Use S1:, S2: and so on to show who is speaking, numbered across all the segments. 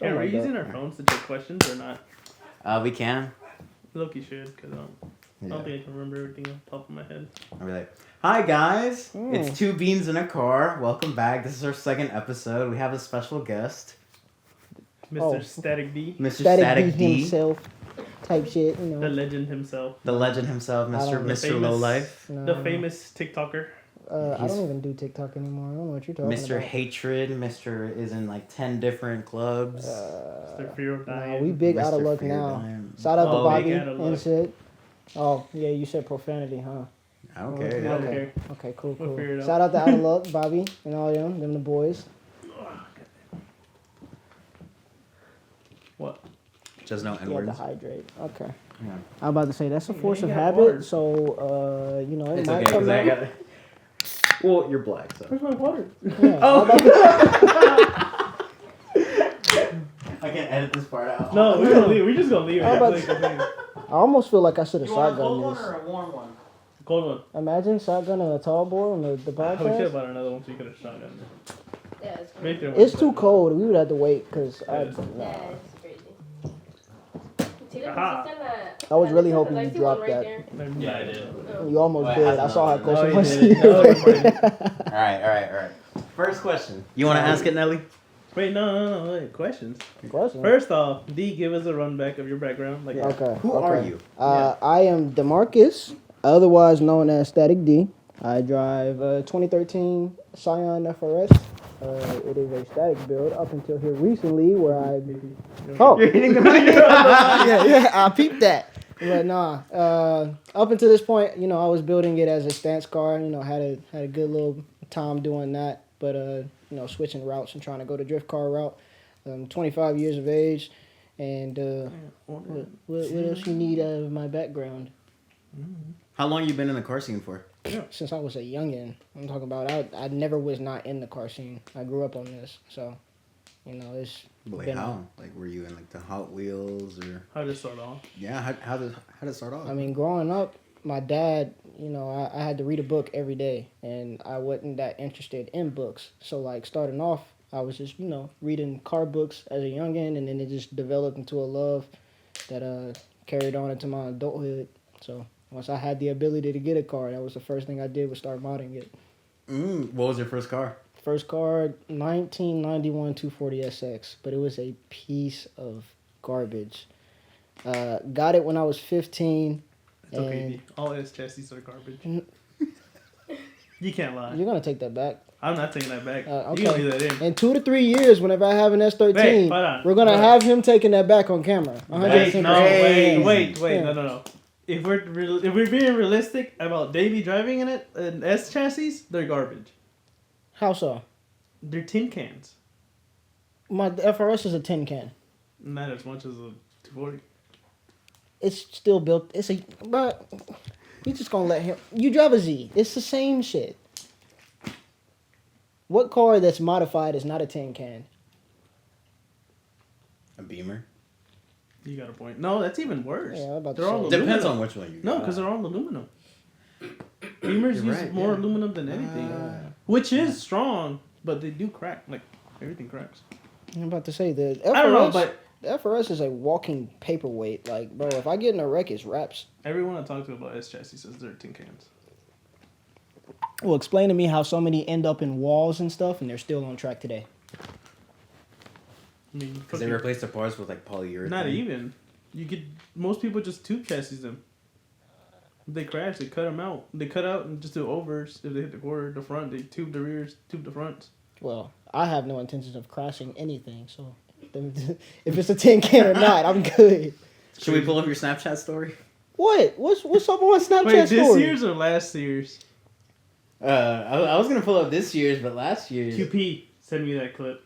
S1: Yeah, are we using our phones to check questions or not?
S2: We can.
S1: Loki should, because I don't think I can remember everything on top of my head.
S2: I'll be like, hi guys, it's Two Beans in a Car. Welcome back. This is our second episode. We have a special guest.
S1: Mr. Static D.
S2: Mr. Static D
S3: himself. Type shit, you know.
S1: The legend himself.
S2: The legend himself, Mr. Lowlife.
S3: No.
S1: The famous TikToker.
S3: I don't even do TikTok anymore. I don't know what you're talking about.
S2: Mr. Hatred. Mr. is in like 10 different clubs.
S1: Mr. Fear of Dying.
S3: We big out of luck now. Shout out to Bobby and shit. Oh, yeah, you said profanity, huh?
S2: I don't care.
S1: I don't care.
S3: Okay, cool.
S1: We'll
S3: Shout out to Out of Luck, Bobby, and all them the boys.
S1: What?
S2: Just no
S3: You have
S2: N-words.
S3: to hydrate. Okay.
S2: Yeah.
S3: I'm about to say that's a force of
S1: you
S3: habit,
S1: got water.
S3: So you know it
S2: It's
S3: might
S2: okay,
S3: come
S2: because I
S3: out.
S2: got it. Well, you're black, so.
S1: Where's my water?
S3: Yeah,
S2: Oh! I can't edit this part out.
S1: No, we're gonna leave. We're just gonna leave it.
S3: How about-
S1: Like, okay.
S3: I almost feel like I should have
S2: You want a
S3: shotgun
S2: cold one
S3: this.
S2: or a warm one?
S1: Cold one.
S3: Imagine shotgunning a tall boy on the
S1: We should
S3: podcast.
S1: have bought another one so you could have shot it.
S4: Yeah, it's
S1: Make
S4: crazy.
S1: it
S3: It's too cold. We would have to wait because
S1: Yeah.
S4: Yeah, it's crazy.
S1: Aha.
S3: I was really hoping you dropped that.
S2: Yeah, I did.
S3: You almost
S2: Well, it
S3: did.
S2: has
S3: I saw how
S2: not.
S3: close
S1: No,
S3: it
S1: you
S3: was.
S1: didn't. No, you're fine.
S2: Alright. First question. You want to ask it, Nelly?
S1: Wait, no. Wait, questions.
S3: Question.
S1: First off, D, give us a run back of your background. Like,
S3: Okay.
S2: Who are you?
S3: I am DeMarcus, otherwise known as Static D. I drive a 2013 Scion FRS. It is a static build up until here recently where I... Oh!
S2: You're hitting the mic.
S3: yeah, I peeped that. But nah, up until this point, you know, I was building it as a stance car. You know, had a good little time doing that. But you know, switching routes and trying to go the drift car route. 25 years of age, and what else you need out of my background?
S2: How long you been in the car scene for?
S3: Since I was a youngin', I'm talking about. I never was not in the car scene. I grew up on this, so you know it's.
S2: Like
S3: been-
S2: how? Like were you in like the Hot Wheels or?
S1: how did it start off?
S2: Yeah. How did it start off?
S3: I mean, growing up, my dad, you know, I had to read a book every day, and I wasn't that interested in books. So, like, starting off, I was just, you know, reading car books as a youngin', and then it just developed into a love that carried on into my adulthood. So, once I had the ability to get a car, that was the first thing I did was start modding it.
S2: What was your first car?
S3: First car, 1991 240 SX, but it was a piece of garbage. Got it when I was 15.
S1: It's okay, D. All S chassis are garbage. You can't lie.
S3: You're going to take that back.
S1: I'm not taking that back.
S3: Okay.
S1: You can leave that in.
S3: In 2 to 3 years, whenever I have an S13,
S1: Wait, hold on.
S3: we're going to
S1: Hold on.
S3: have him taking that back on camera. 110%.
S1: Wait.
S3: Yeah.
S1: No. If we're being realistic about daily driving in it, an S chassis, they're garbage.
S3: How so?
S1: They're tin cans.
S3: My FRS is a tin can.
S1: Not as much as a 240.
S3: It's still built. But we just going to let him. You drive a Z. It's the same shit. What car that's modified is not a tin can?
S2: A Beamer.
S1: You got a point. No, that's even worse.
S3: Yeah, I'm about to
S1: They're
S3: say.
S1: all
S2: Depends
S1: aluminum.
S2: on which one you.
S1: No,
S2: got.
S1: because they're all aluminum. Beamers
S2: You're
S1: use
S2: right,
S1: more
S2: yeah.
S1: aluminum than anything, which is strong, but they do crack. Like everything cracks.
S3: I'm about to say the FRS.
S1: I don't know, but
S3: the FRS is a walking paperweight. Like, bro, if I get in a wreck, it's wraps.
S1: everyone I talk to about S chassis says they're tin cans.
S3: Well, explain to me how so many end up in walls and stuff, and they're still on track today.
S1: I mean,
S2: Because they
S1: fucking-
S2: replaced the parts with like polyurethane.
S1: not even. You could. Most people just tube chassis them. If they crash, they cut them out. They cut out and just do overs. If they hit the quarter, the front, they tube the rears, tube the fronts.
S3: Well, I have no intentions of crashing anything, so if it's a tin can or not, I'm good.
S2: Should we pull up your Snapchat story?
S3: What? What's up on Snapchat
S1: Wait, this
S3: story?
S1: year's or last year's?
S2: I was gonna pull up this year's, but last year's.
S1: QP, send me that clip.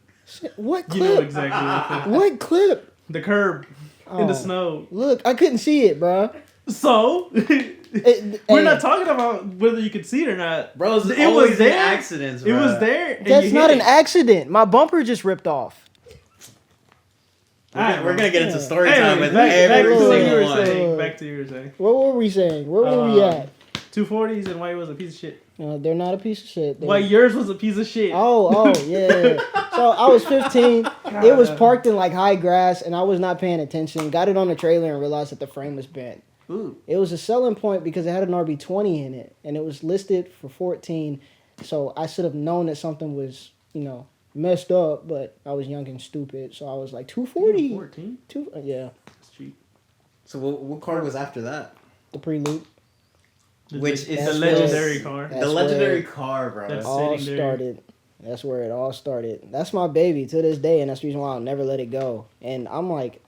S3: What
S1: You
S3: clip?
S1: know exactly what clip.
S3: What clip?
S1: The curb in the
S3: Oh.
S1: snow.
S3: Look, I couldn't see it, bro.
S1: So we're not talking about whether you could see it or not.
S2: Bro,
S1: It was
S2: always
S1: there.
S2: accidents.
S1: It
S2: Bro.
S1: was there. And
S3: That's
S1: you
S3: not
S1: hit
S3: an
S1: it.
S3: accident. My bumper just ripped off.
S2: We're gonna get into story
S1: Anyways,
S2: time with
S1: back
S2: every
S1: to what you
S2: single
S1: were
S2: one.
S1: saying. Back to what you were saying.
S3: What were we saying? Where were we at?
S1: 240s and why it was a piece of shit.
S3: They're not a piece of shit.
S1: Why yours was a piece of shit.
S3: Oh, yeah. So I was 15. It was parked in like high grass, and I was not paying attention. Got it on the trailer and realized that the frame was bent.
S1: Ooh.
S3: It was a selling point because it had an RB20 in it, and it was listed for 14. So I should have known that something was, messed up, but I was young and stupid. So I was like, 240.
S1: 14?
S3: Yeah.
S1: That's cheap.
S2: So what car was after that?
S3: The Prelude.
S2: Which is
S1: the
S3: That's
S1: legendary
S3: where-
S1: car.
S3: that's
S2: The legendary
S3: where
S2: car, bro.
S1: That's-
S3: all
S1: sitting there.
S3: started. That's where it all started. That's my baby to this day, and that's the reason why I'll never let it go. And I'm like,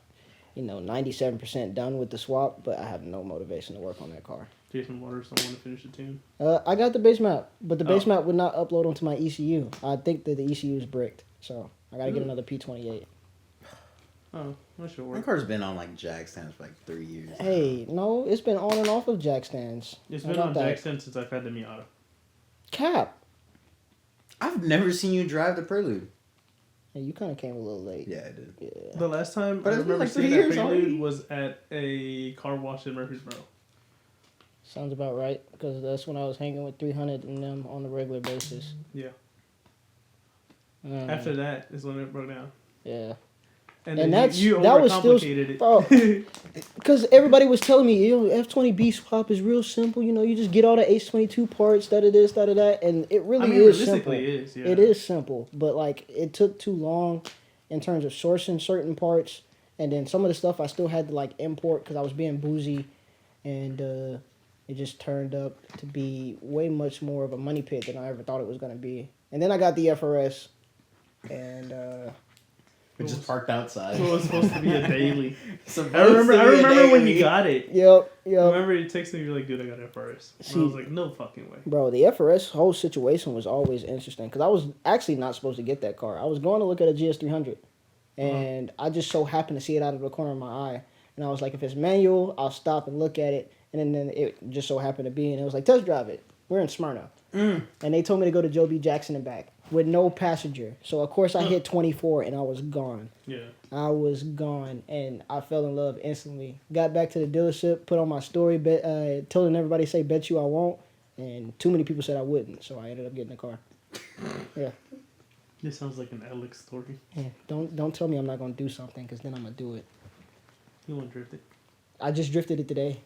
S3: 97% done with the swap, but I have no motivation to work on that car.
S1: Jason Waters don't want to finish the tune.
S3: I got the base map, but the base
S1: Oh.
S3: map would not upload onto my ECU. I think that the ECU is bricked, so I gotta get
S1: Ooh.
S3: another P28.
S1: Oh, that should
S2: My
S1: work.
S2: car's been on like jag stands for like 3 years.
S3: Hey, no, it's been on and off of jack stands.
S1: It's
S3: I
S1: been
S3: got
S1: on
S3: that.
S1: Jackson since I've had the Miata.
S3: Cap.
S2: I've never seen you drive the Prelude.
S3: Hey, you kind of came a little late.
S2: Yeah, I did.
S3: Yeah.
S1: The last time
S2: But
S1: I
S2: it's been
S1: remember
S2: like 3
S1: seeing that
S2: years
S1: Prelude
S2: already.
S1: was at a car wash in Murfreesboro.
S3: Sounds about right, because that's when I was hanging with 300 and them on a regular basis.
S1: Yeah.
S3: Mm,
S1: After that is when it broke down.
S3: yeah.
S1: And
S3: And
S1: then you
S3: that was still-
S1: overcomplicated
S3: bro,
S1: it.
S3: Because everybody was telling me, F20B swap is real simple. You just get all the H22 parts, that of this, that of that, and it really
S1: I mean,
S3: is simple.
S1: realistically, it is. Yeah.
S3: It is simple, but like it took too long in terms of sourcing certain parts, and then some of the stuff I still had to like import because I was being bougie, and it just turned up to be way much more of a money pit than I ever thought it was gonna be. And then I got the FRS, and
S2: We just parked outside.
S1: It was supposed to be a daily.
S2: Supposed
S1: I remember
S2: to be a
S1: when you
S2: daily.
S1: got it.
S3: yep.
S1: I remember you texted me, you're like, dude, I got FRS. And I was
S3: See-
S1: like, no fucking way.
S3: Bro, the FRS whole situation was always interesting because I was actually not supposed to get that car. I was going to look at a GS300, and I just so happened to see it out of the corner of my eye, and I was like, if it's manual, I'll stop and look at it, and then it just so happened to be, and it was like, test drive it. We're in Smyrna, and they told me to go to Joe B. Jackson and back with no passenger. So of course I hit 24, and I was gone.
S1: Yeah.
S3: I was gone, and I fell in love instantly. Got back to the dealership, put on my story, telling everybody, say, bet you I won't. And too many people said I wouldn't, so I ended up getting a car. Yeah.
S1: This sounds like an Alex story.
S3: Yeah. Don't tell me I'm not going to do something, because then I'm going to do it.
S1: You want to drift it?
S3: I just drifted it today.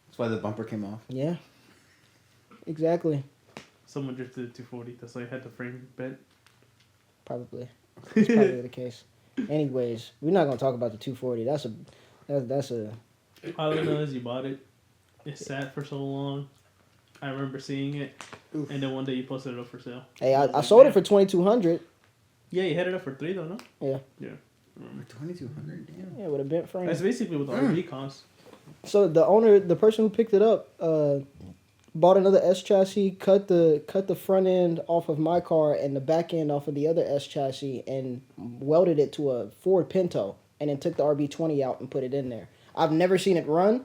S2: That's why the bumper came off.
S3: Yeah. Exactly.
S1: Someone drifted a 240. That's why I had the frame bent.
S3: Probably. That's probably the case. Anyways, we're not going to talk about the 240. That's a...
S1: All I know is you bought it. It sat for so long. I remember seeing it.
S2: Oof.
S1: And then one day you posted it up for sale.
S3: Hey, I
S1: was
S3: sold
S1: like,
S3: it for $2,200.
S1: Yeah, you had it up for 3 though, no?
S3: Yeah.
S1: Yeah. I remember.
S2: 2200, damn.
S3: Yeah, with a bent frame.
S1: That's basically what the RV costs.
S3: So the person who picked it up, bought another S chassis, cut the front end off of my car and the back end off of the other S chassis, and welded it to a Ford Pinto, and then took the RB20 out and put it in there. I've never seen it run,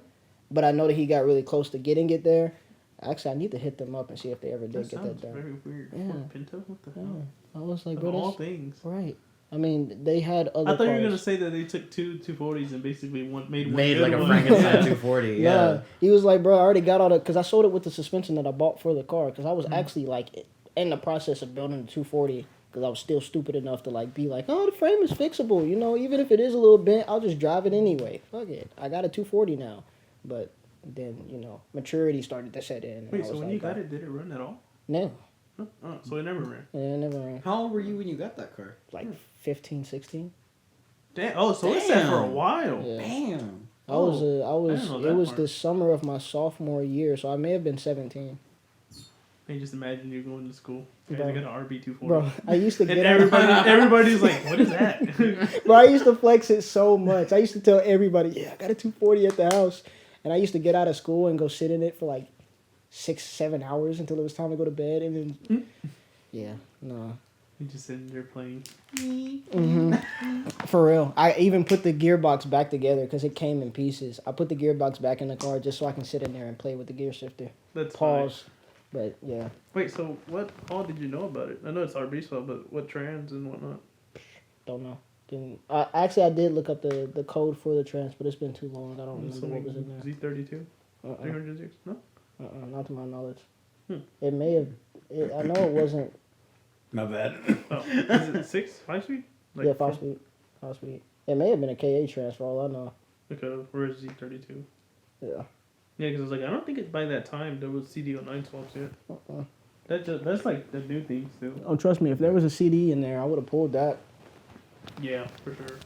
S3: but I know that he got really close to getting it there. Actually, I need to hit them up and see if they ever did
S1: That
S3: get
S1: sounds
S3: that done.
S1: very weird.
S3: Yeah.
S1: Ford Pinto? What the
S3: Yeah.
S1: hell?
S3: I was like,
S1: Of
S3: bro,
S1: all
S3: that's
S1: things.
S3: right. I mean, they had other
S1: I thought you were
S3: cars.
S1: gonna say that they took two 240s and basically made one
S2: Made
S1: good
S2: like a
S1: one.
S2: Frankenstein 240, yeah.
S3: Nah, he was like, bro, I already got all the, because I sold it with the suspension that I bought for the car, because I was actually like in the process of building the 240, because I was still stupid enough to like be like, oh, the frame is fixable, even if it is a little bent, I'll just drive it anyway. Fuck it, I got a 240 now. But then maturity started to set in. and I
S1: Wait,
S3: was
S1: so when
S3: like,
S1: you got it, did it run at all?
S3: No,
S1: No. Oh, so it never ran.
S3: yeah, it never ran.
S2: How old were you when you got that car?
S3: Like 15, 16.
S1: Damn. Oh, so it sat for a
S2: Damn.
S1: while.
S3: Yeah.
S2: Damn.
S3: I was
S1: didn't know that
S3: it was
S1: part.
S3: the summer of my sophomore year, so I may have been 17.
S1: And just imagine you're going to school.
S3: Bro.
S1: Guys, I got an RB 240.
S3: Bro, I used to
S1: And
S3: get
S1: everybody's like, what is that?
S3: Bro, I used to flex it so much. I used to tell everybody, yeah, I got a 240 at the house. And I used to get out of school and go sit in it for like 6-7 hours until it was time to go to bed. And then, yeah, no.
S1: You just sitting there playing.
S3: For real. I even put the gearbox back together because it came in pieces. I put the gearbox back in the car just so I can sit in there and play with the gear shifter.
S1: That's
S3: Pause. But yeah,
S1: fine. Wait, so what all did you know about it? I know it's RB swap, but what trans and whatnot?
S3: don't know. Actually, I did look up the code for the trans, but it's been too long. I don't remember
S1: So
S3: what was in there.
S1: Z32? 300 Zs? No?
S3: Not to my knowledge.
S1: Hmm.
S3: It may have. I know it wasn't.
S2: My bad.
S1: Oh, is it 5 speed?
S3: Yeah, 5 speed. 5 speed. It may have been a KA trans for all I know.
S1: Okay, where's Z32?
S3: Yeah.
S1: Yeah, because I was like, I don't think by that time there was CD09 swaps yet. That's like the new thing still.
S3: Oh, trust me, if there was a CD in there, I would have pulled that.
S1: Yeah, for sure.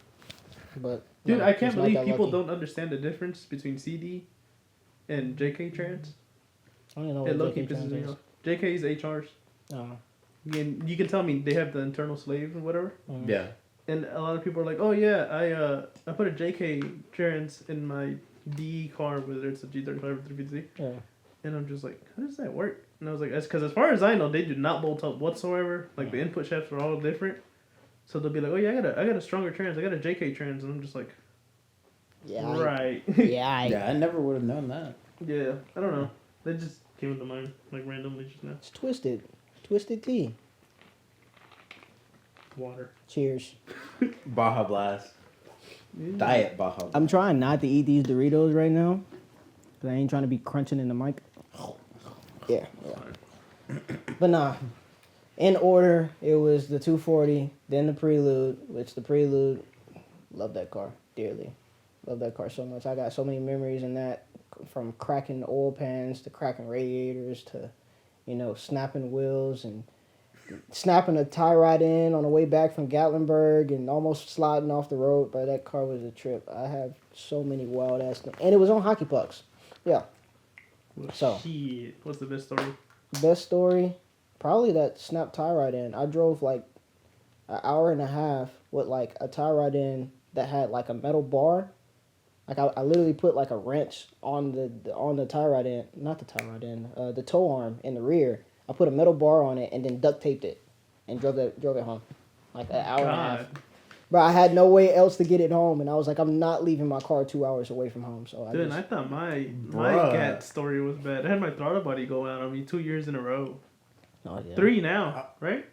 S3: But
S1: Dude,
S3: no,
S1: I can't
S3: just not
S1: believe
S3: that
S1: people
S3: lucky.
S1: don't understand the difference between CD and JK trans.
S3: I don't know
S1: It
S3: what
S1: low-key
S3: JK
S1: pisses
S3: trans
S1: me
S3: is.
S1: off. JK is HRs. You can tell me they have the internal slave or whatever.
S2: Yeah.
S1: And a lot of people are like, oh yeah, I put a JK trans in my DE car, whether it's a G35 or 350Z.
S3: Yeah.
S1: And I'm just like, how does that work? And I was like, that's because as far as I know, they do not bolt up whatsoever. Like the input shafts are all different. So they'll be like, oh yeah, I got a stronger trans. I got a JK trans. And I'm just like,
S3: Yeah.
S1: right.
S2: Yeah, I never would have known that.
S1: Yeah, I don't know. They just came into mind like randomly just now.
S3: It's twisted. Twisted tea.
S1: Water.
S3: Cheers.
S2: Baja Blast. Diet Baja Blast.
S3: I'm trying not to eat these Doritos right now. Because I ain't trying to be crunching in the mic. Yeah. But nah. In order, it was the 240, then the Prelude, which the Prelude, love that car dearly. Love that car so much. I got so many memories in that, from cracking oil pans to cracking radiators to, snapping wheels and snapping a tie rod in on the way back from Gatlinburg and almost sliding off the road. But that car was a trip. I have so many wild ass things. And it was on hockey pucks. Yeah.
S1: Well,
S3: So.
S1: shit. What's the best story?
S3: Best story, probably that snap tie rod in. I drove like an hour and a half with like a tie rod in that had like a metal bar. Like I literally put like a wrench on the tie rod in, not the tie rod in, the tow arm in the rear. I put a metal bar on it and then duct taped it, and drove it home, like an hour and a half. But I had no way else to get it home, and I was like, I'm not leaving my car 2 hours away from home. So
S1: I thought my
S2: Bruh.
S1: GAT story was bad. I had my throttle body go out on me 2 years in a row.
S3: Oh, yeah.
S1: 3 now, right?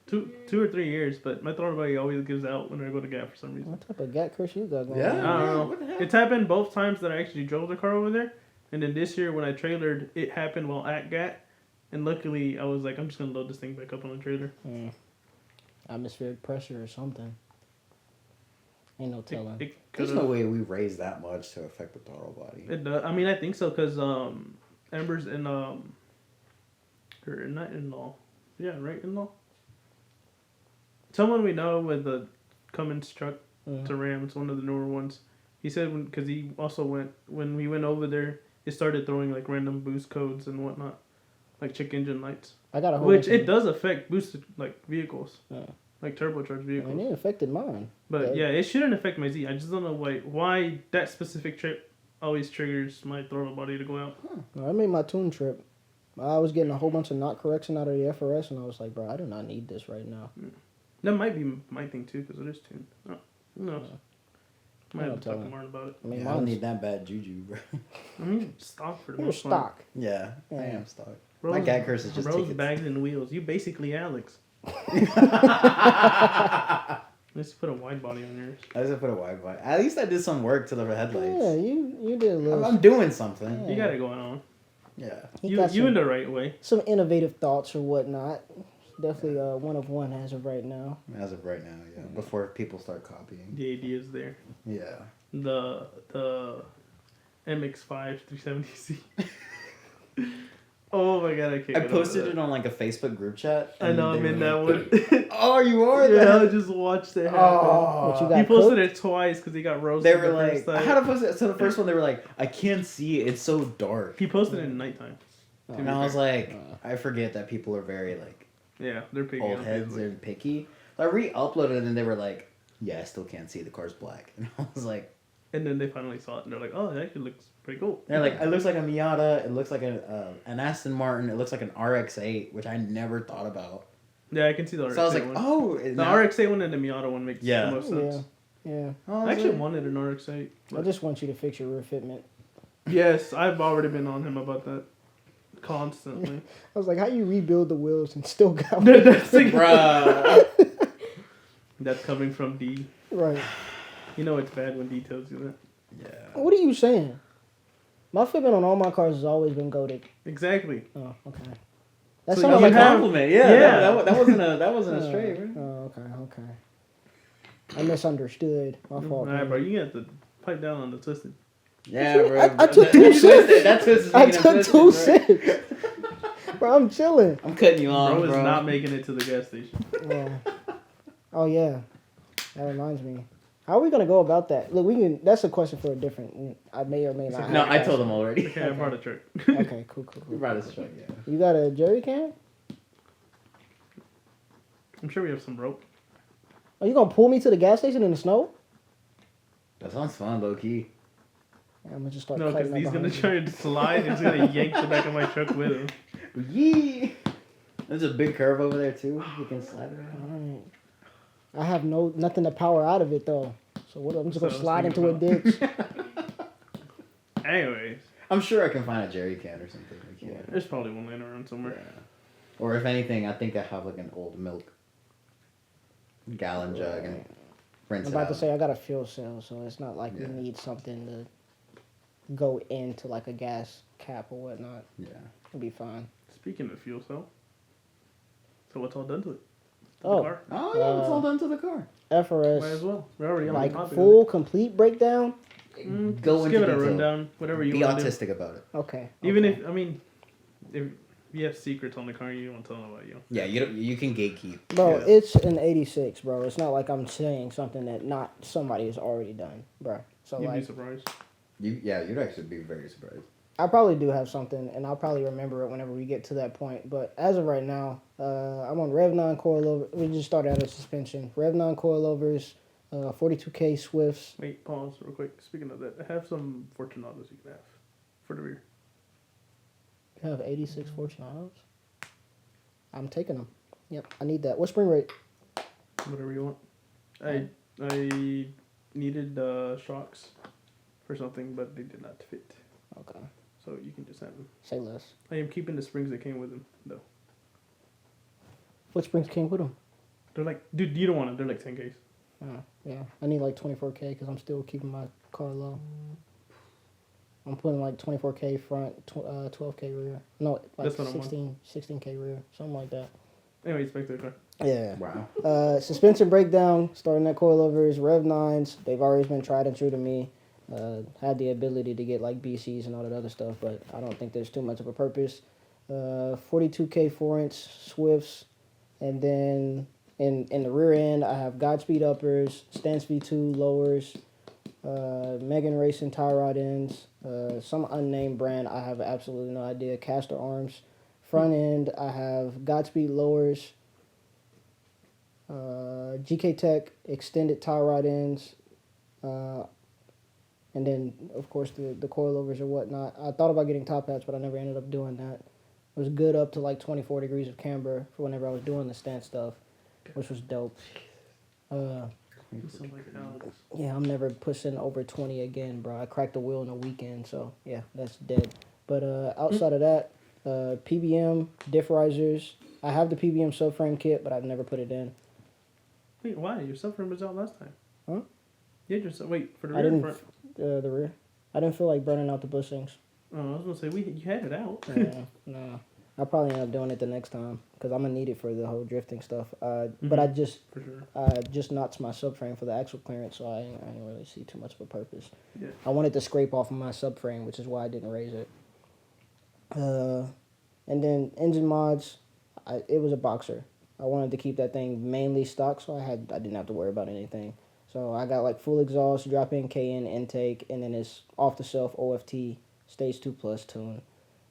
S1: Two or 3 years, but my throttle body always gives out when I go to GAT for some reason.
S3: What type of GAT curse you got going
S2: Yeah.
S3: on?
S1: I don't know.
S2: what the hell?
S1: It's happened both times that I actually drove the car over there, and then this year when I trailered, it happened while at GAT, and luckily I was like, I'm just gonna load this thing back up on the trailer.
S3: Atmospheric pressure or something. Ain't no telling.
S2: There's no way we raised that much to affect the throttle body.
S1: It does. I mean, I think so because Amber's in her not in-law, yeah, right, in-law. Someone we know with the Cummins truck to Ram. It's one of the newer ones. He said because he also when we went over there, it started throwing like random boost codes and whatnot, like check engine lights.
S3: I got a whole
S1: Which
S3: bunch
S1: it does affect boosted like vehicles, like turbocharged vehicles.
S3: and it affected mine.
S1: But yeah, it shouldn't affect my Z. I just don't know why that specific trip always triggers my throttle body to go out.
S3: I made my tune trip. I was getting a whole bunch of knot correction out of the FRS, and I was like, bro, I do not need this right now.
S1: That might be my thing too, because it is tuned. Oh, who knows? Might
S3: I'm
S1: have to talk to
S3: telling.
S1: Martin about it.
S3: I mean,
S2: Yeah, I don't
S3: mine's
S2: need that bad juju, bro.
S1: I mean, stock for the
S3: you're
S1: most part.
S3: stock.
S2: Yeah, I
S3: Yeah.
S2: am stock.
S1: Bros,
S2: My gag curse is just
S1: bros,
S2: tickets.
S1: bags, and wheels. You basically Alex. Let's put a wide body on yours.
S2: I just put a wide body. At least I did some work to the
S3: Yeah,
S2: headlights.
S3: you did a little.
S2: I'm doing something.
S1: You got it going on.
S2: Yeah.
S3: he
S1: You
S3: got
S1: in
S3: some,
S1: the right way.
S3: some innovative thoughts or whatnot. Definitely one of one as of right now.
S2: As of right now, yeah. Before people start copying.
S1: The idea is there.
S2: Yeah.
S1: The MX-5 370Z. Oh my god, I can't.
S2: I
S1: get
S2: posted
S1: over
S2: it on like a Facebook group chat.
S1: I know
S2: and
S1: I'm
S2: they
S1: in
S2: were
S1: that
S2: like,
S1: one.
S2: Oh, you are?
S1: Yeah, I just watched it happen.
S3: What you got?
S1: He posted
S3: cooked?
S1: it twice because he got roasted.
S2: They were
S1: the first
S2: like,
S1: time.
S2: how to post it? So the first one, they were like, I can't see it. It's so dark.
S1: He posted it in nighttime. to
S2: And
S1: be
S2: I was
S1: fair.
S2: like, I forget that people are very like
S1: Yeah, they're picky.
S2: old
S1: on
S2: heads
S1: Facebook.
S2: and picky. So I re-uploaded it and they were like, yeah, I still can't see. The car's black. And I was like,
S1: And then they finally saw it and they're like, oh, it actually looks pretty cool.
S2: they're like, it looks like a Miata. It looks like an Aston Martin. It looks like an RX-8, which I never thought about.
S1: Yeah, I can see the RX-8
S2: So I was like,
S1: one.
S2: oh.
S1: The RX-8 one and the Miata one makes
S2: Yeah.
S1: the most sense.
S3: Yeah.
S1: I actually wanted an RX-8.
S3: I just want you to fix your rear fitment.
S1: Yes, I've already been on him about that. Constantly.
S3: I was like, how you rebuild the wheels and still got
S1: That's,
S2: Bruh.
S1: that's coming from D.
S3: right?
S1: You know it's bad when D tells you that.
S2: Yeah.
S3: What are you saying? My fitment on all my cars has always been goated.
S1: Exactly.
S3: Oh, okay. That
S1: So
S3: sounded
S1: you
S3: like
S1: have-
S2: compliment. Yeah,
S1: Yeah.
S2: that wasn't a stray. Right?
S3: Oh, okay. I misunderstood. My fault.
S1: Alright, bro, you got to pipe down on the twisted.
S2: Yeah, bro.
S3: I took two sips.
S2: That twist is
S3: I
S2: making
S3: took
S2: him
S3: two
S2: twisted, bro.
S3: sips. Bro, I'm chilling.
S2: I'm cutting you off,
S1: Bro is
S2: bro.
S1: not making it to the gas station.
S3: Yeah. Oh yeah. That reminds me. How are we gonna go about that? Look, we can. That's a question for a different. I may or may not.
S2: No,
S3: have
S2: I
S3: that.
S2: told him already.
S1: Okay, I brought a truck.
S3: Okay, cool.
S2: We brought his truck, yeah.
S3: You got a jerry can?
S1: I'm sure we have some rope.
S3: Are you gonna pull me to the gas station in the snow?
S2: That sounds fun, low key.
S3: Yeah, I'm gonna just start.
S1: No, because
S3: cutting
S1: he's
S3: up
S1: gonna
S3: behind
S1: try to slide and he's gonna yank the back of my truck with him.
S2: Yee! There's a big curve over there too. You can slide around.
S3: Alright. I have nothing to power out of it though. So what? I'm just gonna
S1: So I was
S3: slide into a
S1: thinking
S3: ditch.
S1: Anyways,
S2: I'm sure I can find a jerry can or something. Like, yeah.
S1: there's probably one laying around somewhere.
S2: Yeah. Or if anything, I think I have like an old milk gallon jug and rinse
S3: I'm
S2: it
S3: about
S2: out.
S3: to say I got a fuel cell, so it's not like
S2: Yeah.
S3: we need something to go into like a gas cap or whatnot.
S2: Yeah.
S3: It'll be fine.
S1: Speaking of fuel cell, so what's all done to it? To
S3: Oh.
S1: the car?
S2: Oh yeah, it's all done to the car.
S3: FRS.
S1: Might as well. We're already on
S3: Like
S1: the topic.
S3: full complete breakdown.
S2: Go
S1: Just
S2: into
S1: give it a
S2: detail.
S1: rundown, whatever you
S2: Be
S1: want to do.
S2: autistic about it.
S3: Okay.
S1: Even
S3: okay.
S1: if you have secrets on the car, you don't tell them about you.
S2: Yeah, you can gatekeep.
S3: Bro,
S1: Yeah.
S3: it's an 86, bro. It's not like I'm saying something that not somebody has already done, bro. So
S1: You'd be
S3: like,
S1: surprised.
S2: You'd actually be very surprised.
S3: I probably do have something, and I'll probably remember it whenever we get to that point. But as of right now, I'm on Rev 9 coilover. We just started out of suspension. Rev 9 coilovers, 42K Swifts.
S1: Wait, pause real quick. Speaking of that, I have some Fortunatos you can have for the rear.
S3: You have 86 Fortunatos? I'm taking them. Yep, I need that. What spring rate?
S1: Whatever you want. I needed shocks for something, but they did not fit.
S3: Okay,
S1: So you can just have them.
S3: say less.
S1: I am keeping the springs that came with them, though.
S3: What springs came with them?
S1: They're like, dude, you don't want them. They're like 10Ks.
S3: Yeah, I need like 24K because I'm still keeping my car low. I'm putting like 24K front, 12K rear. No, like
S1: That's what I'm on.
S3: 16K rear, something like that.
S1: Anyways, back to the car.
S3: Yeah.
S2: Wow.
S3: Suspension breakdown, starting at coilovers, Rev 9s. They've always been tried and true to me. Had the ability to get like BCs and all that other stuff, but I don't think there's too much of a purpose. 42K 4-inch Swifts, and then in the rear end I have Godspeed uppers, Stance V2 lowers, Megan Racing tie rod ends, some unnamed brand I have absolutely no idea, caster arms. Front end I have Godspeed lowers, GK Tech extended tie rod ends, and then of course the coilovers or whatnot. I thought about getting top hats, but I never ended up doing that. It was good up to like 24 degrees of camber for whenever I was doing the stance stuff, which was dope.
S1: You sound like Alex.
S3: Yeah, I'm never pushing over 20 again, bro. I cracked the wheel in a weekend, so yeah, that's dead. But outside of that, PBM, diff risers. I have the PBM subframe kit, but I've never put it in.
S1: Wait, why? Your subframe was out last time.
S3: Huh?
S1: Yeah, just wait for the
S3: I
S1: rear
S3: didn't.
S1: front.
S3: The rear. I didn't feel like burning out the bushings.
S1: Oh, I was gonna say you had it out.
S3: Yeah, no. I'll probably end up doing it the next time because I'm gonna need it for the whole drifting stuff. But I just
S1: For sure.
S3: just notched my subframe for the axle clearance, so I didn't really see too much of a purpose.
S1: Yeah.
S3: I wanted to scrape off of my subframe, which is why I didn't raise it. And then engine mods, it was a boxer. I wanted to keep that thing mainly stock, so I didn't have to worry about anything. So I got like full exhaust, drop-in KN intake, and then it's off-the-shelf OFT Stage 2 Plus tune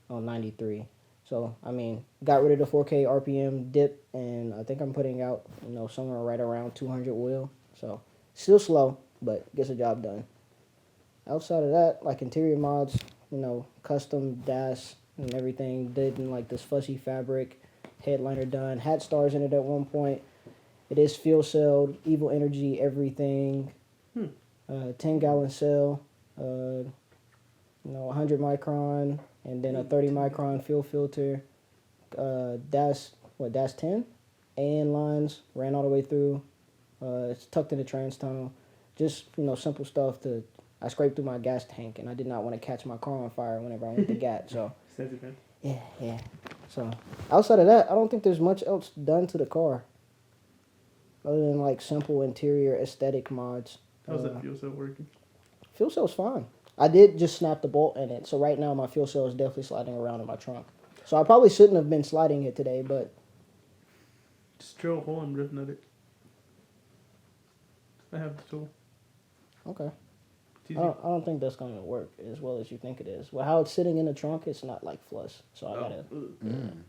S3: on 93. So, I mean, got rid of the 4K RPM dip, and I think I'm putting out, somewhere right around 200 wheel. So, still slow, but gets the job done. Outside of that, like interior mods, custom dash and everything, did in like this fuzzy fabric, headliner done, had stars in it at one point. It is fuel celled, evil energy, everything. 10-gallon cell, 100 micron, and then a 30 micron fuel filter. Dash 10? AN lines, ran all the way through. It's tucked in the trans tunnel. Just, simple stuff to I scraped through my gas tank, and I did not want to catch my car on fire whenever I hit the gat. So yeah. So outside of that, I don't think there's much else done to the car, other than like simple interior aesthetic mods.
S1: How's that fuel cell working?
S3: Fuel cell's fine. I did just snap the bolt in it, so right now my fuel cell is definitely sliding around in my trunk. So I probably shouldn't have been sliding it today, but
S1: just drill a hole and ripping at it. I have the tool.
S3: Okay.
S1: It's
S3: I
S1: easy.
S3: don't think that's gonna work as well as you think it is. Well, how it's sitting in the trunk, it's not like flush. So I gotta.
S1: We can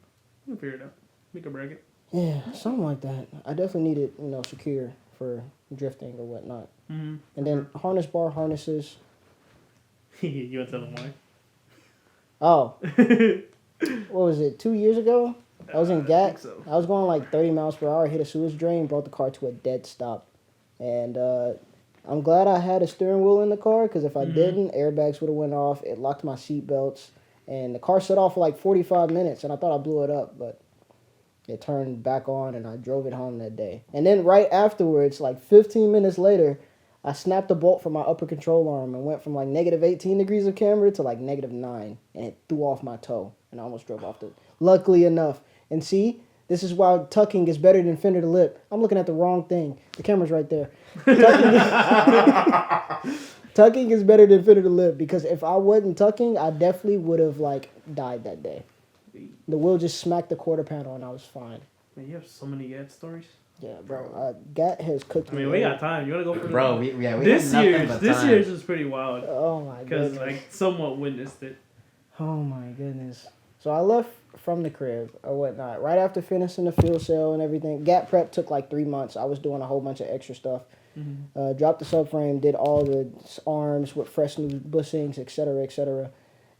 S1: figure it out. Make a bracket.
S3: Yeah, something like that. I definitely need it, secure for drifting or whatnot.
S1: Mm-hmm.
S3: And then harness bar harnesses.
S1: You want to tell them why?
S3: Oh, what was it? 2 years ago, I was in
S1: I
S3: Gat.
S1: think so.
S3: I was going like 30 miles per hour. Hit a sewage drain, brought the car to a dead stop, and I'm glad I had a steering wheel in the car because if I didn't, airbags would have went off. It locked my seat belts, and the car set off for like 45 minutes, and I thought I blew it up, but it turned back on, and I drove it home that day. And then right afterwards, like 15 minutes later, I snapped the bolt from my upper control arm and went from like negative 18 degrees of camber to like negative 9, and it threw off my toe, and I almost drove off the. Luckily enough, and see, this is why tucking is better than fender to lip. I'm looking at the wrong thing. The camera's right there. Tucking is better than fender to lip because if I wasn't tucking, I definitely would have like died that day. The wheel just smacked the quarter panel and I was fine.
S1: Man, you have so many Gat stories.
S3: Yeah, bro. Gat has cooked me.
S1: I mean, we got time. You want to go for
S2: Bro, we
S1: this
S2: have nothing
S1: year's
S2: but
S1: this
S2: time.
S1: year's is pretty wild
S3: Oh my
S1: because
S3: goodness.
S1: like somewhat witnessed it.
S3: Oh my goodness. So I left from the crib or whatnot. Right after finishing the fuel cell and everything. Gat prep took like 3 months. I was doing a whole bunch of extra stuff. Dropped the subframe, did all the arms with fresh new bushings, etc., etc.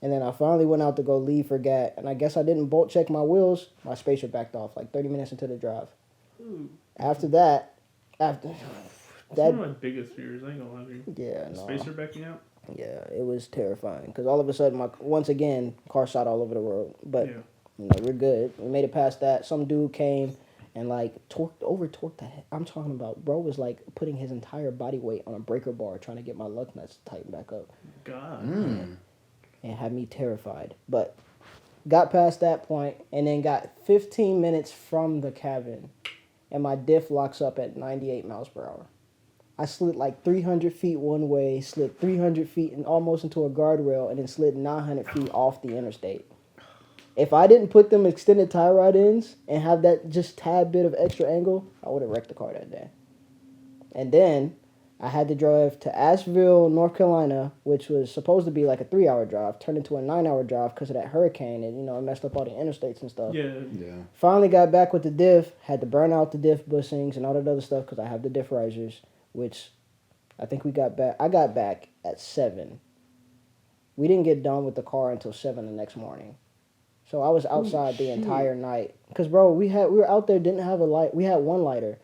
S3: And then I finally went out to go leave for Gat. And I guess I didn't bolt check my wheels. My spacer backed off like 30 minutes into the drive.
S1: Ooh.
S3: After that,
S1: That's one of my biggest fears. I ain't gonna lie to you.
S3: Yeah,
S1: The
S3: no.
S1: spacer backing out.
S3: Yeah, it was terrifying because all of a sudden, once again, car shot all over the road. But
S1: Yeah.
S3: we're good. We made it past that. Some dude came and like over torqued that. I'm talking about, bro was like putting his entire body weight on a breaker bar trying to get my lug nuts to tighten back up,
S1: God.
S3: and had me terrified. But got past that point and then got 15 minutes from the cabin, and my diff locks up at 98 miles per hour. I slid like 300 feet one way, slid 300 feet and almost into a guardrail, and then slid 900 feet off the interstate. If I didn't put them extended tie rod ends and have that just tad bit of extra angle, I would have wrecked the car that day. And then I had to drive to Asheville, North Carolina, which was supposed to be like a 3-hour drive, turned into a 9-hour drive because of that hurricane, and it messed up all the interstates and stuff.
S1: Yeah.
S3: Finally got back with the diff, had to burn out the diff bushings and all that other stuff because I have the diff risers, which I think we got back. I got back at 7. We didn't get done with the car until 7 the next morning. So I was outside the entire night. Because, bro, we were out there, didn't have a light. We had one lighter.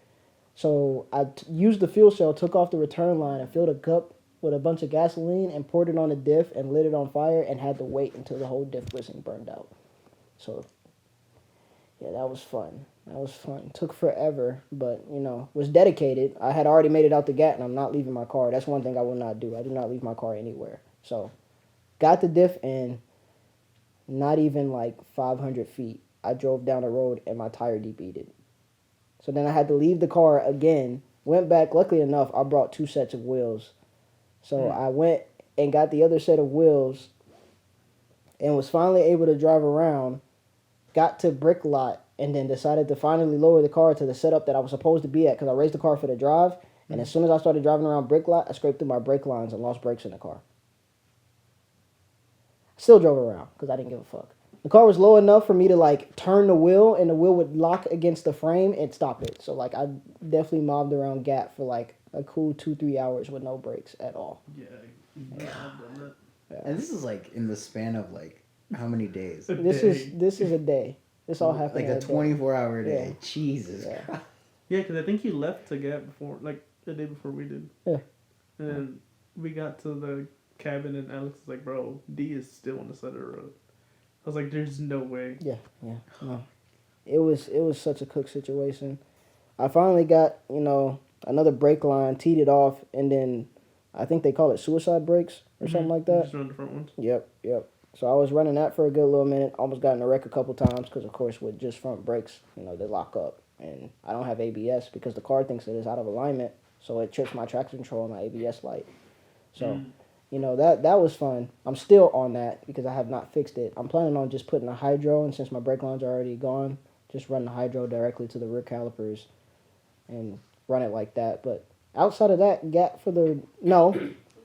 S3: So I used the fuel cell, took off the return line, and filled a cup with a bunch of gasoline and poured it on the diff and lit it on fire and had to wait until the whole diff bushing burned out. So, yeah, that was fun. Took forever, but, was dedicated. I had already made it out the Gat, and I'm not leaving my car. That's one thing I will not do. I do not leave my car anywhere. So, got the diff in. Not even like 500 feet. I drove down the road and my tire debeaded. So then I had to leave the car again. Went back. Luckily enough, I brought 2 sets of wheels. So I went and got the other set of wheels and was finally able to drive around. Got to Brick Lot and then decided to finally lower the car to the setup that I was supposed to be at because I raised the car for the drive. And as soon as I started driving around Brick Lot, I scraped through my brake lines and lost brakes in the car. Still drove around because I didn't give a fuck. The car was low enough for me to like turn the wheel and the wheel would lock against the frame and stop it. So like I definitely mobbed around Gat for like a cool 2-3 hours with no brakes at all.
S1: Yeah. I've done that.
S3: Yeah.
S2: And this is like in the span of like how many days?
S3: This is a day. This all happened
S2: Like a 24-hour day.
S3: Yeah.
S2: Jesus.
S3: Yeah.
S2: Christ.
S1: Yeah, because I think you left to Gat before, like the day before we did.
S3: Yeah.
S1: And then we got to the cabin and Alex was like, "Bro, D is still on the side of the road." I was like, "There's no way."
S3: Yeah. No. It was such a cook situation. I finally got, another brake line, teed it off, and then I think they call it suicide brakes or something like that.
S1: Just run the front ones.
S3: Yep. So I was running that for a good little minute. Almost got in a wreck a couple times because, of course, with just front brakes, they lock up. And I don't have ABS because the car thinks it is out of alignment, so it trips my traction control and my ABS light. So, that was fun. I'm still on that because I have not fixed it. I'm planning on just putting a hydro, and since my brake lines are already gone, just run the hydro directly to the rear calipers and run it like that. But outside of that,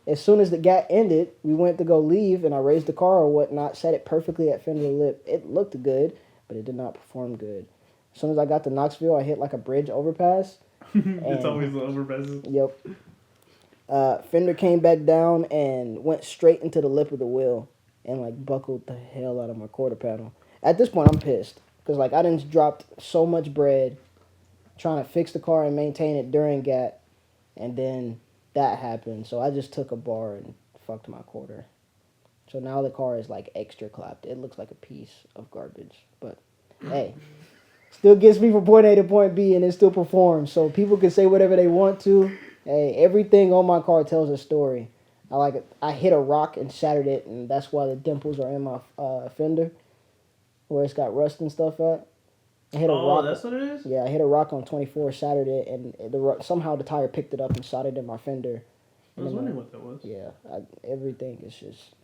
S3: as soon as the gap ended, we went to go leave, and I raised the car or whatnot, set it perfectly at fender lip. It looked good, but it did not perform good. As soon as I got to Knoxville, I hit like a bridge overpass.
S1: It's always the overpasses.
S3: Yep. Fender came back down and went straight into the lip of the wheel and like buckled the hell out of my quarter panel. At this point, I'm pissed because like I done dropped so much bread trying to fix the car and maintain it during GAT, and then that happened. So I just took a bar and fucked my quarter. So now the car is like extra clapped. It looks like a piece of garbage, but hey. Still gets me from point A to point B, and it still performs. So people can say whatever they want to. Hey, everything on my car tells a story. I hit a rock and shattered it, and that's why the dimples are in my fender, where it's got rust and stuff at. I hit a rock.
S1: That's what it is?
S3: Yeah, I hit a rock on 24, shattered it, and somehow the tire picked it up and shot it in my fender.
S1: I was wondering what that was.
S3: Yeah, everything is just...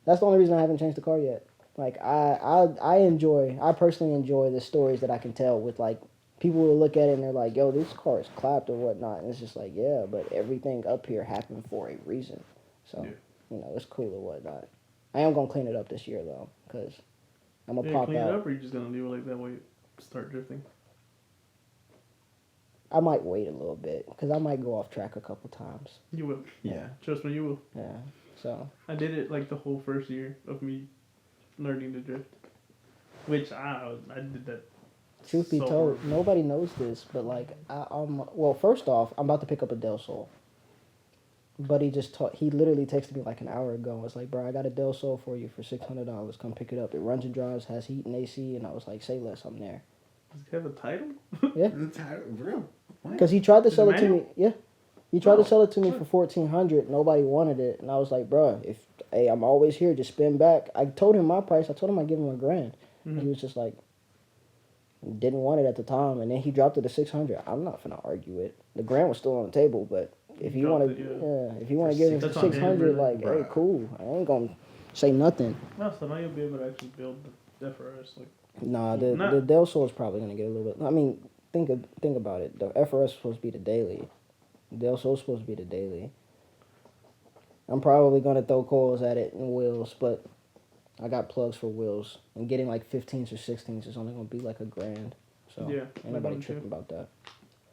S3: That's the only reason I haven't changed the car yet. Like, I personally enjoy the stories that I can tell with, like, people will look at it and they're like, yo, this car is clapped or whatnot. And it's just like, yeah, but everything up here happened for a reason. So, it's cool or whatnot. I am going to clean it up this year, though, because I'm going to pop
S1: clean
S3: out.
S1: It up, or you just going to leave it like that while you start drifting?
S3: I might wait a little bit, because I might go off track a couple times.
S1: You will.
S2: Yeah.
S1: Trust me, you will.
S3: Yeah, so.
S1: I did it, like, the whole first year of me learning to drift. Which, I did that.
S3: Truth be told, nobody knows this, but, like, well, first off, I'm about to pick up a Del Sol. But he literally texted me like an hour ago. It's like, bro, I got a Del Sol for you for $600. Come pick it up. It runs and drives, has heat and AC, and I was like, say less, I'm there.
S1: Does it have a title?
S3: Yeah.
S2: The title, real?
S3: Because he tried to sell it to me. Yeah. He tried to sell it to me
S1: What?
S3: for $1,400. Nobody wanted it. And I was like, bro, I'm always here. Just spin back. I told him my price. I told him I'd give him $1,000.
S1: Mm-hmm.
S3: And he was just like, didn't want it at the time. And then he dropped it to $600. I'm not finna argue it. The $1,000 was still on the table, but if you want to, if you want to give him
S1: That's on him,
S3: $600,
S1: really.
S3: like, hey,
S2: Bruh.
S3: cool. I ain't gonna say nothing.
S1: No, so now you'll be able to actually build the FRS. Like,
S3: Nah, the Del Sol is probably gonna get a little bit. I mean, think about it. The FRS is supposed to be the daily. Del Sol is supposed to be the daily. I'm probably gonna throw coils at it and wheels, but I got plugs for wheels. And getting like 15s or 16s is only gonna be like $1,000. So
S1: yeah,
S3: ain't nobody tripping about that.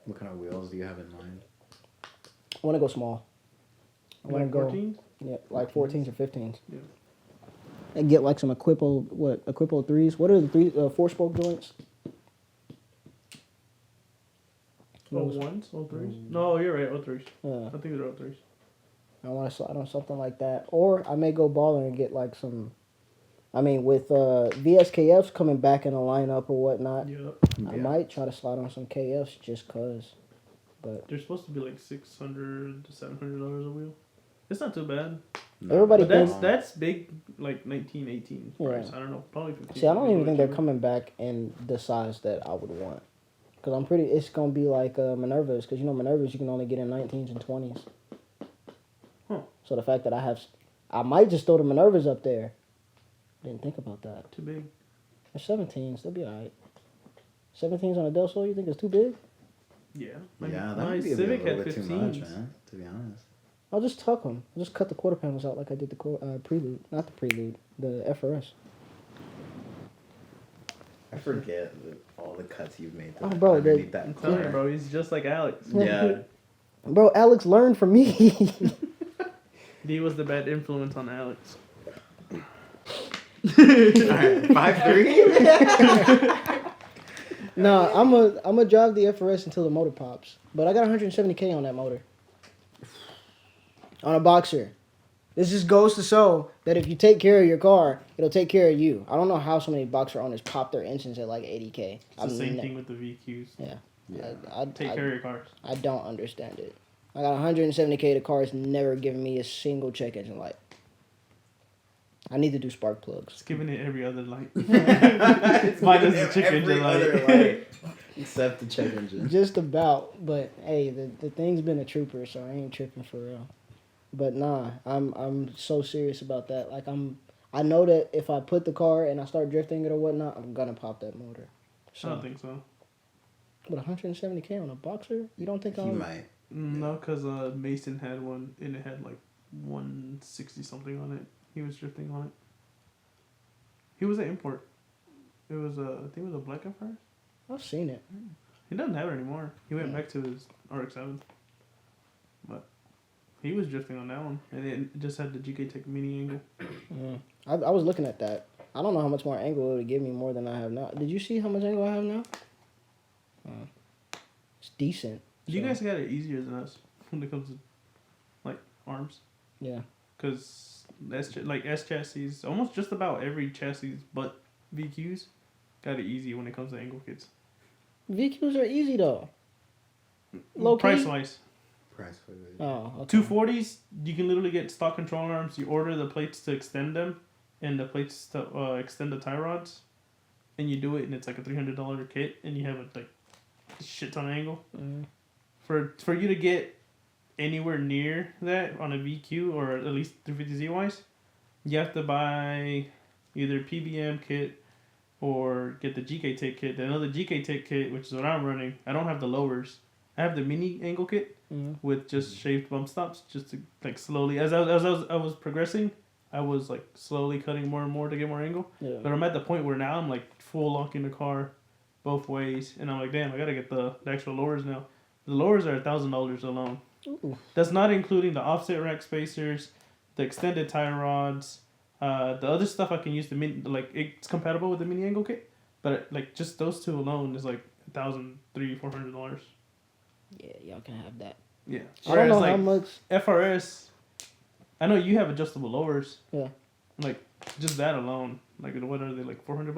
S2: What kind of wheels do you have in mind?
S3: I wanna go small. I wanna
S1: like
S3: go
S1: 14s?
S3: Yeah, like 14s or 15s.
S1: Yeah.
S3: And get like some Equipo 3s. What are the 4-spoke joints?
S1: Oh, ones? Oh, threes? No, you're right. Oh, threes.
S3: Yeah.
S1: I think they're oh, threes.
S3: I want to slide on something like that. Or I may go baller and get like some... I mean, with VSKFs coming back in the lineup or whatnot,
S1: Yeah.
S3: I might try to slide on some KFs just cause. But
S1: They're supposed to be like $600 to $700 a wheel. It's not too bad.
S3: Everybody
S1: But
S3: thinks...
S1: that's big, like 1918 price.
S3: Yeah.
S1: I don't know, probably 15.
S3: See, I don't even think they're coming back in the size that I would want. Because it's going to be like Minervas. Because, Minervas you can only get in 19s and 20s.
S1: Huh.
S3: So the fact that I might just throw the Minervas up there. Didn't think about that.
S1: Too big.
S3: They're 17s. They'll be all right. 17s on a Del Sol, you think it's too big?
S1: Yeah.
S2: Yeah, that
S1: my
S2: might be a
S1: Civic
S2: little
S1: had
S2: bit too
S1: 15s.
S2: much, man, to be honest.
S3: I'll just tuck them. I'll just cut the quarter panels out like I did the Prelude. Not the Prelude, the FRS.
S2: I forget all the cuts you've made.
S3: Oh, bro,
S2: underneath
S1: I'm
S2: that
S1: telling you,
S2: car.
S1: bro, he's just like Alex.
S2: Yeah.
S3: Bro, Alex learned from me.
S1: D was the bad influence on Alex.
S2: Alright, 5'3"?
S3: No, I'm a drive the FRS until the motor pops. But I got 170K on that motor. On a Boxer. This just goes to show that if you take care of your car, it'll take care of you. I don't know how so many Boxer owners pop their engines at like 80K.
S1: It's the same thing with the VQs.
S3: Yeah.
S2: Yeah.
S1: Take care of your cars.
S3: I don't understand it. I got 170K. The car is never giving me a single check engine light. I need to do spark plugs.
S1: It's giving it every other light.
S2: It's
S1: Mine
S2: giving
S1: is the check
S2: every
S1: engine light.
S2: other light except the check engine.
S3: Just about, but hey, the thing's been a trooper, so I ain't tripping for real. But nah, I'm so serious about that. Like I know that if I put the car and I start drifting it or whatnot, I'm gonna pop that motor.
S1: I don't think so.
S3: With 170K on a Boxer, you don't think
S2: He
S3: I'm?
S2: might.
S1: No, because Mason had one and it had like 160 something on it. He was drifting on it. He was an import. It was I think it was a black FRS.
S3: I've seen it.
S1: He doesn't have it anymore. He went
S3: Yeah.
S1: back to his RX-7. But he was drifting on that one, and it just had the GK Tech mini angle.
S3: I was looking at that. I don't know how much more angle it would give me more than I have now. Did you see how much angle I have now? It's decent.
S1: You
S3: So,
S1: guys got it easier than us when it comes to like arms,
S3: yeah.
S1: because S chassis, almost just about every chassis but VQs got it easy when it comes to angle kits.
S3: VQs are easy though. Low
S1: Price
S3: key?
S1: wise,
S2: Price for it.
S3: Oh, okay.
S1: 240s you can literally get stock control arms. You order the plates to extend them, and the plates to extend the tie rods, and you do it, and it's like a $300 kit, and you have a shit ton of angle. For you to get anywhere near that on a VQ or at least 350Z wise, you have to buy either PBM kit or get the GK Tech kit. Another GK Tech kit, which is what I'm running. I don't have the lowers. I have the mini angle kit with just shaved bump stops, just to like slowly as I was progressing, I was like slowly cutting more and more to get more angle.
S3: Yeah.
S1: But I'm at the point where now I'm like full locking the car both ways, and I'm like, damn, I gotta get the actual lowers now. The lowers are $1,000 alone.
S3: Ooh.
S1: That's not including the offset rack spacers, the extended tie rods, the other stuff I can use. The mini, like it's compatible with the mini angle kit, but like just those two alone is like $1,300-$400.
S3: Yeah, y'all can have that.
S1: Yeah.
S3: I don't know
S1: Whereas,
S3: how much.
S1: FRS, I know you have adjustable lowers.
S3: Yeah.
S1: Like just that alone, like what are they, like $400?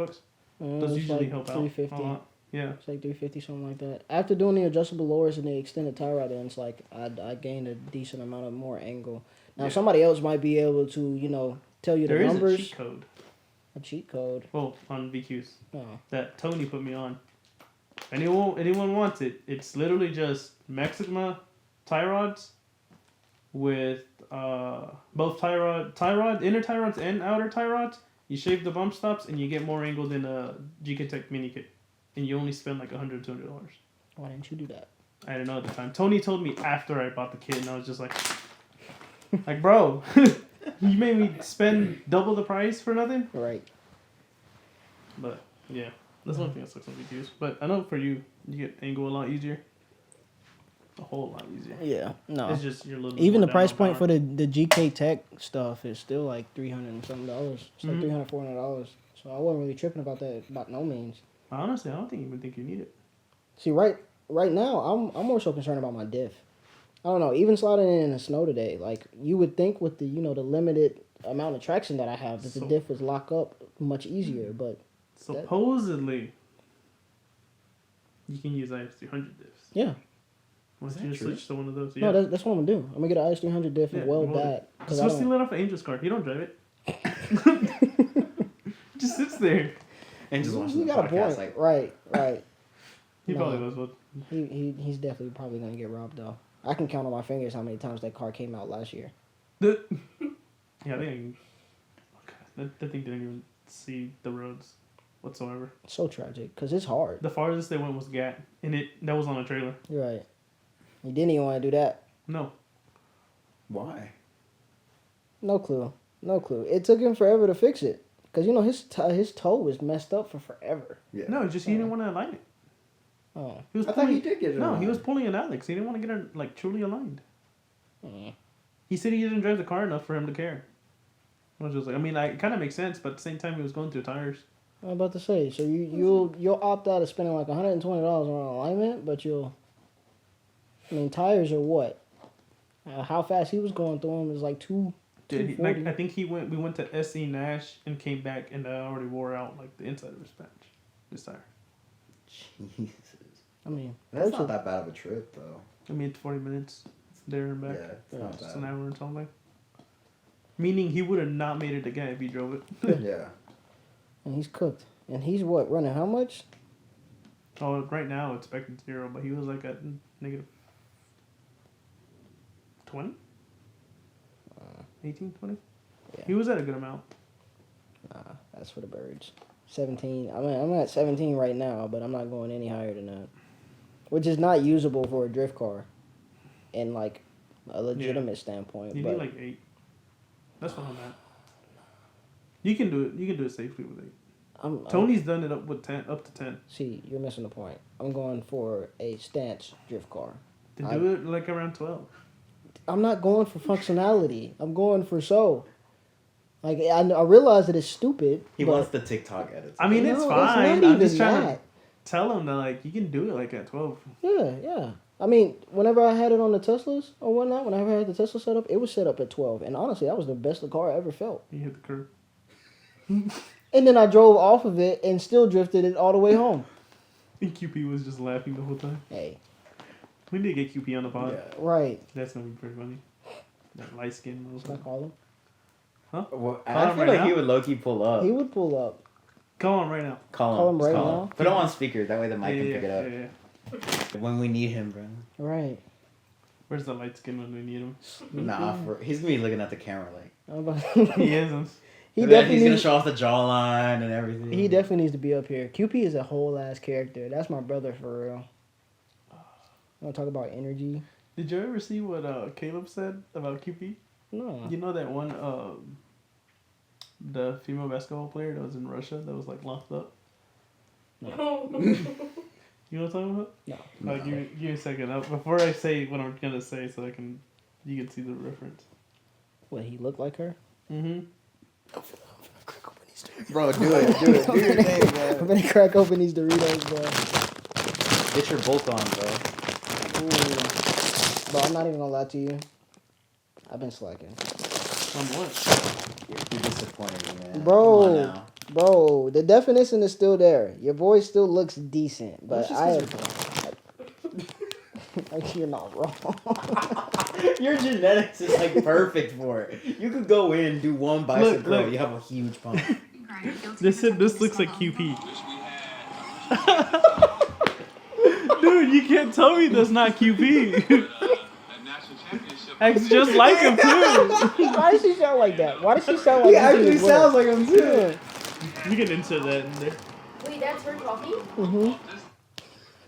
S1: Those
S3: It's
S1: usually
S3: like
S1: help out
S3: $350.
S1: a lot. Yeah.
S3: It's like $350, something like that. After doing the adjustable lowers and the extended tie rod ends, like I gained a decent amount of more angle. Now
S1: Yeah.
S3: somebody else might be able to tell you
S1: There
S3: the
S1: is
S3: numbers.
S1: a cheat code.
S3: A cheat code.
S1: Well, on VQs
S3: Oh.
S1: that Tony put me on. Anyone wants it? It's literally just Maxima tie rods with both tie rod, inner tie rods and outer tie rods. You shave the bump stops and you get more angle than a GK Tech mini kit, and you only spend like $100-$200.
S3: Why didn't you do that?
S1: I didn't know at the time. Tony told me after I bought the kit, and I was just like, bro, you made me spend double the price for nothing.
S3: Right.
S1: But yeah, that's one thing that sucks on VQs. But I know for you, you get angle a lot easier. A whole lot easier.
S3: Yeah. No.
S1: It's just your little.
S3: Even the
S1: more
S3: price
S1: down
S3: point
S1: power.
S3: for the GK Tech stuff is still like $300 and something. It's like
S1: Mhm.
S3: $300-$400. So I wasn't really tripping about that by no means.
S1: Honestly, I don't even think you need it.
S3: See, right now, I'm more so concerned about my diff. I don't know. Even sliding in the snow today, like you would think with the the limited amount of traction that I have, that the
S1: So-
S3: diff would lock up much easier. But
S1: Supposedly, you can use IS300 diffs.
S3: yeah,
S1: Once
S2: Is
S1: you
S2: that
S1: just
S2: true?
S1: switch to one of those, yeah.
S3: no, that's what I'm gonna do. I'm gonna get an IS300 diff and weld
S1: well,
S3: that.
S1: It's
S3: 'Cause I
S1: supposed to
S3: don't-
S1: let off an Angel's car. He don't drive it. It just sits there.
S2: And just watching
S3: You
S2: the
S3: got a
S2: podcast
S3: point.
S2: like,
S3: Right.
S1: He
S3: No.
S1: probably was one.
S3: He's definitely probably gonna get robbed though. I can count on my fingers how many times that car came out last year.
S1: Yeah, I think. That thing didn't even see the roads whatsoever.
S3: So tragic, cause it's hard.
S1: The farthest they went was Gat, and that was on a trailer.
S3: You're right. You didn't even want to do that.
S1: No.
S2: why?
S3: No clue. It took him forever to fix it, cause his toe was messed up for forever.
S2: Yeah.
S1: No, just he didn't want to align it.
S3: Oh.
S1: He was
S2: I thought he did get it.
S1: No,
S2: on.
S1: he was pulling it out because he didn't want to get it like truly aligned.
S3: Mm.
S1: He said he didn't drive the car enough for him to care. I was just like, I mean, it kind of makes sense, but at the same time, he was going through tires.
S3: I'm about to say, so you'll opt out of spending like $120 on alignment, but tires are what? How fast he was going through them is like two.
S1: Dude,
S3: 240.
S1: I think we went to SE Nash and came back, and I already wore out like the inside of his patch. This tire.
S2: Jesus.
S3: I mean,
S2: That's not that bad of a trip though.
S1: I mean, it's 40 minutes.
S2: It's
S1: there and back.
S2: Yeah, it's not
S1: Just an
S2: bad.
S1: hour and something. Meaning he would have not made it again if he drove it.
S2: Yeah.
S3: And he's cooked. And he's what, running how much?
S1: Oh, right now expected 0, but he was like at negative 20? 18, 20?
S3: Yeah.
S1: He was at a good amount.
S3: Nah, that's for the birds. 17. I mean, I'm at 17 right now, but I'm not going any higher than that. Which is not usable for a drift car in like a legitimate standpoint.
S1: You
S3: but
S1: need like 8. That's what I'm at. You can do it. You can do it safely with 8. Tony's done it up to 10.
S3: See, you're missing the point. I'm going for a stance drift car.
S1: To do it like around 12.
S3: I'm not going for functionality. I'm going for show. Like I realize that it's stupid.
S2: He
S3: but
S2: wants the TikTok edits.
S1: I mean, it's
S3: no,
S1: fine.
S3: not
S1: I'm just
S3: even
S1: trying to
S3: that.
S1: tell him that like you can do it like at 12.
S3: Yeah. I mean, whenever I had it on the Teslas or whatnot, whenever I had the Tesla set up, it was set up at 12. And honestly, that was the best car I ever felt.
S1: You hit the curb.
S3: And then I drove off of it and still drifted it all the way home.
S1: And QP was just laughing the whole time.
S3: Hey.
S1: We need to get QP on the pod.
S2: Yeah.
S3: Right.
S1: That's gonna be pretty funny. That light skin.
S3: Should I call him?
S1: Huh?
S2: Well,
S1: Call
S2: I
S1: him
S2: feel
S1: right
S2: like he
S1: now?
S2: would low-key pull up.
S3: He would pull up.
S1: Call him right now.
S3: Call him right now?
S2: Put him on speaker. That way the mic can pick it up.
S1: Yeah.
S2: When we need him, bro.
S3: Right.
S1: Where's the light skin when we need him?
S2: Nah, he's gonna be looking at the camera like.
S3: I'm about
S1: He isn't.
S3: he
S2: He's
S3: definitely
S2: gonna
S3: needs,
S2: show off the jawline and everything.
S3: he definitely needs to be up here. QP is a whole ass character. That's my brother for real. Want to talk about energy?
S1: Did you ever see what Caleb said about QP?
S3: No.
S1: You know that one the female basketball player that was in Russia that was like locked up? You know what I'm talking about?
S3: No.
S1: Give me a second. Before I say what I'm gonna say, so you can see the reference.
S3: What, he looked like her?
S1: Mm-hmm.
S2: Bro, do it. Do your thing,
S3: I'm
S2: bro.
S3: gonna crack open these Doritos, bro.
S2: Get your bolt on, bro.
S3: Ooh. Bro, I'm not even gonna lie to you. I've been slacking.
S1: On what?
S2: You're disappointing, man.
S3: Bro.
S2: Come on now.
S3: Bro, the definition is still there. Your voice still looks decent, but
S2: That's just
S3: I
S2: 'cause
S3: have... Like, you're not wrong.
S2: Your genetics is like perfect for it. You could go in, do one bicep curl,
S1: look.
S2: you have a huge pump.
S1: This looks like QP. Dude, you can't tell me that's not QP. Acts just like him too.
S3: Why does she sound like that? Why does she sound like
S2: He
S3: that?
S2: actually sounds like him too.
S1: You can insert that in there.
S4: Wait, that's her talking?
S3: Mm-hmm.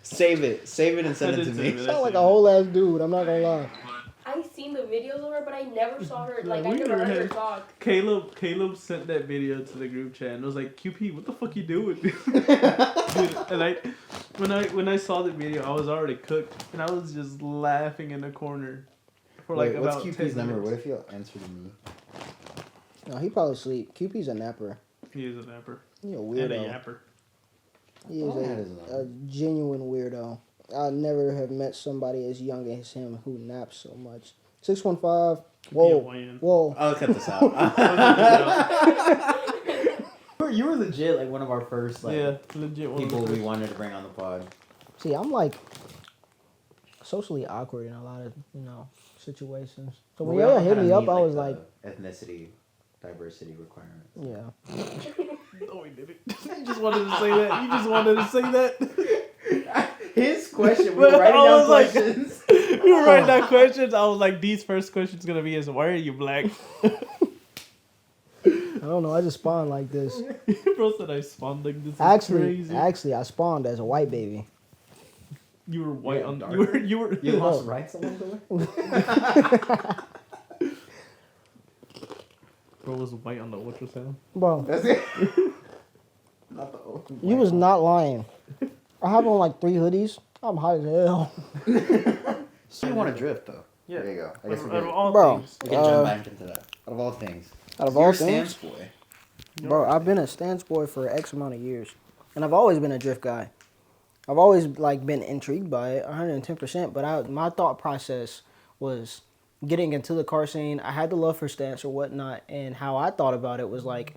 S2: Save it and send it to
S1: I did
S2: me.
S1: save it.
S3: Sound like a whole ass dude. I'm not gonna lie.
S4: I seen the videos of her, but I never saw her. Like, I
S1: we
S4: never
S1: never
S4: heard her
S1: had-
S4: talk.
S1: Caleb sent that video to the group chat and was like, QP, what the fuck you doing? Dude, and when I saw the video, I was already cooked and I was just laughing in the corner for like
S2: Wait, what's
S1: about
S2: QP's
S1: 10
S2: number?
S1: minutes.
S2: What if he'll answer to me?
S3: No, he probably sleep. QP's a napper.
S1: He is a napper.
S3: He a
S1: And a
S3: weirdo.
S1: yapper.
S3: He is
S2: Oh, that is
S3: a genuine weirdo. I never have met somebody as young as him who naps so much. 615. Whoa.
S1: Hawaiian.
S3: Whoa.
S2: I'll cut this out. You were legit like one of our first like
S1: Yeah, legit one.
S2: people we wanted to bring on the pod.
S3: See, I'm like socially awkward in a lot of, situations. So when y'all hit me up, I was like,
S2: ethnicity diversity requirements.
S3: yeah.
S1: No, he didn't. You just wanted to say that. You just wanted to say that.
S2: His question, we
S1: But
S2: were writing
S1: I
S2: down
S1: was like-
S2: questions.
S1: We were writing down questions. I was like, these first questions gonna be is why are you black?
S3: I don't know. I just spawned like this.
S1: Bro said I spawned like this. Is crazy.
S3: Actually, I spawned as a white baby.
S1: You were white
S2: Yeah,
S1: on.
S2: darker.
S1: You were.
S2: You
S3: Yeah.
S2: lost rights along the way?
S1: Bro was white on the ultrasound.
S3: Bro,
S2: That's it. Not the old
S3: you was not lying. I have on like 3 hoodies. I'm hot as hell.
S2: So you want to drift though?
S1: Yeah.
S2: There you go. I
S1: Out
S2: guess
S1: of
S2: we
S1: all
S3: Bro.
S1: things.
S2: can jump back into that. Out of all things.
S3: Out of
S2: You're
S3: all
S2: a
S3: things,
S2: stance boy.
S3: bro, I've been a stance boy for X amount of years, and I've always been a drift guy. I've always like been intrigued by it, 110%. But my thought process was getting into the car scene. I had the love for stance or whatnot, and how I thought about it was like,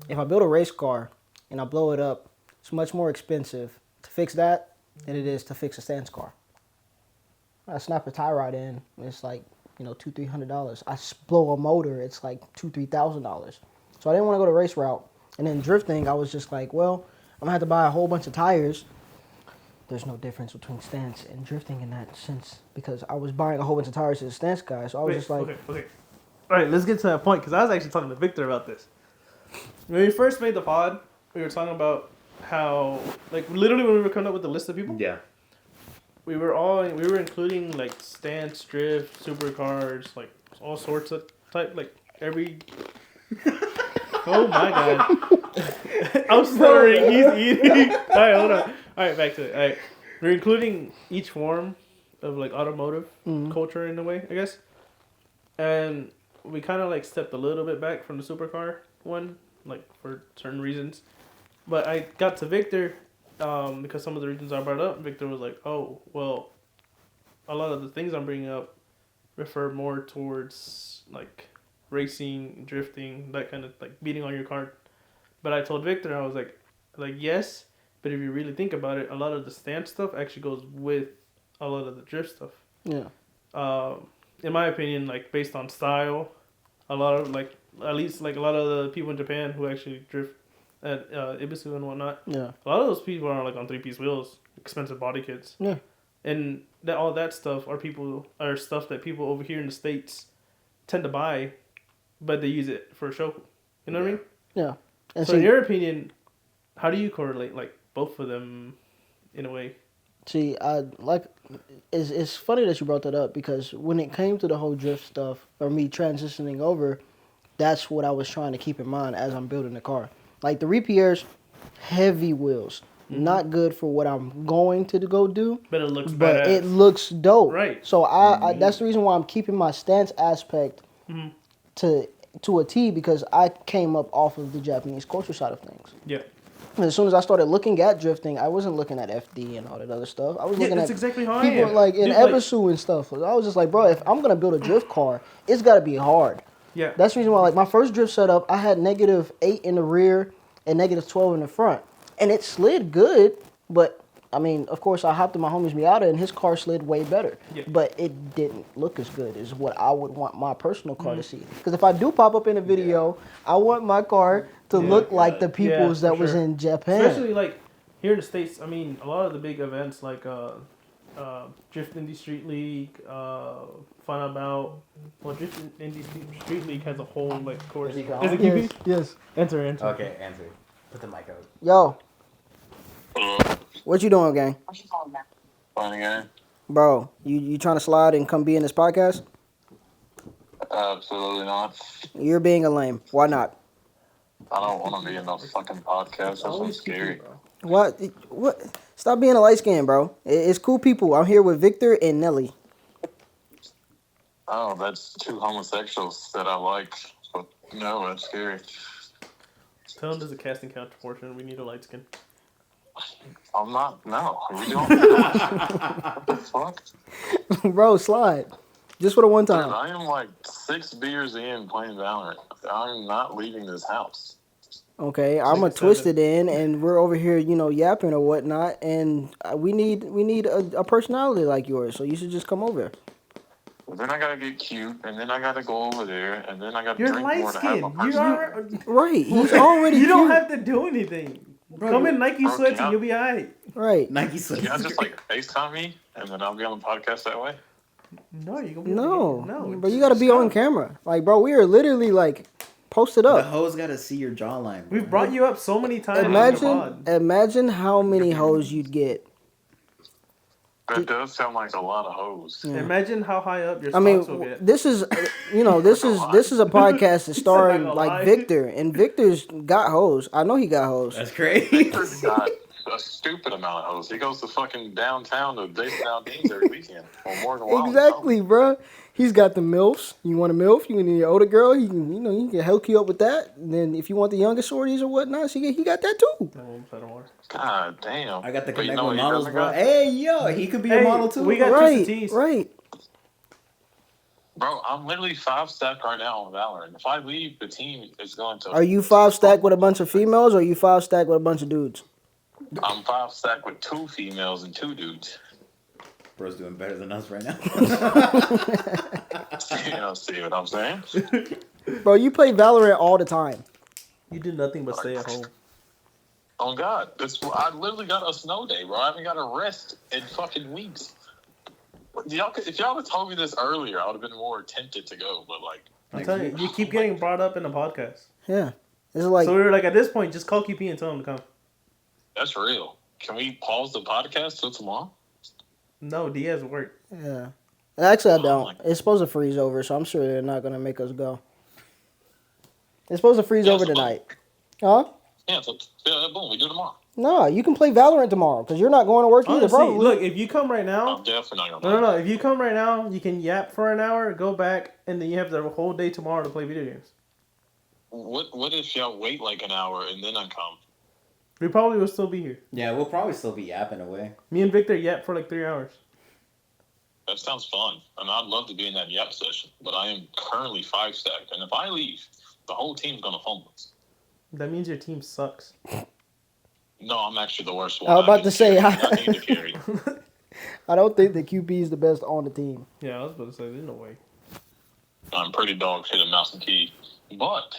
S3: if I build a race car and I blow it up, it's much more expensive to fix that than it is to fix a stance car. I snap a tie rod in. It's like $200-300. I blow a motor. It's like $2,000-3,000. So I didn't want to go the race route. And then drifting, I was just like, well, I'm gonna have to buy a whole bunch of tires. There's no difference between stance and drifting in that sense because I was buying a whole bunch of tires as a stance guy. So I was just like,
S1: okay. All right, let's get to that point because I was actually talking to Victor about this. When we first made the pod, we were talking about how, like, literally when we were coming up with the list of people,
S2: Yeah.
S1: we were including like stance, drift, supercars, like all sorts of type, like every. Oh my god! I'm stuttering. He's eating. All right, hold on. All right, back to it. All right, we're including each form of like automotive culture in a way, I guess, and we kind of like stepped a little bit back from the supercar one, like for certain reasons. But I got to Victor because some of the reasons I brought up, Victor was like, "Oh, well, a lot of the things I'm bringing up refer more towards like racing, drifting, that kind of like beating on your car." But I told Victor, I was like yes, but if you really think about it, a lot of the stance stuff actually goes with a lot of the drift stuff.
S3: yeah.
S1: In my opinion, like based on style, a lot of like at least like a lot of the people in Japan who actually drift at Ibisu and whatnot.
S3: Yeah.
S1: A lot of those people are like on 3-piece wheels, expensive body kits.
S3: Yeah.
S1: And that all that stuff are stuff that people over here in the States tend to buy, but they use it for show. You know what I mean?
S3: Yeah. And
S1: So in your opinion, how do you correlate like both of them in a way?
S3: See, it's funny that you brought that up because when it came to the whole drift stuff or me transitioning over, that's what I was trying to keep in mind as I'm building the car. Like the Repierre's heavy wheels, not good for what I'm going to go do.
S1: But it looks
S3: But
S1: badass.
S3: it looks dope.
S1: Right.
S3: So I that's the reason why I'm keeping my stance aspect to a T because I came up off of the Japanese culture side of things.
S1: Yeah.
S3: And as soon as I started looking at drifting, I wasn't looking at FD and all that other stuff. I was looking
S1: that's
S3: at
S1: exactly how I
S3: people
S1: am.
S3: like in
S1: Dude, like-
S3: Ebisu and stuff. I was just like, bro, if I'm gonna build a drift car, it's gotta be hard.
S1: Yeah.
S3: That's the reason why, like, my first drift setup, I had -8 in the rear and -12 in the front. And it slid good, but, I mean, of course, I hopped in my homie's Miata, and his car slid way better.
S1: Yeah.
S3: But it didn't look as good as what I would want my personal car to see. Because if I do pop up in a video, I want my car to look like the people's
S1: for
S3: that was
S1: sure.
S3: in Japan.
S1: Especially like here in the States, I mean, a lot of the big events like Drift Indie Street League, Fun About. Well, Drift Indie Street League has a whole like course.
S2: Is he gone?
S1: Is it QB?
S3: Yes, yes.
S1: Enter.
S2: Okay, answer. Put the mic out.
S3: Yo, what you doing, gang?
S5: Funny guy.
S3: Bro, you trying to slide and come be in this podcast?
S5: Absolutely not.
S3: You're being a lame. Why not?
S5: I don't want to be in no fucking podcast. That's so scary.
S3: What? Stop being a light skin, bro. It's cool people. I'm here with Victor and Nelly.
S5: Oh, that's two homosexuals that I like. But no, that's scary.
S1: Tell him there's a casting couch portion. We need a light skin.
S5: I'm not. No. We don't. What the fuck?
S3: Bro, slide. Just for the one
S5: Dude,
S3: time.
S5: I am like 6 beers in playing Valorant. I'm not leaving this house.
S3: Okay, I'm gonna twist it in, and we're over here, yapping or whatnot, and we need a personality like yours. So you should just come over.
S5: Well, then I gotta get cute, and then I gotta go over there, and then I gotta
S1: You're
S5: drink
S1: light
S5: more to have
S1: skin.
S5: my
S1: You
S5: personality.
S1: are.
S3: Right? He's already.
S1: You don't
S3: cute.
S1: have to do anything. Come in Nike
S5: Bro,
S1: sweats
S5: can I-
S1: and you'll be alright.
S3: Right.
S2: Nike slips.
S5: Can I just like FaceTime me, and then I'll be on the podcast that way?
S1: No, you gonna be
S3: No, but you gotta be on camera. Like, bro, we are literally like posted
S2: The
S3: up.
S2: hoes gotta see your jawline. Bro.
S1: We've brought you up so many times. on the pod.
S3: Imagine how many hoes you'd get.
S5: That does sound like a lot of hoes.
S3: Yeah.
S1: Imagine how high up your
S3: I mean,
S1: stocks will get.
S3: this is, this is a podcast that's starring
S1: gonna
S3: like
S1: lie.
S3: Victor, and Victor's got hoes. I know he got hoes.
S2: That's crazy.
S5: Victor's got a stupid amount of hoes. He goes to fucking downtown to Jason Aldean's every weekend. Or Morgan Wallen.
S3: Exactly, bro. He's got the MILFs. You want a MILF? You need an older girl. He can, he can hook you up with that. And then if you want the younger shorties or whatnot, he got that too.
S5: God damn.
S2: I got the
S5: But
S2: connect
S5: what
S2: with
S5: he
S2: models,
S5: doesn't
S2: bro.
S5: got?
S2: Hey, yo, he could be a
S1: Hey,
S2: model too.
S1: we got
S3: Right,
S1: Twisted Tees.
S3: right.
S5: Bro, I'm literally 5 stack right now on Valorant. If I leave, the team is going to...
S3: Are you 5 stack with a bunch of females, or are you 5 stack with a bunch of dudes?
S5: I'm 5 stack with 2 females and 2 dudes.
S2: Bro's doing better than us right now.
S5: See what I'm saying?
S3: Bro, you play Valorant all the time.
S1: You do nothing but stay at home.
S5: Oh God, I literally got a snow day, bro. I haven't got a rest in fucking weeks. If y'all had told me this earlier, I would have been more tempted to go. But like,
S1: I'm telling you, you keep getting brought up in the podcast.
S3: Yeah. It's like...
S1: So we were like, at this point, just call QP and tell him to come.
S5: that's real. Can we pause the podcast till tomorrow?
S1: No, D has work.
S3: Yeah. Actually, I don't. It's supposed to freeze over, so I'm sure they're not going to make us go. It's supposed to freeze over tonight. Huh?
S5: Yeah, boom, we do tomorrow.
S3: No, you can play Valorant tomorrow, because you're not going to work either,
S1: Honestly,
S3: probably.
S1: look, if you come right now...
S5: I'm definitely not going to.
S1: No. If you come right now, you can yap for an hour, go back, and then you have the whole day tomorrow to play video games.
S5: What if y'all wait like an hour and then I come?
S1: We probably will still be here.
S2: Yeah, we'll probably still be yapping away.
S1: Me and Victor yap for like 3 hours.
S5: That sounds fun. And I'd love to be in that yap session. But I am currently 5 stacked. And if I leave, the whole team's going to fumble.
S1: That means your team sucks.
S5: No, I'm actually the worst one.
S3: I was about to say,
S5: I need to carry.
S3: I don't think the QB is the best on the team.
S1: Yeah, I was about to say, there's no way.
S5: I'm pretty dog shit at mouse and key. But,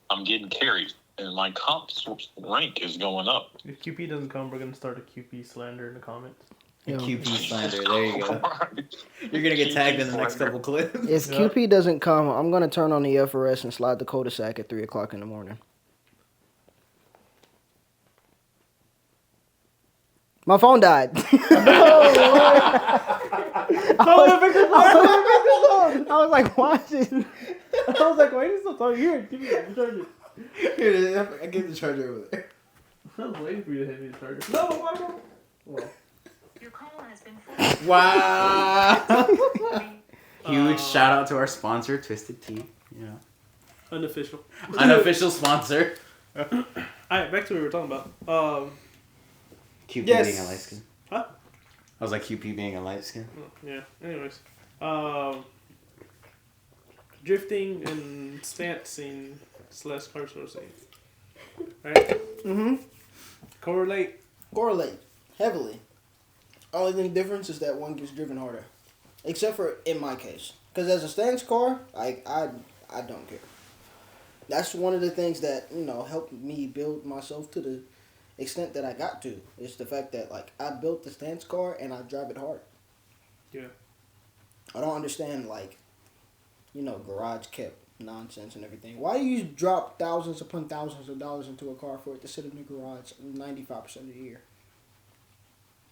S5: I'm getting carried. And my comp rank is going up.
S1: If QP doesn't come, we're going to start a QP slander in the comments.
S3: Yeah.
S2: QP slander, there you go. You're going to get tagged in the next couple clips.
S3: If QP doesn't come, I'm going to turn on the FRS and slide the cul-de-sac at 3 o'clock in the morning. My phone died. I was like, why is it?
S1: I was like, why are you still talking? Here, give me the charger.
S2: Here, I gave the charger over there.
S1: I was waiting for you to hit me the charger. No, why not? Well.
S6: Your call has been
S2: Wow. Huge shout out to our sponsor, Twisted Tea. Yeah.
S1: Unofficial.
S2: Unofficial sponsor.
S1: Alright, back to what we were talking about.
S2: QP
S1: Yes.
S2: being a light skin.
S1: Huh?
S2: I was like QP being a light skin.
S1: Yeah, anyways. Drifting and stancing / car sourcing. Right?
S3: Mm-hmm.
S1: Correlate.
S3: Correlate heavily. Only thing difference is that one gets driven harder, except for in my case. Because as a stance car, I don't care. That's one of the things that helped me build myself to the extent that I got to. It's the fact that I built the stance car and I drive it hard.
S1: Yeah.
S3: I don't understand garage kept nonsense and everything. Why do you drop thousands upon thousands of dollars into a car for it to sit in the garage 95% of the year?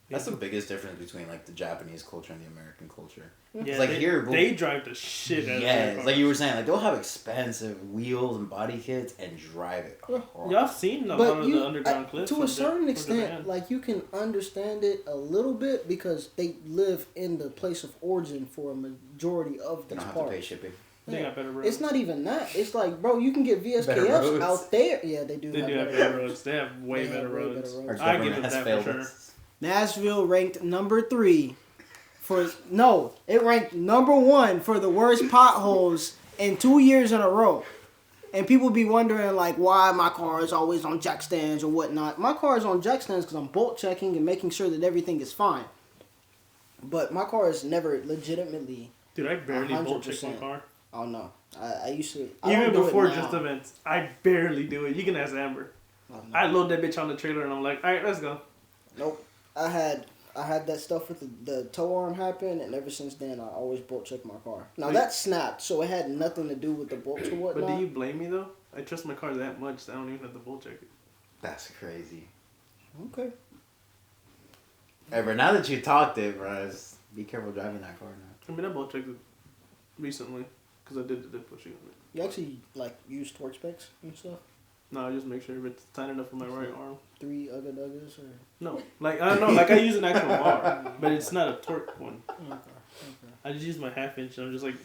S2: That's the biggest difference between the Japanese culture and the American culture.
S1: Yeah,
S2: It's
S1: they drive the shit out of their cars.
S2: Like you were saying, they'll have expensive wheels and body kits and drive it hard.
S1: Y'all seen a lot of the underground clips.
S3: To a certain extent, you can understand it a little bit because they live in the place of origin for a majority of
S2: They
S3: these
S2: don't have
S3: parts.
S2: to pay shipping.
S1: They got better roads.
S3: It's not even that. It's like, bro, you can get
S2: Better
S3: VSKFs
S2: roads.
S3: out there. Yeah, they do.
S1: They do have better roads. They have way better roads.
S2: Our
S1: I give
S2: government
S1: it
S2: has
S1: that
S2: failed
S1: for sure.
S2: us.
S3: Nashville ranked number 3 it ranked number 1 for the worst potholes in 2 years in a row. And people be wondering why my car is always on jack stands or whatnot. My car is on jack stands because I'm bolt checking and making sure that everything is fine. But my car is never legitimately.
S1: Dude, I barely bolt check my
S3: 100%.
S1: car.
S3: Oh no, I used to. I
S1: Even
S3: don't do it
S1: before
S3: now.
S1: just events, I barely do it. You can ask Amber.
S3: Oh, no.
S1: I load that bitch on the trailer and I'm like, all right, let's go.
S3: Nope. I had that stuff with the tow arm happen, and ever since then I always bolt check my car. Now
S1: Wait.
S3: that snapped, so it had nothing to do with the bolts or whatnot.
S1: But do you blame me though? I trust my car that much that I don't even have to bolt check it.
S2: That's crazy.
S3: Okay.
S2: Hey, bro, now that you talked it, bro, just be careful driving that car now.
S1: I mean, I bolt checked it recently because I did the dip pushing on it.
S3: You actually use torque specs and stuff.
S1: No, I just make sure it's tight enough for my right arm.
S3: 3 ugga-duggas or.
S1: No, I don't know. I use an actual bar, but it's not a torque one.
S3: Okay.
S1: I just use my 1/2 inch and I'm just like,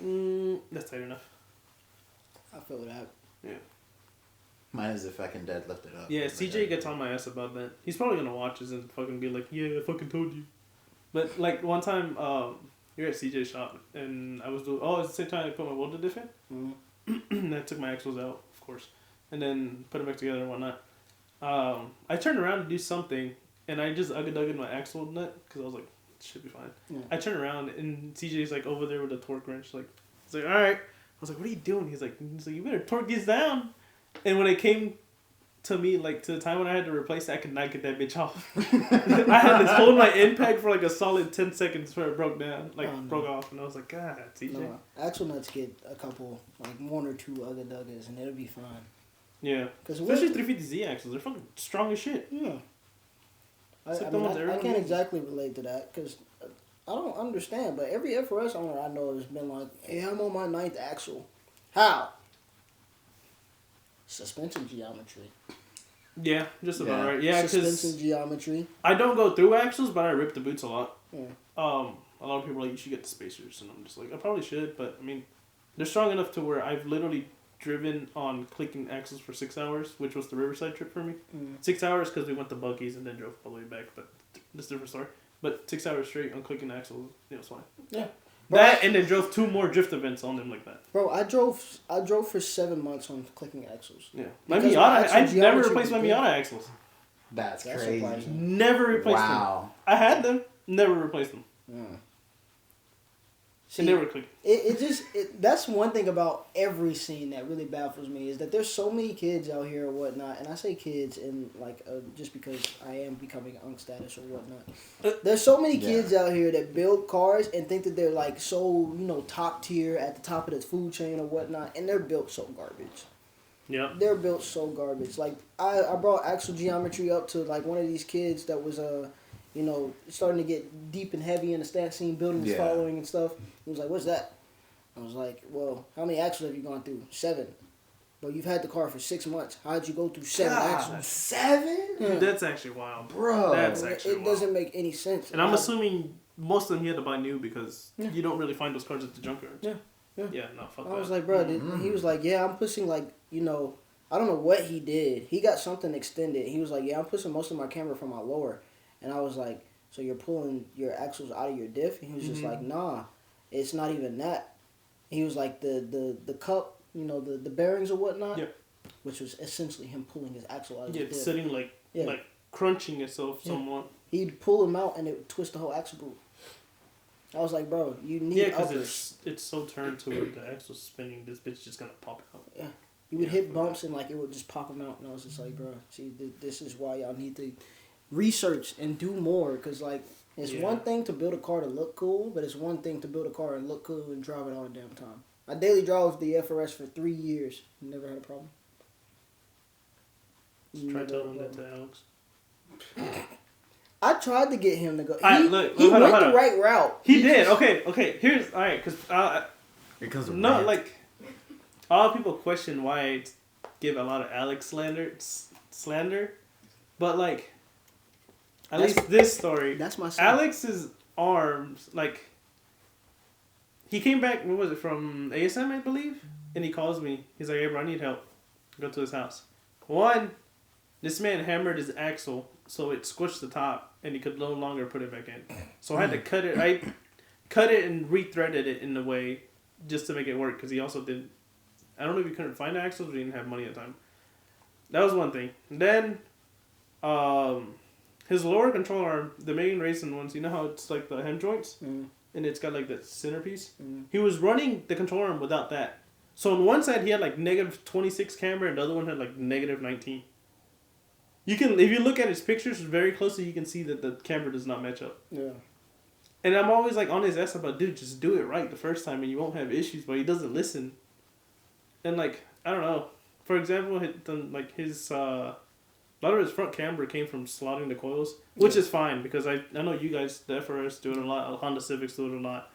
S1: that's tight enough.
S3: I feel that.
S1: Yeah.
S2: Mine is if I can deadlift it up.
S1: Yeah, CJ gets on my ass about that. He's probably gonna watch this and fucking be like, yeah, I fucking told you. But one time, you're at CJ's shop and I was doing, it's the same time I put my welded diff in.
S3: Mm-hmm.
S1: And I took my axles out, of course, and then put them back together and whatnot. I turned around to do something and I just ugga-dugga my axle nut because I was like, should be fine.
S3: Yeah.
S1: I turn around and CJ's like over there with a torque wrench. Like, he's like, all right. I was like, what are you doing? He's like, you better torque these down. And when it came to me, like, to the time when I had to replace it, I could not get that bitch off. I had to hold my impact for like a solid 10 seconds before it broke down, broke off. And I was like, God, CJ.
S3: No, axle nuts get a couple, like 1 or 2 ugga-duggas, and it'll be fine.
S1: Yeah. Especially 350Z axles. They're fucking strong as shit.
S3: Yeah. I
S1: It's like
S3: mean,
S1: the ones
S3: I
S1: everyone
S3: can't
S1: uses.
S3: exactly relate to that because I don't understand, but every FRS owner I know has been like, hey, I'm on my 9th axle. How? Suspension geometry.
S1: Yeah, just about right. Yeah,
S3: Suspension
S1: because
S3: geometry.
S1: I don't go through axles, but I rip the boots a lot.
S3: Yeah.
S1: A lot of people are like, you should get the spacers, and I'm just like, I probably should, but I mean, they're strong enough to where I've literally driven on clicking axles for 6 hours, which was the Riverside trip for me. 6 hours because we went to Buc-ee's and then drove all the way back, but that's a different story. But 6 hours straight on clicking axles, it's fine.
S3: Yeah.
S1: That and then drove 2 more drift events on them like that.
S3: Bro, I drove for 7 months on clicking axles.
S1: Yeah, my
S3: Because
S1: Miata.
S3: my axle
S1: I never
S3: geometry
S1: replaced my
S3: was good.
S1: Miata axles.
S2: That's
S3: That's
S2: crazy.
S3: surprising.
S1: Never replaced them.
S2: Wow.
S1: I had them, never replaced them.
S3: Yeah.
S1: And they were clicking.
S3: That's one thing about every scene that really baffles me is that there's so many kids out here or whatnot, and I say kids in like just because I am becoming unk status or whatnot. There's so many kids out here that build cars and think that they're like so top tier at the top of the food chain or whatnot, and they're built so garbage.
S1: Yeah.
S3: They're built so garbage. Like I brought axle geometry up to like one of these kids that was starting to get deep and heavy in the stat scene, building his following and stuff. He was like, what's that? I was like, well, how many axles have you gone through? 7. But you've had the car for 6 months. How'd you go through 7 axles?
S2: 7?
S1: Dude, that's actually wild.
S2: Bro.
S1: That's actually
S3: It
S1: wild.
S3: doesn't make any sense.
S1: And I'm assuming most of them he had to buy new because you don't really find those cars at the junkyard.
S3: Yeah.
S1: Yeah, no, fuck
S3: I
S1: that.
S3: was like, bro, he was like, yeah, I'm pushing like, I don't know what he did. He got something extended. He was like, yeah, I'm pushing most of my camber from my lower. And I was like, so you're pulling your axles out of your diff? And he was just like, nah, it's not even that. He was like, the cup, the bearings or whatnot, which was essentially him pulling his axle out of his diff.
S1: Sitting like crunching itself somewhat.
S3: He'd pull them out and it would twist the whole axle boot. I was like, bro, you need uppers.
S1: It's so turned to where the axle's spinning, this bitch just gonna pop out.
S3: Yeah. You would hit bumps and like it would just pop them out. And I was just like, bro, see, this is why y'all need to research and do more. Because like, it's one thing to build a car to look cool, but it's one thing to build a car and look cool and drive it all the damn time. I daily drove the FRS for 3 years. Never had a problem.
S1: Try telling that to Alex.
S3: I tried to get him to go.
S1: Alright,
S3: He
S1: look,
S3: went
S1: hold on,
S3: the
S1: hold on.
S3: right route.
S1: He did. Okay. Here's alright, because
S2: Here comes the
S1: no,
S2: rant.
S1: like a lot of people question why I give a lot of Alex slander, but like at least this story,
S3: That's my son.
S1: Alex's arms, like he came back. What was it from ASM, I believe? And he calls me. He's like, "Hey, bro, I need help." Go to his house. One, this man hammered his axle, so it squished the top, and he could no longer put it back in. So I had to cut it. I cut it and rethreaded it in a way just to make it work, because he also did. I don't know if he couldn't find axles, but he didn't have money at the time. That was one thing. And then, his lower control arm, the main racing ones, you know how it's like the hem joints?
S3: Mm.
S1: And it's got like the centerpiece?
S3: Mm.
S1: He was running the control arm without that. So on one side he had like negative 26 camber, and the other one had like negative 19. You can, if you look at his pictures very closely, you can see that the camber does not match up.
S3: Yeah.
S1: And I'm always like on his ass about, dude, just do it right the first time and you won't have issues, but he doesn't listen. And like, I don't know. For example, a lot of his front camber came from slotting the coils, which is fine because I know you guys, the FRS, do it a lot. Honda Civics do it a lot.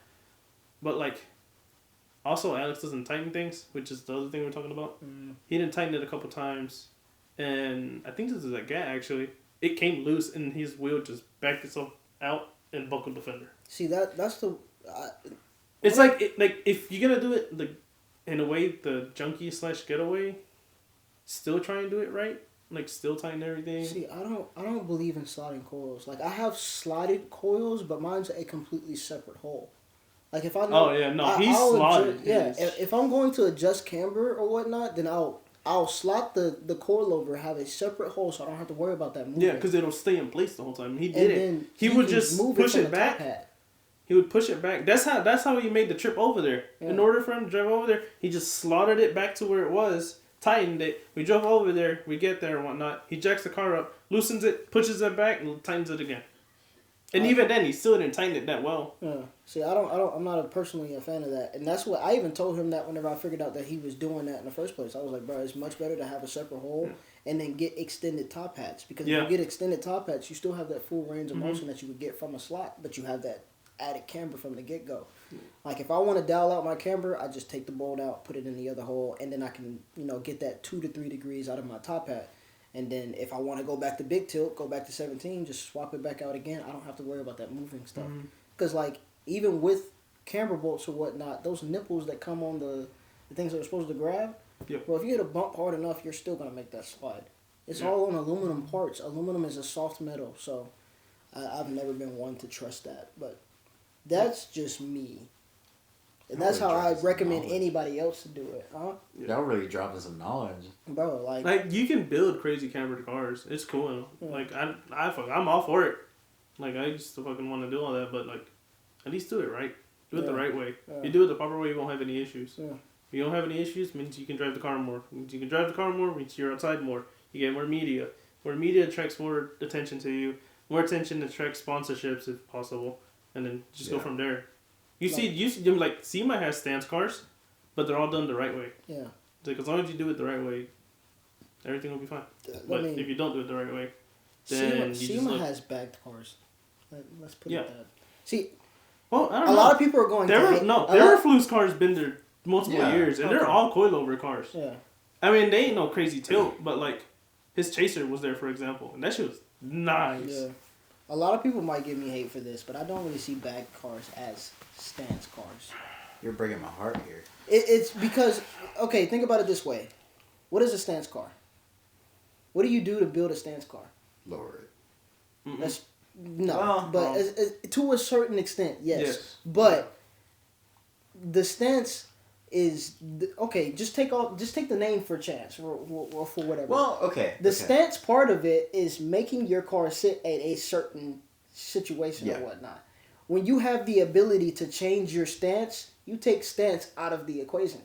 S1: But like, also Alex doesn't tighten things, which is the other thing we're talking about.
S3: Mm.
S1: He didn't tighten it a couple times, and I think this is a GAT actually. It came loose and his wheel just backed itself out and buckled the fender.
S3: See that's the.
S1: It's like if you're gonna do it like in a way the junkie / getaway, still try and do it right. Like still tighten everything.
S3: See, I don't believe in slotting coils. Like I have slotted coils, but mine's a completely separate hole. Like if I know,
S1: Oh yeah, no, he's
S3: I'll
S1: slotted.
S3: adjust, yeah, if I'm going to adjust camber or whatnot, then I'll I'll slot the coilover, have a separate hole, so I don't have to worry about that moving.
S1: Yeah, because it'll stay in place the whole time. He
S3: And
S1: did
S3: then
S1: it. He would
S3: can
S1: just
S3: move
S1: push
S3: from
S1: it
S3: the
S1: back.
S3: top hat.
S1: He would push it back. That's how he made the trip over there.
S3: Yeah.
S1: In order for him to drive over there, he just slotted it back to where it was, tightened it. We drove over there. We get there and whatnot. He jacks the car up, loosens it, pushes it back, and tightens it again. And even then, he still didn't tighten it that well.
S3: Yeah. See, I'm not personally a fan of that, and that's what I even told him that whenever I figured out that he was doing that in the first place. I was like, bro, it's much better to have a separate hole and then get extended top hats, because if you get extended top hats, you still have that full range of motion that you would get from a slot, but you have that added camber from the get go. Like if I want to dial out my camber, I just take the bolt out, put it in the other hole, and then I can get that 2 to 3 degrees out of my top hat. And then if I want to go back to big tilt, go back to 17, just swap it back out again. I don't have to worry about that moving stuff. Because like even with camber bolts or whatnot, those nipples that come on the things that are supposed to grab, well, if you hit a bump hard enough, you're still going to make that slide. It's all on aluminum parts. Aluminum is a soft metal, so I've never been one to trust that. But that's just me. And that's how I recommend anybody else to do it, huh?
S2: Y'all really dropping some knowledge,
S3: bro.
S1: Like you can build crazy cambered cars. It's cool. Like I'm all for it. Like I just fucking want to do all that, but like at least do it right. Do it the right way. You do it the proper way, you won't have any issues. If you don't have any issues, means you can drive the car more. Means you can drive the car more. Means you're outside more. You get more media. More media attracts more attention to you. More attention attracts sponsorships if possible, and then just go from there. You see, SEMA has stance cars, but they're all done the right way. Yeah. Like as long as you do it the right way, everything will be fine. But if you don't do it the right way, then
S3: SEMA has bagged cars. Let's put it that. See,
S1: well, I don't know.
S3: A lot of people are going.
S1: Everflu's cars been there multiple years, and they're all coilover cars. Yeah. I mean, they ain't no crazy tilt, but like his Chaser was there, for example, and that shit was nice. Yeah.
S3: A lot of people might give me hate for this, but I don't really see bagged cars as stance cars.
S2: You're breaking my heart here.
S3: It's because, okay, think about it this way. What is a stance car? What do you do to build a stance car?
S2: Lower it.
S3: Mm-hmm. That's but to a certain extent, yes. But the stance is okay. Just take the name for chance or for whatever.
S2: Well, okay.
S3: The stance part of it is making your car sit at a certain situation or whatnot. When you have the ability to change your stance, you take stance out of the equation.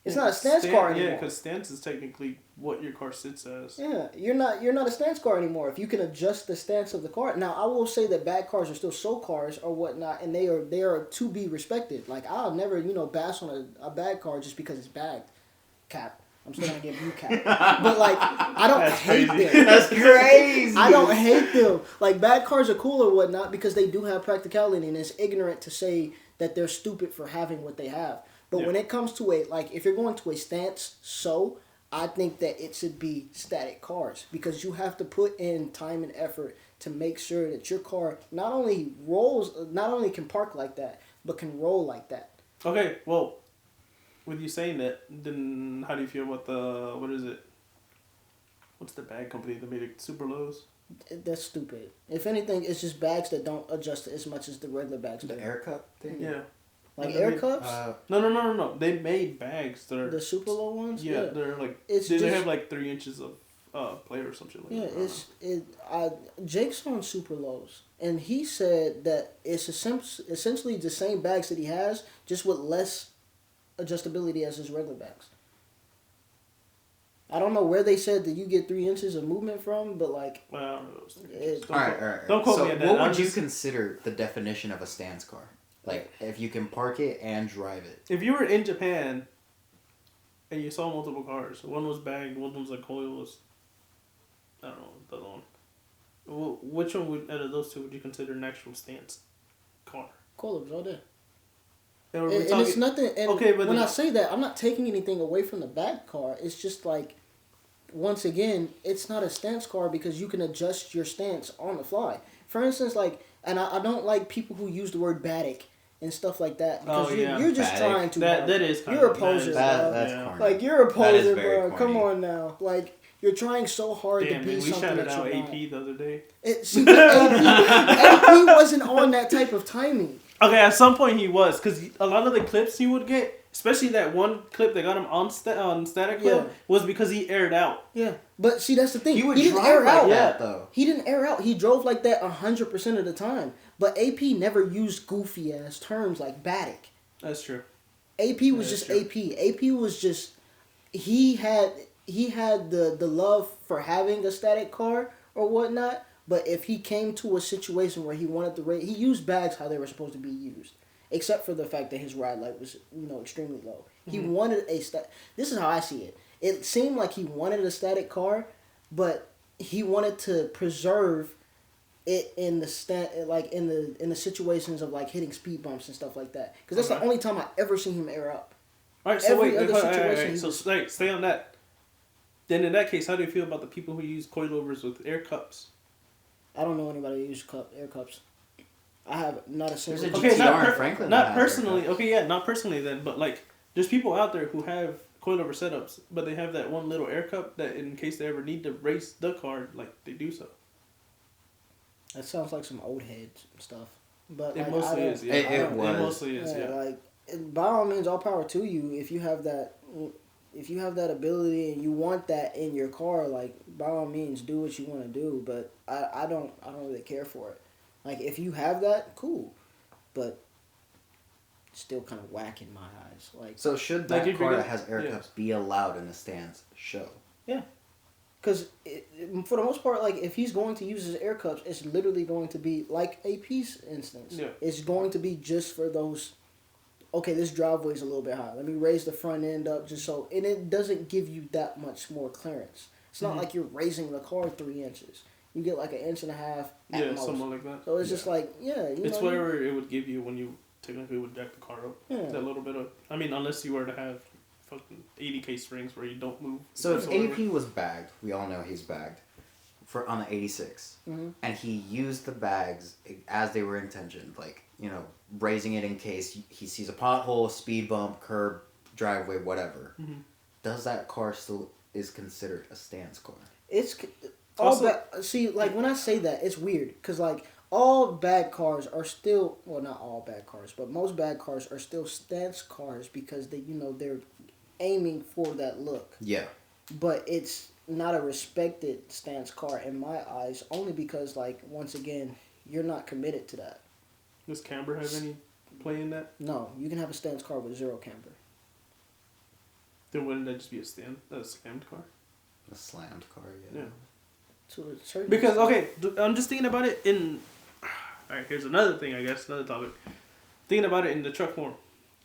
S3: It's not a stance car anymore.
S1: Yeah, because stance is technically what your car sits as.
S3: Yeah, you're not a stance car anymore. If you can adjust the stance of the car. Now, I will say that bad cars are still show cars or whatnot, and they are to be respected. Like I'll never bash on a bad car just because it's bagged. Cap. I'm still gonna give you cap. But like I don't hate them.
S2: That's crazy.
S3: I don't hate them. Like bad cars are cool or whatnot because they do have practicality, and it's ignorant to say that they're stupid for having what they have. But when it comes to if you're going to a stance, I think that it should be static cars because you have to put in time and effort to make sure that your car not only can park like that, but can roll like that.
S1: Okay, well, with you saying that, then how do you feel about what is it? What's the bag company that made it super lows?
S3: That's stupid. If anything, it's just bags that don't adjust as much as the regular bags.
S2: The air cup thing?
S1: Yeah.
S3: Like air cups?
S1: No. They made bags that are...
S3: The super low ones?
S1: Yeah, they're like... They have like 3 inches of play or some shit like that.
S3: Jake's on super lows. And he said that it's essentially the same bags that he has, just with less adjustability as his regular bags. I don't know where they said that you get 3 inches of movement from, but like...
S1: Well, I don't know those 3 inches.
S2: All right.
S1: Don't quote me on that.
S2: What would you consider the definition of a stance car? Like, if you can park it and drive it.
S1: If you were in Japan and you saw multiple cars, one was bagged, one was like coils, I don't know, the other one. Well, which one out of those two would you consider an actual stance car?
S3: Coilovers all day.
S1: And
S3: it's nothing. And okay, but when I say that, I'm not taking anything away from the bag car. It's just like, once again, it's not a stance car because you can adjust your stance on the fly. For instance, like, and I don't like people who use the word batic and stuff like that because you're just trying to.
S1: That is kind
S3: you're a poser, bro.
S2: That's corny.
S3: Like you're a poser, bro. Come on now, like. You're trying so hard to be something that you're not.
S1: We shouted out AP the other day.
S3: AP wasn't on that type of timing.
S1: Okay, at some point he was, because a lot of the clips he would get, especially that one clip that got him on static mode, was because he aired out.
S3: Yeah, but see, that's the thing.
S2: He would
S3: didn't
S2: drive
S3: air
S2: like
S3: out.
S2: that, though.
S3: He didn't air out. He drove like that 100% of the time. But AP never used goofy ass terms like Baddick.
S1: That's true.
S3: AP was just
S1: true.
S3: AP. AP was just he had the love for having a static car or whatnot. But if he came to a situation where he wanted to race, he used bags how they were supposed to be used, except for the fact that his ride light was extremely low. He wanted a This is how I see it. It seemed like he wanted a static car, but he wanted to preserve it in the in the situations of like hitting speed bumps and stuff like that. Because that's the only time I ever seen him air up.
S1: All right, so
S3: Every
S1: wait,
S3: other
S1: all right,
S3: situation
S1: so stay on that. Then in that case, how do you feel about the people who use coilovers with air cups?
S3: I don't know anybody who uses air cups. I have not a single.
S2: There's a
S1: Okay,
S2: GTR in Franklin.
S1: not
S2: that has air
S1: personally.
S2: cups.
S1: Okay, yeah, not personally then, but like, there's people out there who have coilover setups, but they have that one little air cup that, in case they ever need to race the car, like they do so.
S3: That sounds like some old head stuff. But
S1: It
S3: like,
S1: mostly is. Yeah,
S2: It was.
S1: It mostly is. Yeah.
S3: Like by all means, all power to you if you have that. If you have that ability and you want that in your car, like by all means, do what you want to do. But I don't really care for it. Like if you have that, cool, but still kind of whack in my eyes. Like
S2: So should
S1: Like,
S2: that
S1: if
S2: car
S1: you're
S2: that
S1: gonna-
S2: has air
S1: yeah.
S2: cups be allowed in the stands show?
S3: because for the most part, like if he's going to use his air cups, it's literally going to be like AP's instance.
S1: Yeah.
S3: It's going to be just for those. Okay, this driveway is a little bit high. Let me raise the front end up just so, and it doesn't give you that much more clearance. It's not like you're raising the car 3 inches. You get like 1.5 inches at
S1: Yeah,
S3: most.
S1: something like that.
S3: So it's just like,
S1: It's whatever it would give you when you technically would jack the car up.
S3: Yeah.
S1: That little bit of, I mean, unless you were to have fucking 80K springs where you don't move.
S2: So if
S1: whatsoever.
S2: AP was bagged, we all know he's bagged, on the 86, and he used the bags as they were intentioned, like, raising it in case he sees a pothole, speed bump, curb, driveway, whatever. Does that car still is considered a stance car?
S3: It's all see, like when I say that, it's weird because like all bad cars are still, well, not all bad cars, but most bad cars are still stance cars because they're aiming for that look.
S2: Yeah.
S3: But it's not a respected stance car in my eyes, only because like once again, you're not committed to that.
S1: Does camber have any play in that?
S3: No, you can have a stance car with 0 camber.
S1: Then wouldn't that just be a slammed car?
S2: A slammed car, yeah.
S1: Yeah.
S3: To a certain
S1: Because,
S3: extent.
S1: okay, I'm just thinking about it in... Alright, here's another thing, I guess, another topic. Thinking about it in the truck form.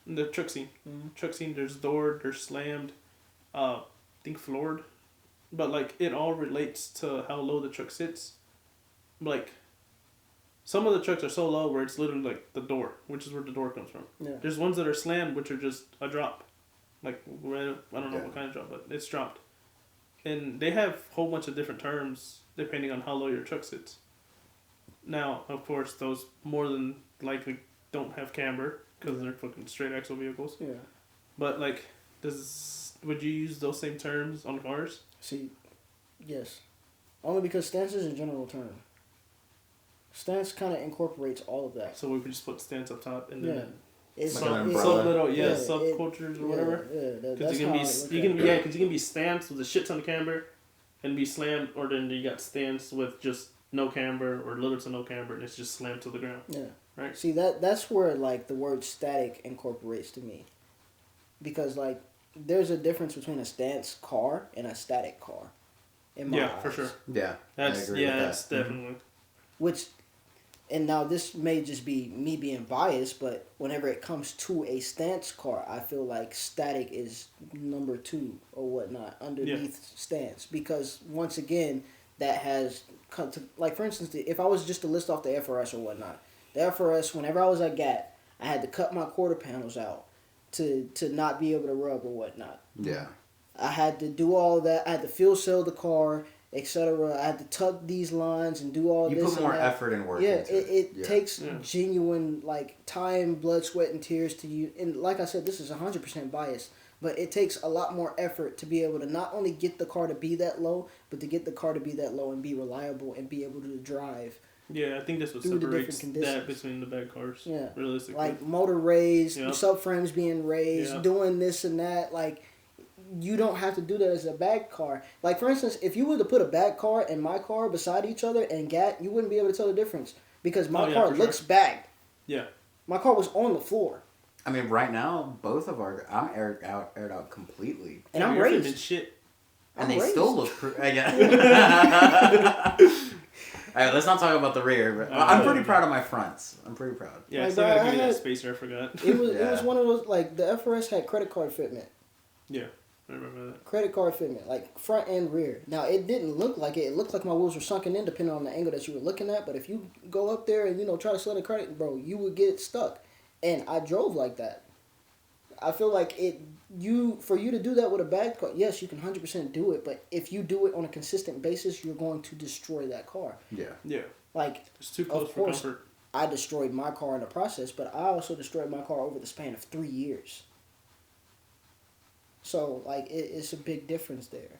S1: In the truck scene. Truck scene, there's doored, there's slammed, I think floored. But, like, it all relates to how low the truck sits. Like, some of the trucks are so low where it's literally, like, the door, which is where the door comes from.
S3: Yeah.
S1: There's ones that are slammed, which are just a drop. Like, I don't know
S2: Yeah.
S1: what kind of drop, but it's dropped. And they have a whole bunch of different terms depending on how low your truck sits. Now, of course, those more than likely don't have camber because they're fucking straight axle vehicles.
S3: Yeah.
S1: But like, would you use those same terms on cars?
S3: See, yes. Only because stance is a general term. Stance kind of incorporates all of that.
S1: So we could just put stance up top and then
S3: It's
S2: Like an
S3: it-
S2: umbrella.
S1: subcultures or whatever.
S3: That's
S1: Because you
S3: how
S1: can
S3: I
S1: be
S3: look
S1: you
S3: at
S1: can
S3: it.
S1: because you can be stance with a shit ton of camber, and be slammed, or then you got stance with just no camber or little to no camber, and it's just slammed to the ground.
S3: Yeah.
S1: Right.
S3: See that's where like the word static incorporates to me, because like there's a difference between a stance car and a static car. In my
S1: Yeah, for
S3: eyes.
S1: sure.
S2: Yeah. I agree with that.
S1: That's definitely.
S3: Which, and now this may just be me being biased, but whenever it comes to a stance car, I feel like static is number 2 or whatnot underneath stance, because once again, that has come to, like for instance, if I was just to list off the FRS or whatnot, the FRS, whenever I was at GAT, I had to cut my quarter panels out to not be able to rub or whatnot.
S2: Yeah.
S3: I had to do all that. I had to fuel cell the car, etc. I had to tuck these lines and do all
S2: You
S3: this.
S2: put more
S3: and that.
S2: effort and work
S3: Yeah,
S2: into it.
S3: it
S2: Yeah.
S3: takes
S1: Yeah.
S3: genuine like time, blood, sweat, and tears to you. And like I said, this is 100% biased, but it takes a lot more effort to be able to not only get the car to be that low, but to get the car to be that low and be reliable and be able to drive
S1: Yeah, I think that's what
S3: Through the
S1: separates
S3: different
S1: that
S3: conditions.
S1: between the bad cars.
S3: Yeah.
S1: Realistically.
S3: Like motor raised,
S1: Yep.
S3: subframes being raised,
S1: Yep.
S3: doing this and that. Like, you don't have to do that as a bag car. Like, for instance, if you were to put a bag car and my car beside each other and you wouldn't be able to tell the difference because my car
S1: for
S3: looks
S1: sure.
S3: bagged.
S1: Yeah.
S3: My car was on the floor.
S2: I mean, right now, both of I'm aired out completely.
S3: And I'm
S1: Your
S3: raised.
S1: fitment shit.
S2: And
S3: I'm
S2: they
S3: raised.
S2: still look... yeah. Alright, let's not talk about the rear. But I'm pretty proud of my fronts. I'm pretty proud.
S1: Yeah, I
S3: Like,
S1: still
S3: bro,
S1: gotta
S3: I
S1: give you that
S3: had-
S1: spacer. I forgot.
S3: It was
S2: Yeah.
S3: one of those, like, the FRS had credit card fitment.
S1: Yeah, I remember that.
S3: Credit card fitment, like front and rear. Now, it didn't look like it. It looked like my wheels were sunken in depending on the angle that you were looking at. But if you go up there and, try to sled a credit, bro, you would get stuck. And I drove like that. I feel like for you to do that with a bag car, yes, you can 100% do it. But if you do it on a consistent basis, you're going to destroy that car.
S2: Yeah.
S1: Yeah.
S3: Like,
S1: It's too close
S3: Of
S1: for
S3: course.
S1: comfort.
S3: I destroyed my car in the process, but I also destroyed my car over the span of 3 years. So, like, it's a big difference there.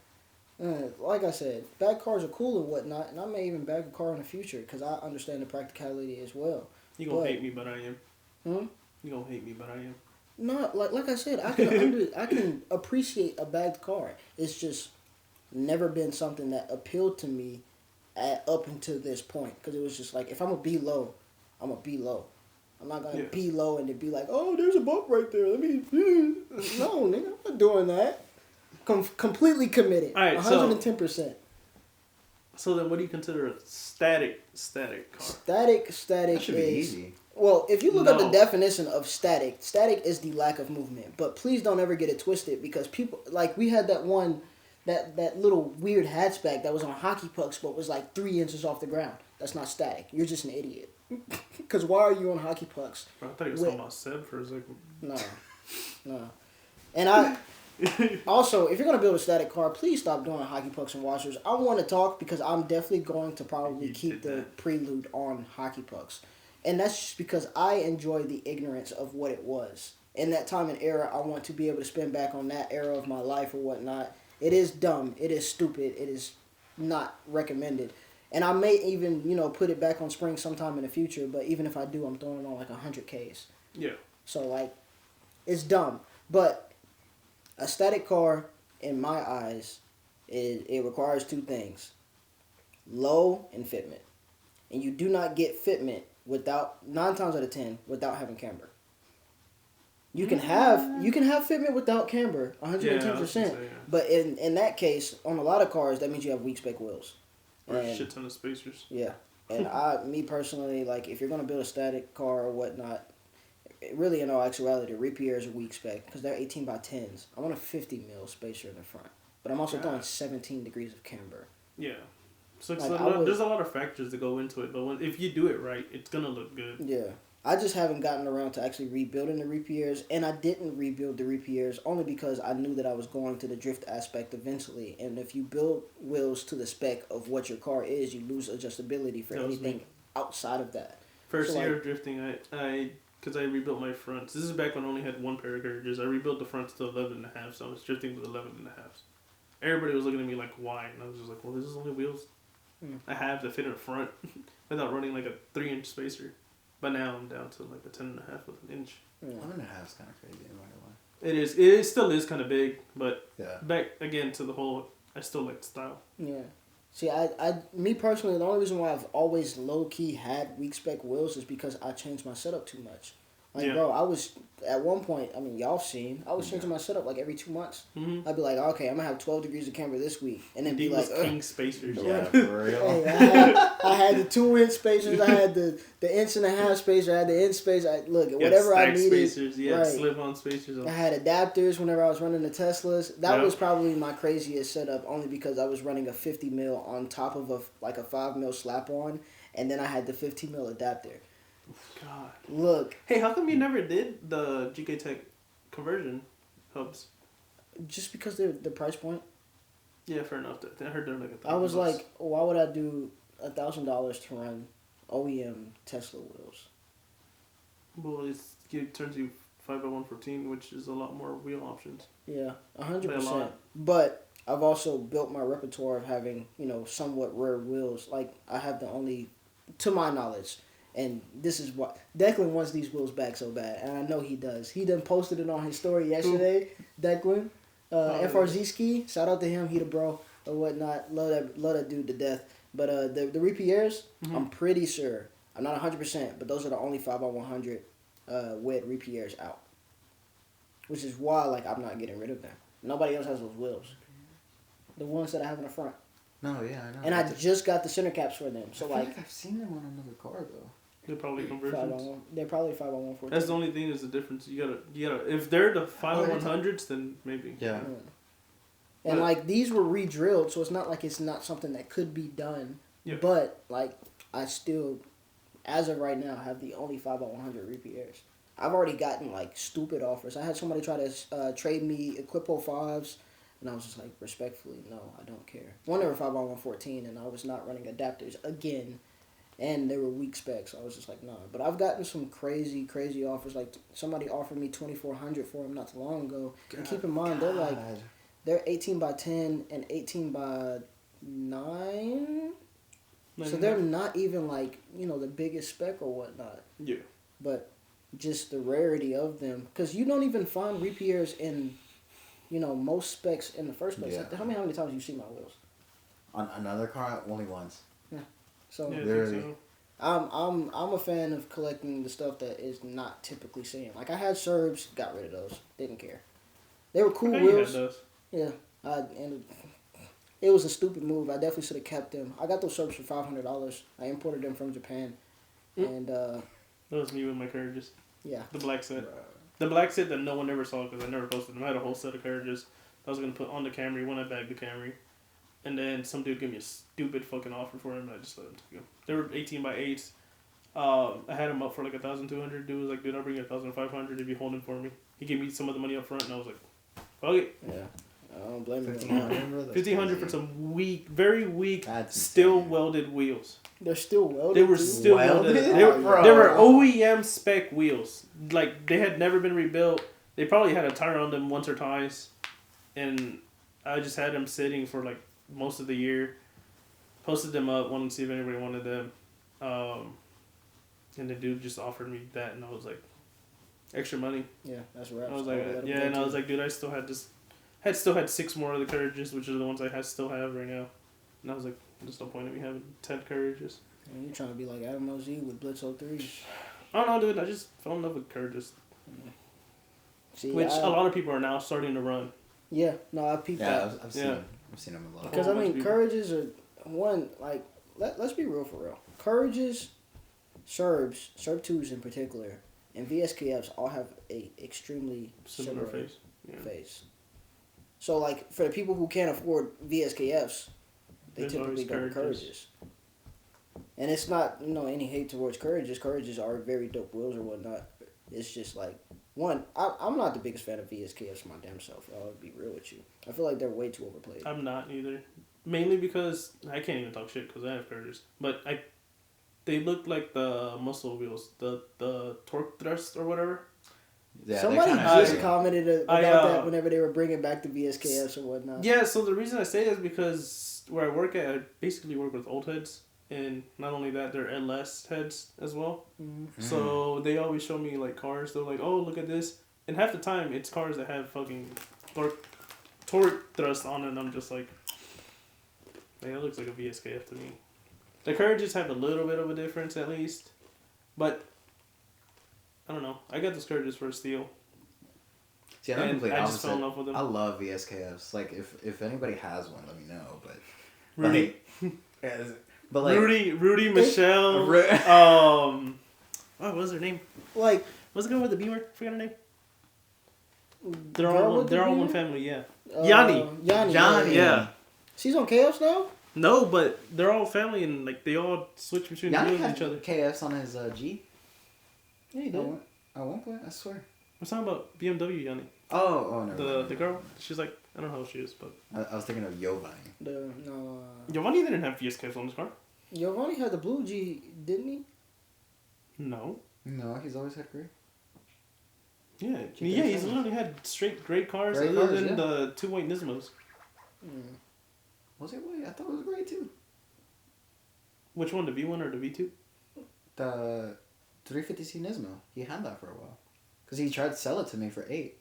S3: Like I said, bag cars are cool and whatnot, and I may even bag a car in the future because I understand the practicality as well.
S1: You gonna
S3: But-
S1: hate me, but I am.
S3: Hmm?
S1: You gonna hate me, but I am.
S3: No, like I said, I can appreciate a bagged car. It's just never been something that appealed to me up until this point because it was just like if I'm gonna be low, I'm gonna be low. I'm not gonna
S1: Yeah.
S3: be low and then be like, oh, there's a bump right there. Let me. No, nigga, I'm not doing that. Completely committed.
S1: All right, so-
S3: 110%.
S1: So then, what do you consider a static car?
S3: Static
S2: That should be
S3: is.
S2: easy.
S3: Well, if you look at the
S1: No.
S3: definition of static is the lack of movement. But please don't ever get it twisted because people, like, we had that one, that little weird hatchback that was on hockey pucks but was like 3 inches off the ground. That's not static. You're just an idiot. Because why are you on hockey pucks?
S1: Bro, I thought you were
S3: Wait.
S1: talking about Seb for a second.
S3: No. And also, if you're going to build a static car, please stop doing hockey pucks and washers. I want to talk because I'm definitely going to probably
S1: You
S3: keep
S1: did
S3: the
S1: that.
S3: prelude on hockey pucks. And that's just because I enjoy the ignorance of what it was. In that time and era, I want to be able to spin back on that era of my life or whatnot. It is dumb. It is stupid. It is not recommended. And I may even, put it back on spring sometime in the future. But even if I do, I'm throwing it on like 100 Ks.
S1: Yeah.
S3: So, like, it's dumb. But a static car, in my eyes, it requires two things. Low and fitment. And you do not get fitment without, 9 times out of 10, without having camber. You can have fitment without camber, 110%.
S1: Yeah, I was gonna say, yeah.
S3: But in that case, on a lot of cars, that means you have weak spec wheels.
S1: Or a
S3: And-
S1: shit ton of spacers.
S3: yeah. And me personally, like, if you're going to build a static car or whatnot, really in all actuality, the Reapers are weak spec because they're 18 by 10s. I want a 50 mil spacer in the front. But I'm also throwing 17 degrees of camber.
S1: Yeah. So
S3: Like,
S1: there's a lot of factors that go into it, but if you do it right, it's gonna look good.
S3: Yeah. I just haven't gotten around to actually rebuilding the Reapers, and I didn't rebuild the Reapers only because I knew that I was going to the drift aspect eventually. And if you build wheels to the spec of what your car is, you lose adjustability for
S1: That was
S3: anything
S1: me.
S3: outside of that.
S1: First
S3: So,
S1: year
S3: like-
S1: of drifting, because I rebuilt my fronts. This is back when I only had one pair of carriages. I rebuilt the fronts to 11.5, so I was drifting with 11.5s. Everybody was looking at me like, why? And I was just like, well, this is only wheels I have to fit in the front without running like a 3-inch spacer. But now I'm down to like a 10.5 with an inch.
S2: 11.5 is kind of crazy. I'm not gonna lie.
S1: It is. It still is kind of big, but
S2: Yeah.
S1: back again to the whole, I still like the style.
S3: Yeah. See, me personally, the only reason why I've always low-key had weak spec wheels is because I changed my setup too much. Like,
S1: Yeah.
S3: bro, I was, at one point, I mean, y'all seen, I was changing my setup like every 2 months.
S1: Mm-hmm.
S3: I'd be like, okay, I'm going to have 12 degrees of camber this week. And then be like,
S1: king spacers.
S2: Yeah, for real.
S3: hey, I had the 2-inch spacers, I had the 1.5-inch spacer, I had the inch spacer. Look, whatever I needed.
S1: Spacers, yeah,
S3: right.
S1: slip-on spacers.
S3: I had adapters whenever I was running the Teslas. That
S1: Yep.
S3: was probably my craziest setup, only because I was running a 50 mil on top of a 5 mil slap on, and then I had the 15 mil adapter.
S1: God.
S3: Look,
S1: Hey, how come you never did the GK Tech conversion hubs?
S3: just because they're the price point,
S1: Yeah, fair enough. I heard they're like
S3: I was
S1: $1,000.
S3: like, why would I do $1,000 to run OEM Tesla wheels?
S1: well, it turns you 50114, which is a lot more wheel options.
S3: Yeah,
S1: By a
S3: 100%.
S1: lot.
S3: But I've also built my repertoire of having, somewhat rare wheels. Like, I have the only to my knowledge, and this is what Declan wants these wheels back so bad, and I know he does. He done posted it on his story yesterday. Declan, FRZ ski. Shout out to him. He the bro or whatnot. Love that dude to death. But the Repierres, I'm pretty sure. I'm not 100%, but those are the only 5x100 wet Repierres out. Which is why, like, I'm not getting rid of them. Nobody else has those wheels. The ones that I have in the front.
S2: No, yeah, I know.
S3: And I just got the center caps for them. So,
S2: I feel
S3: like
S2: I've seen them on another car, though.
S1: They're probably conversions.
S3: They're probably 5x114.
S1: That's the only thing is the difference. You gotta. If they're the 5x100s, then maybe.
S2: Yeah.
S3: And, like, these were re-drilled, so it's not like it's not something that could be done.
S1: Yeah.
S3: But, like, I still, as of right now, have the only 5x100 Repierres. I've already gotten, like, stupid offers. I had somebody try to trade me Equipo 5s, and I was just like, respectfully, no, I don't care. One, they were 5x114, and I was not running adapters again, and they were weak specs, so I was just like, nah. But I've gotten some crazy, crazy offers. Like, somebody offered me $2,400 for them not too long ago. And keep in mind, they're 18x10 and 18x9. So they're not even, like, you know, the biggest spec or whatnot.
S1: Yeah.
S3: But just the rarity of them. Because you don't even find Repierres in, you know, most specs in the first place.
S2: Yeah.
S3: Like, how many times you see my wheels?
S2: On another car, only once.
S3: Yeah. So,
S1: Yeah, I
S2: Literally.
S1: think so.
S3: I'm a fan of collecting the stuff that is not typically seen. Like, I had Serbs, got rid of those. Didn't care. They were cool
S1: I think you
S3: wheels.
S1: had those.
S3: Yeah. And it was a stupid move. I definitely should have kept them. I got those Serbs for $500. I imported them from Japan. And,
S1: That was me with my carriages.
S3: yeah.
S1: The black set. The black set that no one ever saw because I never posted them. I had a whole set of carriages I was going to put on the Camry when I bagged the Camry. And then some dude gave me a stupid fucking offer for them and I just let him take them. They were 18x8s. I had them up for like $1,200. Dude was like, dude, I'll bring you $1,500 if you hold them for me. He gave me some of the money up front and I was like, fuck it.
S3: Yeah. I don't blame you.
S1: $1,500 for some weak, very weak,
S2: That's
S1: still
S2: insane.
S1: welded wheels.
S3: They're still welded.
S1: They were
S3: too?
S1: still
S2: Welded?
S1: welded. They were,
S2: Bro.
S1: they were OEM spec wheels. Like, they had never been rebuilt. They probably had a tire on them once or twice. And I just had them sitting for, like, most of the year. Posted them up, wanted to see if anybody wanted them. And the dude just offered me that, and I was like, extra money.
S3: Yeah, that's right.
S1: I was like, yeah, and I was like, dude, I still had this. Still had 6 more of the carriages, which are the ones I still have right now. And I was like, there's no point in me having 10 carriages.
S3: And you're trying to be like Adam OZ with Blitz 03s.
S1: I don't know, dude. I just fell in love with carriages.
S3: See,
S1: Which a lot of people are now starting to run.
S3: Yeah, no, I peeped
S2: Yeah,
S3: that.
S2: I've seen them. I've seen them a lot.
S3: Because, I
S1: Whole bunch
S3: mean,
S1: of people.
S3: Courages are, one, like, let's be real for real. Courages, Serbs, Serb 2s in particular, and VSKFs all have a extremely
S1: Similar face. Yeah.
S3: face. So, like, for the people who can't afford VSKFs, they
S1: There's
S3: typically
S1: always
S3: go with
S1: Courages.
S3: Courages. And it's not, you know, any hate towards Courages. Courages are very dope wheels or whatnot. It's just like, one, I'm not the biggest fan of VSKFs my damn self. I'll be real with you. I feel like they're way too overplayed.
S1: I'm not either. Mainly because I can't even talk shit because I have carriages. But they look like the muscle wheels, the torque thrust or whatever.
S2: Yeah,
S3: Somebody
S2: they're kinda-
S3: just commented about that whenever they were bringing back the VSKFs or whatnot.
S1: Yeah, so the reason I say that is because where I work at, I basically work with old heads. And not only that, they're LS heads as well.
S3: Mm-hmm.
S1: So they always show me like cars. They're like, oh, look at this. And half the time, it's cars that have fucking torque thrust on it. And I'm just like, man, it looks like a VSKF to me. The carriages have a little bit of a difference at least. But, I don't know. I got those carriages for a steal.
S2: See, I'm
S1: And
S2: completely
S1: I just
S2: opposite.
S1: fell in love with them.
S2: I love VSKFs. Like, if anybody has one, let me know. But
S1: Rudy.
S2: But like
S1: Rudy, Michelle. What was her name?
S3: Like,
S1: What's the girl with the Beamer? Forgot her name. They're
S3: girl
S1: all
S3: with the
S1: one
S3: beard?
S1: family, yeah. Yanni.
S3: Yanni.
S1: Yeah.
S3: She's on Chaos now?
S1: No, but they're all family and like they all switch between
S2: Yanni
S1: wheels
S2: had
S1: each other.
S2: KFs on his G.
S3: Yeah, he
S2: At
S3: did.
S2: one point, I swear.
S1: I'm talking about BMW Yanni.
S2: Oh, no.
S1: The girl. She's like, I don't know how she is, but
S2: I was thinking of Giovanni.
S1: Giovanni didn't have VSKs on his car.
S3: Giovanni had the blue G, didn't he?
S1: No.
S2: No, he's always had gray.
S1: Yeah,
S2: Keep
S1: yeah.
S2: it
S1: He's
S2: fun.
S1: literally had straight gray cars,
S2: Gray
S1: other
S2: cars,
S1: than
S2: yeah.
S1: the 2 white Nismos.
S2: Was it white? I thought it was gray too.
S1: Which one, the V1 or the V2?
S2: The 350C Nismo. He had that for a while. Because he tried to sell it to me for 8.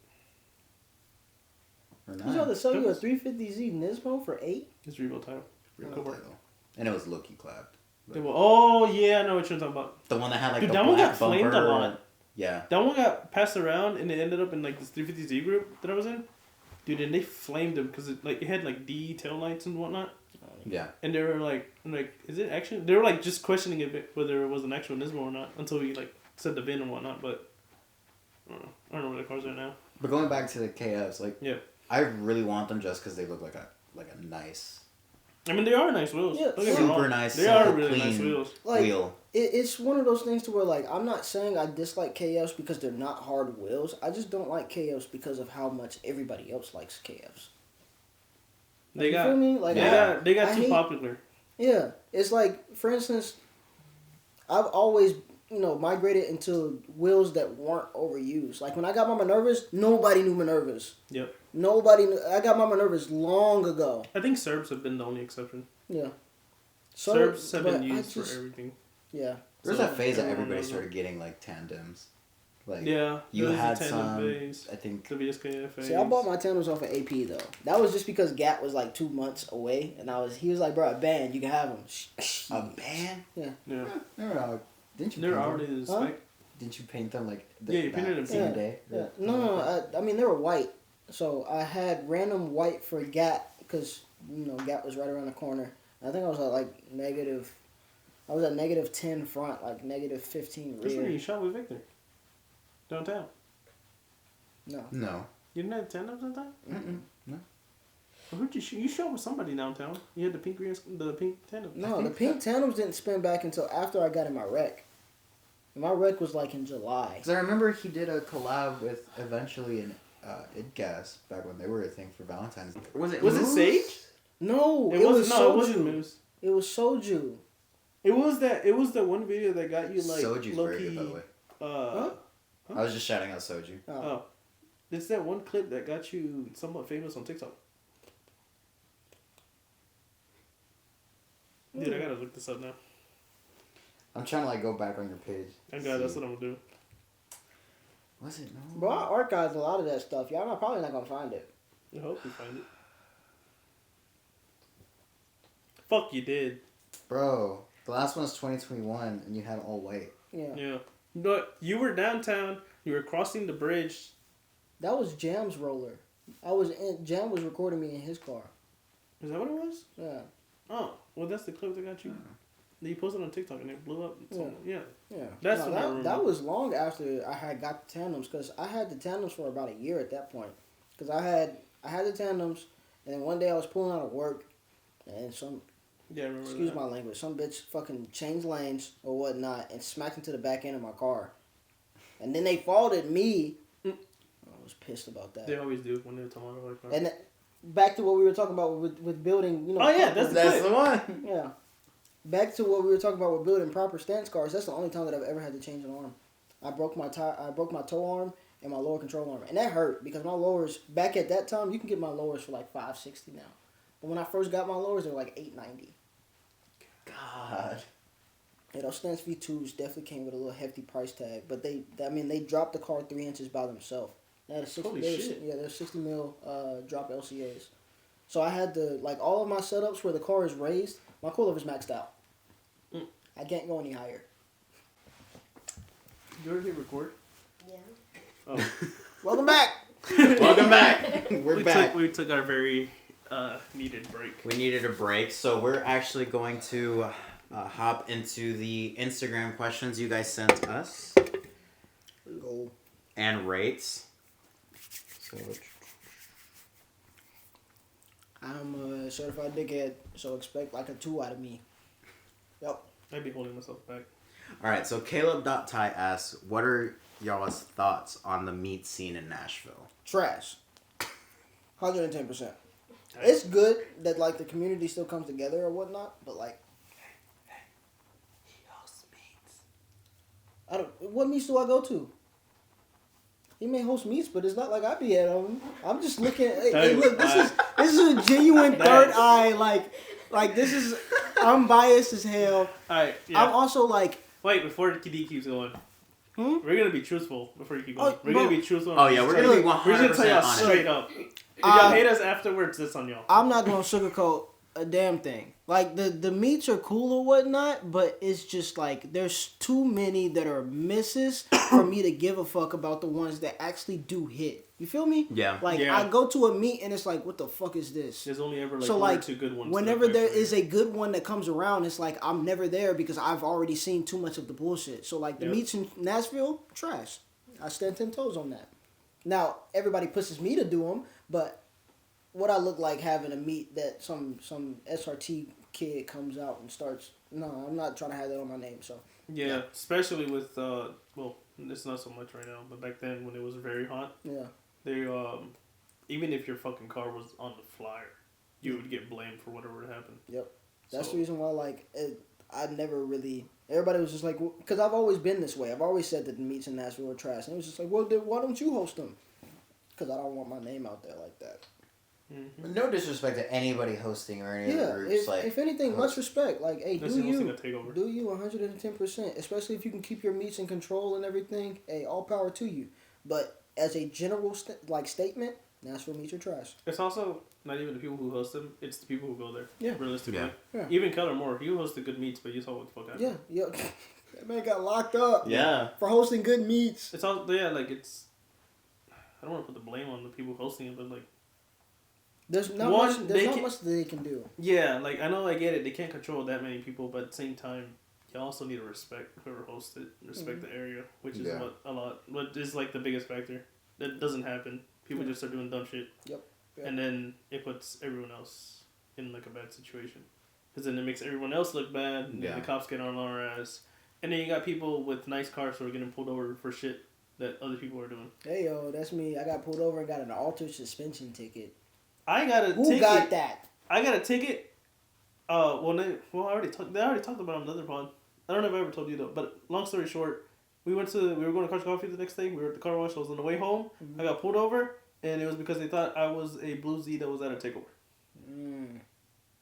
S2: Or 9.
S3: You tried to sell you a 350Z Nismo for 8?
S1: It's Revo title.
S2: Real
S1: Cool.
S2: title. And it was low-key clapped.
S1: Oh, yeah, I know what you're talking about.
S2: The one that had like
S1: Dude,
S2: the
S1: that one
S2: black
S1: got flamed
S2: bumper.
S1: a lot.
S2: Yeah.
S1: That one got passed around and it ended up in like this 350Z group that I was in. Dude, and they flamed them because it had like D tail lights and whatnot.
S2: Yeah.
S1: And they were like, is it actually? They were like just questioning whether it was an actual Nismo or not until we like said the VIN and whatnot. But I don't know. I don't know where the cars are now.
S2: But going back to the KFs, like,
S1: Yeah.
S2: I really want them just because they look like a nice,
S1: I mean, they are nice wheels.
S3: Yeah,
S1: Don't get me
S2: super
S1: wrong.
S2: nice,
S1: They are
S2: simple,
S1: really nice
S2: clean
S1: wheels.
S3: Like,
S2: wheel.
S3: It's one of those things to where, like, I'm not saying I dislike KFs because they're not hard wheels. I just don't like KFs because of how much everybody else likes KFs.
S1: They
S3: You
S1: got,
S3: feel me? Like,
S1: they got
S3: I
S1: too
S3: hate-
S1: popular.
S3: Yeah, it's like, for instance, I've always, migrated into wheels that weren't overused. Like, when I got my Minervas, nobody knew Minervas.
S1: Yep.
S3: Nobody knew. I got my Minervas long ago.
S1: I think Serbs have been the only exception.
S3: Yeah.
S1: Serbs have been
S3: but I
S1: used
S3: just-
S1: for everything.
S3: Yeah.
S2: There's
S1: So,
S2: that phase that
S1: everyone
S2: everybody
S1: knows
S2: started getting like tandems. Like,
S1: Yeah.
S2: you
S1: there was a
S2: had
S1: tandem
S2: some.
S1: base,
S2: I think.
S1: the VSKF.
S3: See, I bought my tandems off of AP though. That was just because Gat was like 2 months away, and he was like, bro, a band, you can have them.
S2: A band?
S1: Yeah.
S2: No, didn't you?
S1: They're
S2: paint
S1: already
S2: them?
S1: the
S3: Huh?
S1: spec.
S2: Didn't you paint them like?
S1: Yeah, you painted them
S2: same
S3: pink.
S2: day.
S3: Yeah. No. I mean, they were white. So I had random white for Gat because Gat was right around the corner. I think I was at like negative. I was at -10 front, like -15
S1: That's where you
S3: rear.
S1: shot with Victor. Downtown.
S3: No.
S2: No.
S1: You didn't have tandems at that time?
S2: No.
S1: Well, who'd you shoot? You shot with somebody downtown. You had the pink tandem.
S3: No, the pink tandems didn't spin back until after I got in my wreck. And my wreck was like in July.
S2: Because I remember he did a collab with eventually an IdGas back when they were a thing for Valentine's Day.
S1: Was it
S2: Moose?
S1: Sage?
S3: No,
S1: It wasn't. No,
S3: soju.
S1: it wasn't Moose.
S3: It was soju.
S1: It was the one video that got you like
S2: Soju's
S1: low
S2: very
S1: key.
S2: good, by the way.
S1: Huh?
S2: I was just shouting out Soju.
S1: Oh, it's that one clip that got you somewhat famous on TikTok. Dude, I gotta look this up now.
S2: I'm trying to like go back on your page.
S1: Thank God, that's what I'm gonna do.
S2: Was it? No.
S3: Bro, I archived a lot of that stuff. Y'all are probably not gonna find it.
S1: I hope you find it. Fuck, you did.
S2: Bro, the last one was 2021 and you had all white.
S3: Yeah.
S1: Yeah. But you were downtown. You were crossing the bridge.
S3: That was Jam's roller. Jam was recording me in his car.
S1: Is that what it was?
S3: Yeah.
S1: Oh, well, that's the clip that got you. That you posted on TikTok and it blew up. Yeah.
S3: Yeah.
S1: That's what I
S3: that,
S1: remember.
S3: that was long after I had got the tandems because I had the tandems for about a year at that point. Because I had the tandems and then one day I was pulling out of work and
S1: Yeah, I remember
S3: excuse
S1: that.
S3: my language, some bitch fucking changed lanes or whatnot and smacked into the back end of my car. And then they faulted me. I was pissed about that.
S1: They always do when they're talking about car.
S3: And back to what we were talking about with building,
S1: Oh, yeah, that's
S2: the one.
S3: yeah. Back to what we were talking about with building proper stance cars. That's the only time that I've ever had to change an arm. I broke my toe arm and my lower control arm, and that hurt because my lowers back at that time you can get my lowers for like $560 now, but when I first got my lowers they were like $890.
S2: God.
S3: Yeah, those stance V2s definitely came with a little hefty price tag, but they dropped the car 3 inches by themselves. They had a 60,
S1: Holy
S3: they
S1: shit.
S3: Yeah, they're 60 mil drop LCAs. So I had to like all of my setups where the car is raised. My coilover's maxed out. I can't go any higher.
S1: You ever hit record?
S4: Yeah.
S1: Oh.
S3: Welcome back.
S2: Welcome back. We're back.
S1: We took our very needed break.
S2: We needed a break, so we're actually going to hop into the Instagram questions you guys sent us
S3: Go.
S2: and rates. So
S3: I'm a certified dickhead, so expect like a 2 out of me. Yep.
S1: I'd be holding myself back.
S2: all right, so Caleb.Ty asks, what are y'all's thoughts on the meat scene in Nashville?
S3: Trash. 110%. It's good that like the community still comes together or whatnot, but like,
S2: He hosts meats.
S3: what meets do I go to? He may host meets, but it's not like I be at them. I'm just looking. Hey, look, this is a genuine third eye. Like this is. I'm biased as hell.
S1: Alright, yeah.
S3: I'm also like,
S1: Wait, before D keeps going.
S3: Hmm?
S1: We're gonna be truthful before you keep going.
S3: Oh,
S1: We're
S3: bro.
S1: gonna be truthful.
S2: Oh yeah, we're gonna be 100%
S1: We're just gonna tell y'all
S2: honest.
S1: straight up. If y'all hate us afterwards, that's on y'all.
S3: I'm not gonna sugarcoat a damn thing. Like the meats are cool or whatnot, but it's just like there's too many that are misses for me to give a fuck about the ones that actually do hit. You feel me?
S2: Yeah.
S3: Like
S1: Yeah.
S3: I go to a meet and it's like, what the fuck is this?
S1: There's only ever like
S3: So
S1: one or
S3: like,
S1: two good ones.
S3: whenever there is a good one that comes around, it's like I'm never there because I've already seen too much of the bullshit. So like the
S1: Yep.
S3: meats in Nashville, trash. I stand 10 toes on that. Now everybody pushes me to do them, but what I look like having a meet that some SRT kid comes out and starts. No, I'm not trying to have that on my name. So
S1: Yeah, especially with well, it's not so much right now, but back then when it was very hot,
S3: yeah,
S1: they even if your fucking car was on the flyer, you would get blamed for whatever would happen.
S3: yep. That's
S1: So-
S3: the reason why like I never really. Everybody was just like, because I've always been this way. I've always said that the meets in Nashville are trash, and it was just like, well, then why don't you host them? Because I don't want my name out there like that.
S1: Mm-hmm.
S2: No disrespect to anybody hosting or any
S3: Yeah,
S2: other groups.
S3: if anything, much respect. Like, hey,
S1: That's
S3: do
S1: hosting
S3: you
S1: a takeover.
S3: do you 110%? Especially if you can keep your meets in control and everything. Hey, all power to you. But as a general statement, Nashville meets are trash.
S1: It's also not even the people who host them; it's the people who go there.
S3: Yeah.
S1: realistically.
S3: Yeah.
S1: Even Keller Moore, he hosted good meets, but you saw what the fuck happened.
S3: Yeah, that man got locked up.
S2: Yeah.
S3: For hosting good meets.
S1: It's all like it's. I don't want to put the blame on the people hosting it, but like
S3: There's not
S1: One,
S3: much.
S1: they
S3: There's not
S1: can-
S3: much that they can do.
S1: yeah, like I know I get it. They can't control that many people, but at the same time, you also need to respect whoever hosts it, respect the area, which is
S2: Yeah.
S1: what a lot. What is like the biggest factor that doesn't happen. People just start doing dumb shit.
S3: Yep.
S1: And then it puts everyone else in like a bad situation, because then it makes everyone else look bad, and
S2: Yeah.
S1: then the cops get on our ass, and then you got people with nice cars who are getting pulled over for shit that other people are doing.
S3: Hey yo, that's me. I got pulled over and got an altered suspension ticket.
S1: I got a
S3: Who
S1: ticket.
S3: got that?
S1: I got a ticket. They already talked about it on the other pod. I don't know if I ever told you though, but long story short, we were going to Crush Coffee the next day. We were at the car wash. I was on the way home.
S3: Mm-hmm.
S1: I got pulled over, and it was because they thought I was a Blue Z that was at a takeover.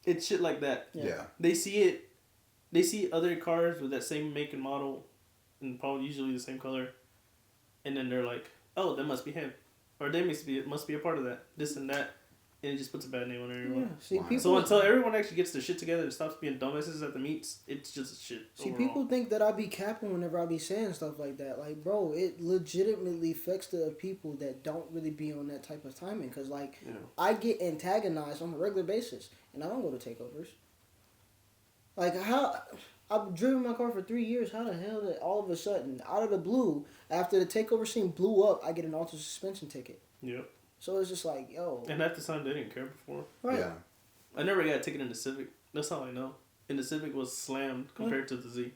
S1: It's shit like that.
S3: Yeah.
S1: They see it. They see other cars with that same make and model, and probably usually the same color, and then they're like, "Oh, that must be him," or they must be a part of that. This and that, and it just puts a bad name on everyone.
S3: Yeah. See,
S2: Wow.
S3: people.
S1: So until everyone actually gets their shit together and stops being dumbasses at the meets, it's just shit.
S3: See,
S1: overall.
S3: people think that I be capping whenever I be saying stuff like that. Like, bro, it legitimately affects the people that don't really be on that type of timing. Because, like,
S1: Yeah.
S3: I get antagonized on a regular basis, and I don't go to takeovers. Like, how... I've driven my car for 3 years. How the hell did all of a sudden, out of the blue, after the takeover scene blew up, I get an altered suspension ticket?
S1: Yep.
S3: So it's just like, yo.
S1: And half the time they didn't care before.
S3: Right.
S2: Yeah.
S1: I never got a ticket in the Civic. That's how I know. And the Civic was slammed compared to the Z.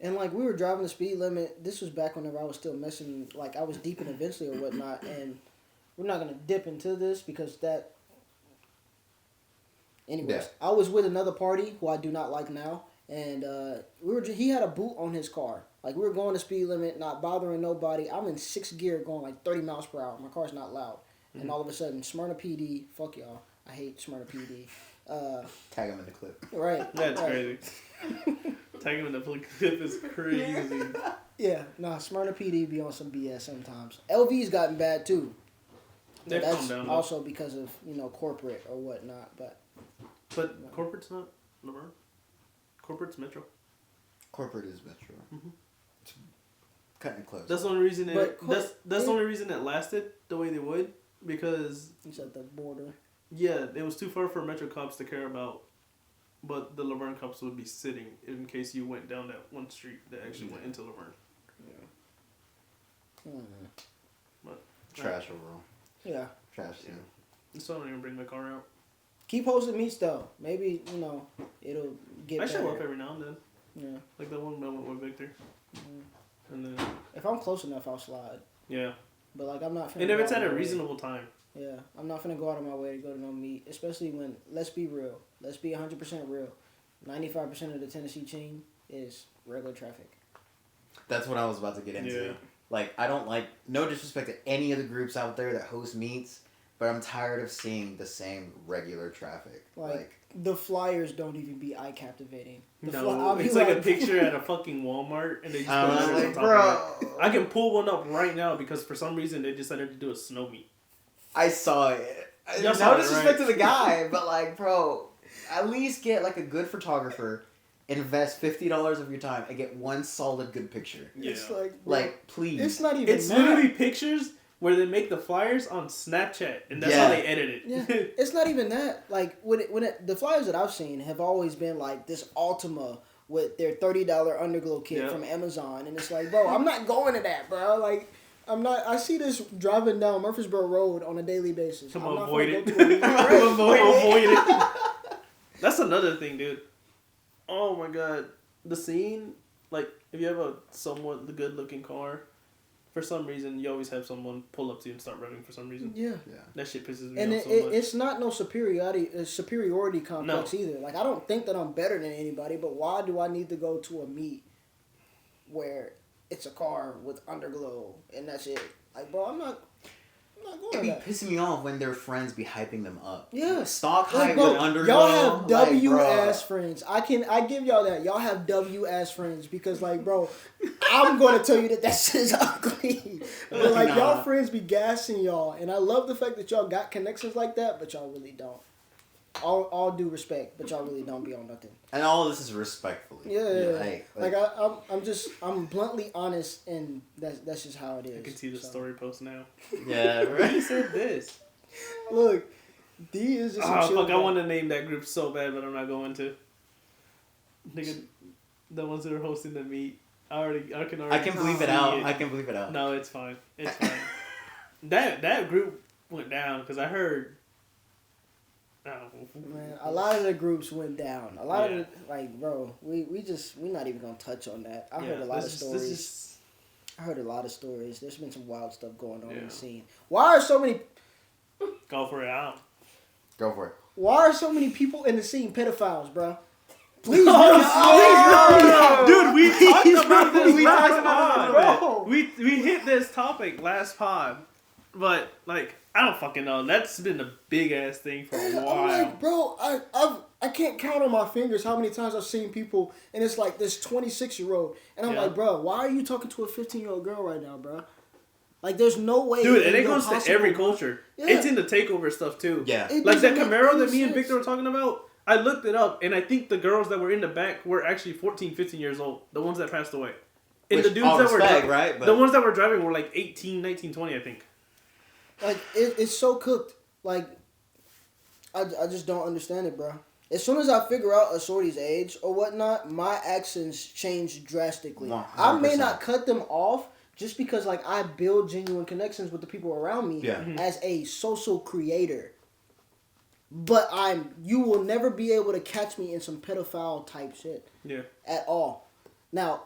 S3: And, like, we were driving the speed limit. This was back whenever I was still messing, like, I was deeping eventually or whatnot. And we're not going to dip into this because that... Anyways,
S2: Yeah.
S3: I was with another party who I do not like now. And he had a boot on his car. Like, we were going the speed limit, not bothering nobody. I'm in 6th gear going, like, 30 miles per hour. My car's not loud. And all of a sudden, Smyrna PD, fuck y'all. I hate Smyrna PD.
S2: Tag him in the clip.
S3: Right.
S1: That's
S3: right.
S1: crazy. Tagging in the clip is crazy.
S3: Yeah, nah, Smyrna PD be on some BS sometimes. LV's gotten bad too.
S1: They've
S3: That's
S1: calmed down.
S3: also because of, corporate or whatnot. But
S1: corporate's not Laverne. Corporate's Metro.
S2: Corporate is Metro. It's cutting it close.
S1: That's the only reason
S3: But
S1: that's the only reason it lasted the way they would, because
S3: he's at the border.
S1: yeah, it was too far for Metro cops to care about, but the Laverne cops would be sitting in case you went down that one street that actually went into Laverne. But
S2: Trash overall.
S3: Yeah.
S2: Trash scene.
S1: so I don't even bring my car out.
S3: Keep hosting meets though. Maybe, it'll get
S1: I
S3: better.
S1: show up every now and then,
S3: Yeah.
S1: like that one moment with Victor, and then
S3: If I'm close enough, I'll slide.
S1: yeah,
S3: But, like, I'm not finna
S1: and if
S3: go
S1: it's
S3: out
S1: at
S3: of
S1: a
S3: my way.
S1: reasonable time.
S3: Yeah, I'm not finna go out of my way to go to no meet, especially when, let's be real. Let's be 100% real. 95% of the Tennessee chain is regular traffic.
S2: That's what I was about to get into.
S1: Yeah.
S2: Like, I don't like, no disrespect to any of the groups out there that host meets, but I'm tired of seeing the same regular traffic. Like
S3: the flyers don't even be eye captivating.
S1: No, it's like a picture at a fucking Walmart, and they just put pictures on top of it. I can pull one up right now because for some reason they decided to do a snow meet.
S2: I saw it.
S1: Y'all
S2: No
S1: saw it,
S2: disrespect
S1: right?
S2: to the guy, but like, bro, at least get like a good photographer, invest $50 of your time, and get one solid good picture.
S1: Yeah.
S3: It's like, bro,
S2: Like, please.
S3: it's not even.
S1: It's
S3: that.
S1: literally pictures where they make the flyers on Snapchat, and that's how they edit it.
S3: Yeah, it's not even that. Like the flyers that I've seen have always been like this Ultima with their $30 underglow kit from Amazon, and it's like, bro, I'm not going to that, bro. Like, I'm not. I see this driving down Murfreesboro Road on a daily basis.
S1: Come
S3: I'm
S1: on,
S3: not
S1: avoid
S3: gonna
S1: it.
S3: go to a meeting. Right.
S1: Avoid it. That's another thing, dude. Oh my god, the scene. Like, if you have a somewhat good looking car, for some reason you always have someone pull up to you and start revving for some reason.
S3: Yeah.
S1: That shit pisses me
S3: And
S1: off so much.
S3: it's not no superiority complex either. Like, I don't think that I'm better than anybody, but why do I need to go to a meet where it's a car with underglow and that's it? Like, bro, I'm not going
S2: It
S3: to
S2: be
S3: that.
S2: pissing me off when their friends be hyping them up.
S3: Yeah.
S2: Stock
S3: Like,
S2: hype
S3: bro,
S2: with underglow.
S3: y'all have
S2: like,
S3: W
S2: bro.
S3: ass friends. I give y'all that. Y'all have W ass friends because, like, bro, I'm going to tell you that shit is ugly. But like, y'all friends be gassing y'all, and I love the fact that y'all got connections like that, but y'all really don't. All due respect, but y'all really don't be on nothing.
S2: And all of this is respectfully.
S3: Yeah. I'm bluntly honest, and that's just how it is.
S1: I can see the story post now.
S2: Yeah, right.
S1: Who said this?
S3: Look, D is just.
S1: Oh fuck! I want to name that group so bad, but I'm not going to. Nigga, the ones that are hosting the meet. I can
S2: bleep it out. I can bleep it out.
S1: No, it's fine. It's fine. That group went down because I heard.
S3: Man, a lot of the groups went down. A lot of like, bro, we're not even gonna touch on that. I heard a lot of stories. I heard a lot of stories. There's been some wild stuff going on in the scene. Why are so many?
S1: Go for it. Out.
S2: Go for it.
S3: Why are so many people in the scene pedophiles, bro? Please,
S1: Dude, we talked about this last pod.
S3: bro.
S1: We hit this topic last pod, but like. I don't fucking know. That's been a big ass thing for a while.
S3: I'm like, bro, I can't count on my fingers how many times I've seen people, and it's like this 26-year-old, and I'm like, bro, why are you talking to a 15-year-old girl right now, bro? Like, there's no way.
S1: Dude, and it goes to every culture.
S3: Yeah.
S1: It's in the takeover stuff too.
S2: Yeah.
S1: Like that Camaro that me and Victor were talking about. I looked it up, and I think the girls that were in the back were actually 14, 15 years old. The ones that passed away. And the dudes that were
S2: right? But
S1: the ones that were driving were like 18, 19, 20, I think.
S3: Like, it's so cooked. Like, I just don't understand it, bro. As soon as I figure out a shorty's age or whatnot, my actions change drastically.
S2: 100%.
S3: I may not cut them off just because, like, I build genuine connections with the people around me as a social creator. But you will never be able to catch me in some pedophile type shit.
S1: Yeah.
S3: At all. Now,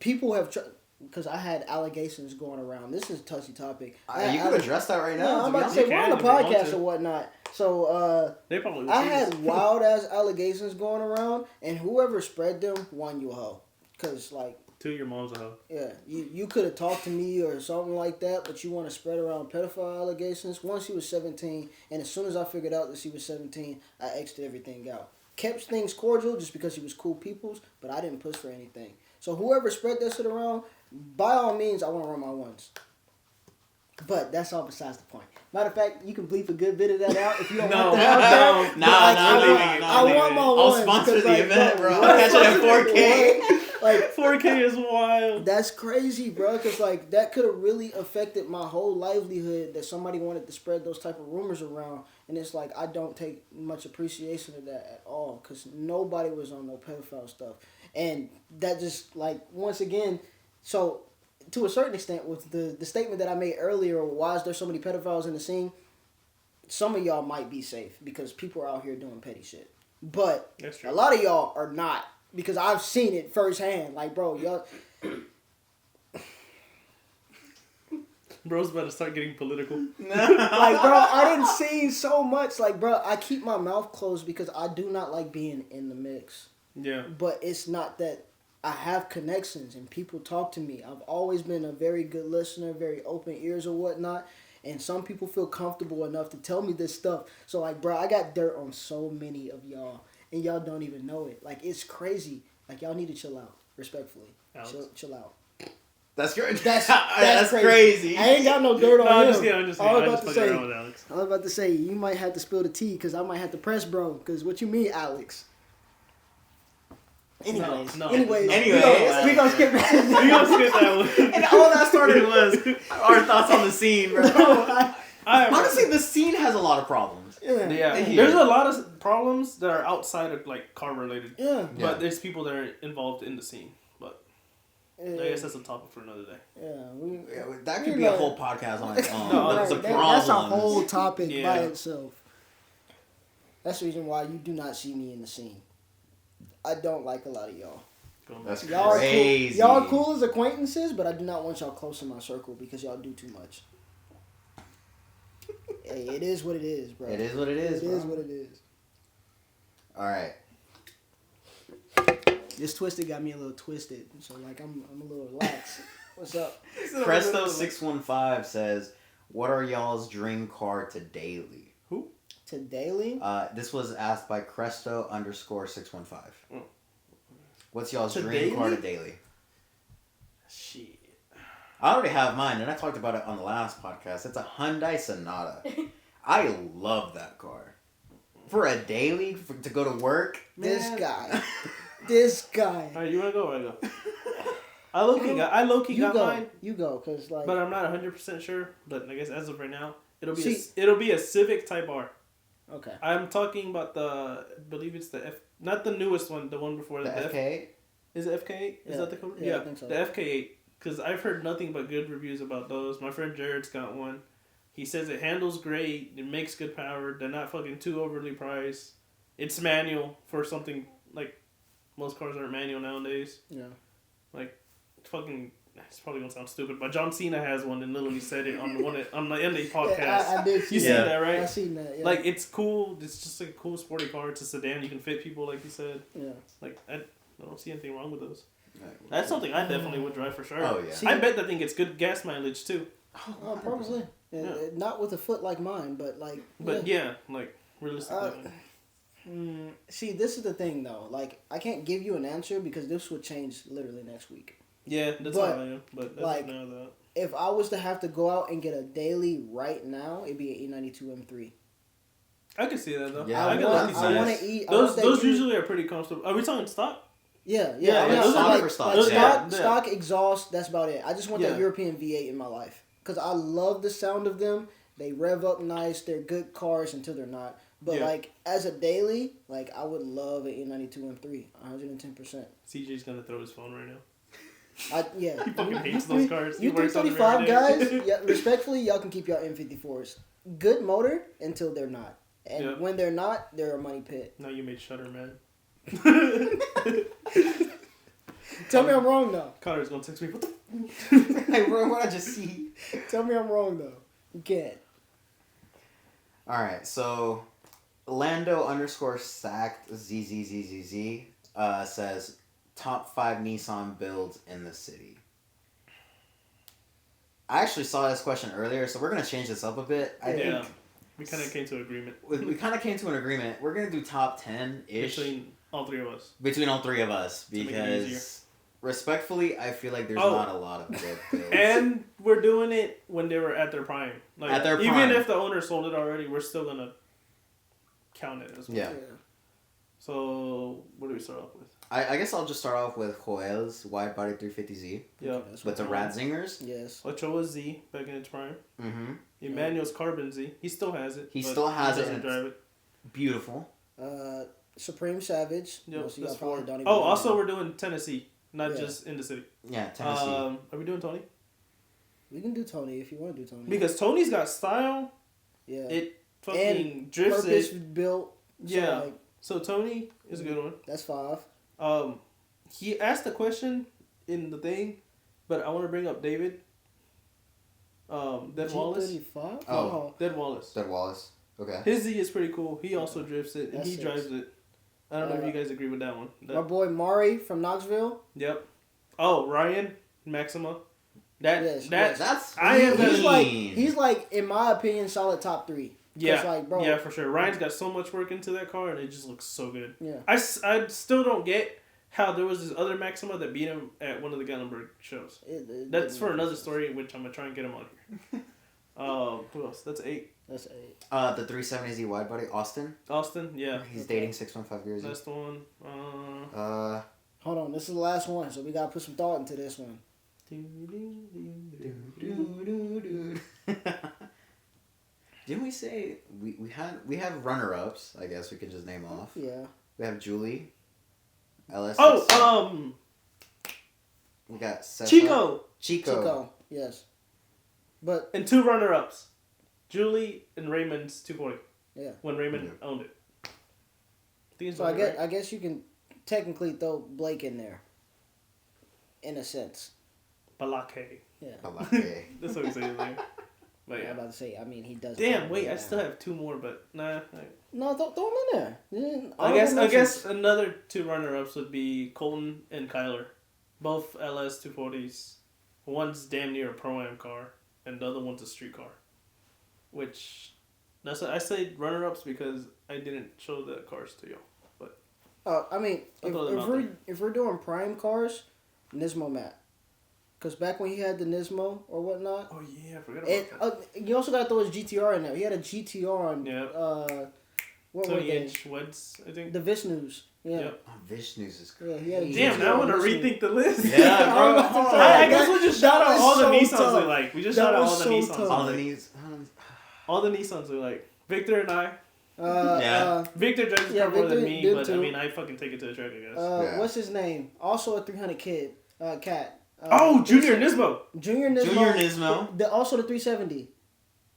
S3: people have because I had allegations going around. This is a touchy topic.
S2: You can address that right now.
S3: No, I'm about to say we're on the podcast or whatnot. So
S1: they probably
S3: I had wild ass allegations going around, and whoever spread them won you a hoe. Cause like
S1: to your mom's a hoe.
S3: Yeah, you could have talked to me or something like that, but you want to spread around pedophile allegations. Once she was 17, and as soon as I figured out that she was 17, I exited everything out. Kept things cordial just because she was cool peoples, but I didn't push for anything. So whoever spread that shit around, by all means, I want to run my ones. But that's all besides the point. Matter of fact, you can bleep a good bit of that out if you don't want that out there. I want my ones.
S2: I'll sponsor the
S3: like,
S2: event, bro. I'll catch it at 4K.
S3: Like
S1: 4K is wild.
S3: That's crazy, bro. Because like that could have really affected my whole livelihood. That somebody wanted to spread those type of rumors around, and it's like I don't take much appreciation of that at all. Because nobody was on no pedophile stuff, and that just like once again, so. To a certain extent, with the statement that I made earlier, why is there so many pedophiles in the scene? Some of y'all might be safe because people are out here doing petty shit. But a lot of y'all are not because I've seen it firsthand. Like, bro, y'all...
S1: Bro's about to start getting political.
S3: Like, bro, I didn't see so much. Like, bro, I keep my mouth closed because I do not like being in the mix.
S1: Yeah.
S3: But it's not that... I have connections and people talk to me. I've always been a very good listener, very open ears or whatnot. And some people feel comfortable enough to tell me this stuff. So, like, bro, I got dirt on so many of y'all. And y'all don't even know it. Like, it's crazy. Like, y'all need to chill out. Respectfully. Chill out.
S2: That's great.
S3: That's crazy. I ain't got no dirt on him.
S1: I'm just kidding. I'm just
S3: I was
S1: fucking
S3: about to say, you might have to spill the tea because I might have to press, bro. Because what you mean, Alex? Anyways,
S1: No.
S3: we gonna skip that.
S1: We gonna skip that one.
S2: And all that started was our thoughts on the scene, bro. Honestly, the scene has a lot of problems.
S1: Yeah. There's a lot of problems that are outside of like car related.
S3: Yeah.
S1: But there's people that are involved in the scene. But I guess that's a topic for another day.
S3: Yeah,
S2: that could be a whole podcast on its own.
S3: That's a whole topic by itself. That's the reason why you do not see me in the scene. I don't like a lot of y'all.
S2: That's
S3: crazy. Y'all are cool as acquaintances, but I do not want y'all close in my circle because y'all do too much. Hey, it is what it is, bro.
S2: It is what it is,
S3: It is what it is.
S2: All right.
S3: This twisted got me a little twisted, so like I'm a little relaxed. What's up?
S2: Presto615 says, "What are y'all's dream car to daily?"
S1: Who?
S3: To daily?
S2: This was asked by Cresto_615. What's y'all's
S1: to
S2: dream
S1: daily?
S2: car to daily?
S1: Shit.
S2: I already have mine, and I talked about it on the last podcast. It's a Hyundai Sonata. I love that car. For a daily, to go to work.
S3: This guy. This guy.
S1: All right, you wanna go or I go? I low key got mine.
S3: You go, cause like.
S1: But I'm not 100% sure. But I guess as of right now, it'll be a Civic Type R.
S3: Okay.
S1: I'm talking about I believe it's the not the newest one, the one before
S2: the FK8.
S1: Is it FK8? Is that the code?
S3: Yeah, I think so.
S1: The FK8. Because I've heard nothing but good reviews about those. My friend Jared's got one. He says it handles great. It makes good power. They're not fucking too overly priced. It's manual for something like most cars aren't manual nowadays.
S3: Yeah.
S1: Like fucking. It's probably gonna sound stupid, but John Cena has one and literally said it on the NA podcast.
S3: Yeah, I did see
S1: you seen that, right?
S3: I seen that. Yeah.
S1: Like it's cool. It's just like a cool sporty car. It's a sedan. You can fit people, like you said.
S3: Yeah.
S1: Like I don't see anything wrong with those. That's something I definitely would drive for sure.
S2: Oh yeah.
S1: I bet that thing gets good gas mileage too.
S3: Oh, probably. Yeah. Not with a foot like mine, but like.
S1: But like realistically.
S3: See, this is the thing though. Like, I can't give you an answer because this would change literally next week.
S1: Yeah, that's how I am. But that's
S3: like,
S1: now that.
S3: If I was to have to go out and get a daily right now, it'd be an E92 M3.
S1: I can see that though.
S2: Yeah,
S1: I
S3: want to eat.
S1: Those usually are pretty comfortable. Are we talking stock?
S3: Yeah. Stock exhaust. That's about it. I just want that European V8 in my life because I love the sound of them. They rev up nice. They're good cars until they're not. But like as a daily, like I would love an E92 M3, 110%.
S1: CJ's gonna throw his phone right now.
S3: He
S1: fucking hates those cars.
S3: You 335 guys, respectfully, y'all can keep y'all M54s. Good motor until they're not. And when they're not, they're a money pit.
S1: No, you made Shutter mad.
S3: Tell me I'm wrong, though.
S1: Connor's gonna text me. What the?
S2: Hey, bro, what I just see?
S3: Tell me I'm wrong, though. You can't.
S2: Alright, so Lando_sacked ZZZZZ says top 5 Nissan builds in the city. I actually saw this question earlier, so we're going to change this up a bit. I think
S1: we kind of came to an agreement.
S2: We kind of came to an agreement. We're going to do top 10-ish.
S1: Between all three of us.
S2: Because respectfully, I feel like there's not a lot of good builds.
S1: And we're doing it when they were at their prime. Like,
S2: at their prime.
S1: Even if the owner sold it already, we're still going to count it as well.
S2: Yeah.
S1: So, what do we start off with?
S2: I guess I'll just start off with Joel's wide body 350Z.
S1: Yeah.
S2: With the Radzingers.
S3: Yes.
S1: Ochoa's Z back in its prime.
S2: Mm-hmm.
S1: Emmanuel's Carbon Z. He still has it.
S2: He still has it.
S1: Doesn't drive it.
S2: Beautiful.
S3: Supreme Savage.
S1: Yep, that's 4.
S3: Don't
S1: also we're doing Tennessee, not just in the city.
S2: Yeah, Tennessee.
S1: Are we doing Tony?
S3: We can do Tony if you want to do Tony.
S1: Because Tony's got style.
S3: Yeah.
S1: It fucking drifts
S3: purpose
S1: it.
S3: built.
S1: Yeah. So Tony is a good one.
S3: That's 5.
S1: He asked a question in the thing, but I want to bring up David. Dead Wallace.
S3: G35?
S2: Oh.
S1: Dead Wallace.
S2: Dead Wallace. Okay.
S1: His Z is pretty cool. He also drifts it, and
S3: That's
S1: he drives it. I don't know if you guys agree with that one.
S3: My boy Mari from Knoxville.
S1: Yep. Oh, Ryan Maxima.
S3: Yes,
S2: That's
S1: I am
S3: he's like in my opinion solid top 3.
S1: Yeah,
S3: like, bro,
S1: yeah, for sure. Ryan's got so much work into that car, and it just looks so good.
S3: Yeah.
S1: I still don't get how there was this other Maxima that beat him at one of the Gatlinburg shows. That's for another story, which I'm gonna try and get him on here. Who else? That's 8.
S3: That's 8.
S2: The 370Z wide body, Austin.
S1: Austin, yeah.
S2: He's dating 615 years.
S1: That's the one.
S3: Hold on, this is the last one, so we gotta put some thought into this one.
S2: Didn't we say we have runner ups? I guess we could just name off.
S3: Yeah.
S2: We have Julie. LS. We got Sessa. Chico.
S3: Yes. But
S1: and 2 runner-ups, Julie and Raymond's 240.
S3: Yeah.
S1: When Raymond owned it.
S3: So I guess you can technically throw Blake in there. In a sense.
S1: Balake.
S3: Yeah.
S2: Balake.
S1: That's what we say his name. But yeah.
S3: I'm about to say, I mean, he does.
S1: Damn, wait, I still have 2 more, but nah.
S3: No, throw him in there.
S1: I guess another 2 runner-ups would be Colton and Kyler. Both LS 240s. One's damn near a Pro-Am car, and the other one's a street car. Which, I say runner-ups because I didn't show the cars to you. But
S3: I mean, if we're doing prime cars, Nismo Matt. Because back when he had the Nismo or whatnot.
S1: Oh, yeah, I forgot about that.
S3: You also got to throw his GTR in there. He had a GTR on.
S1: Yeah.
S3: What were they?
S1: 20-inch Weds, I think.
S3: The Vishnus. Yeah.
S1: Yep.
S2: Oh, Vishnu's is
S3: Yeah,
S2: crazy.
S1: Damn, now I want to rethink the list.
S2: Yeah, bro.
S1: I guess we'll just shout out all the Nissans
S3: tough.
S1: we like. We just shout out all the Nissans.
S2: All the
S1: Nissans we like. Victor and I.
S2: Yeah.
S1: Victor drives the car more than me, but
S3: too.
S1: I mean, I fucking take it to the track, I guess.
S3: What's his name? Also a 300 kid. Cat.
S1: Junior Nismo.
S3: Junior Nismo. Also the 370.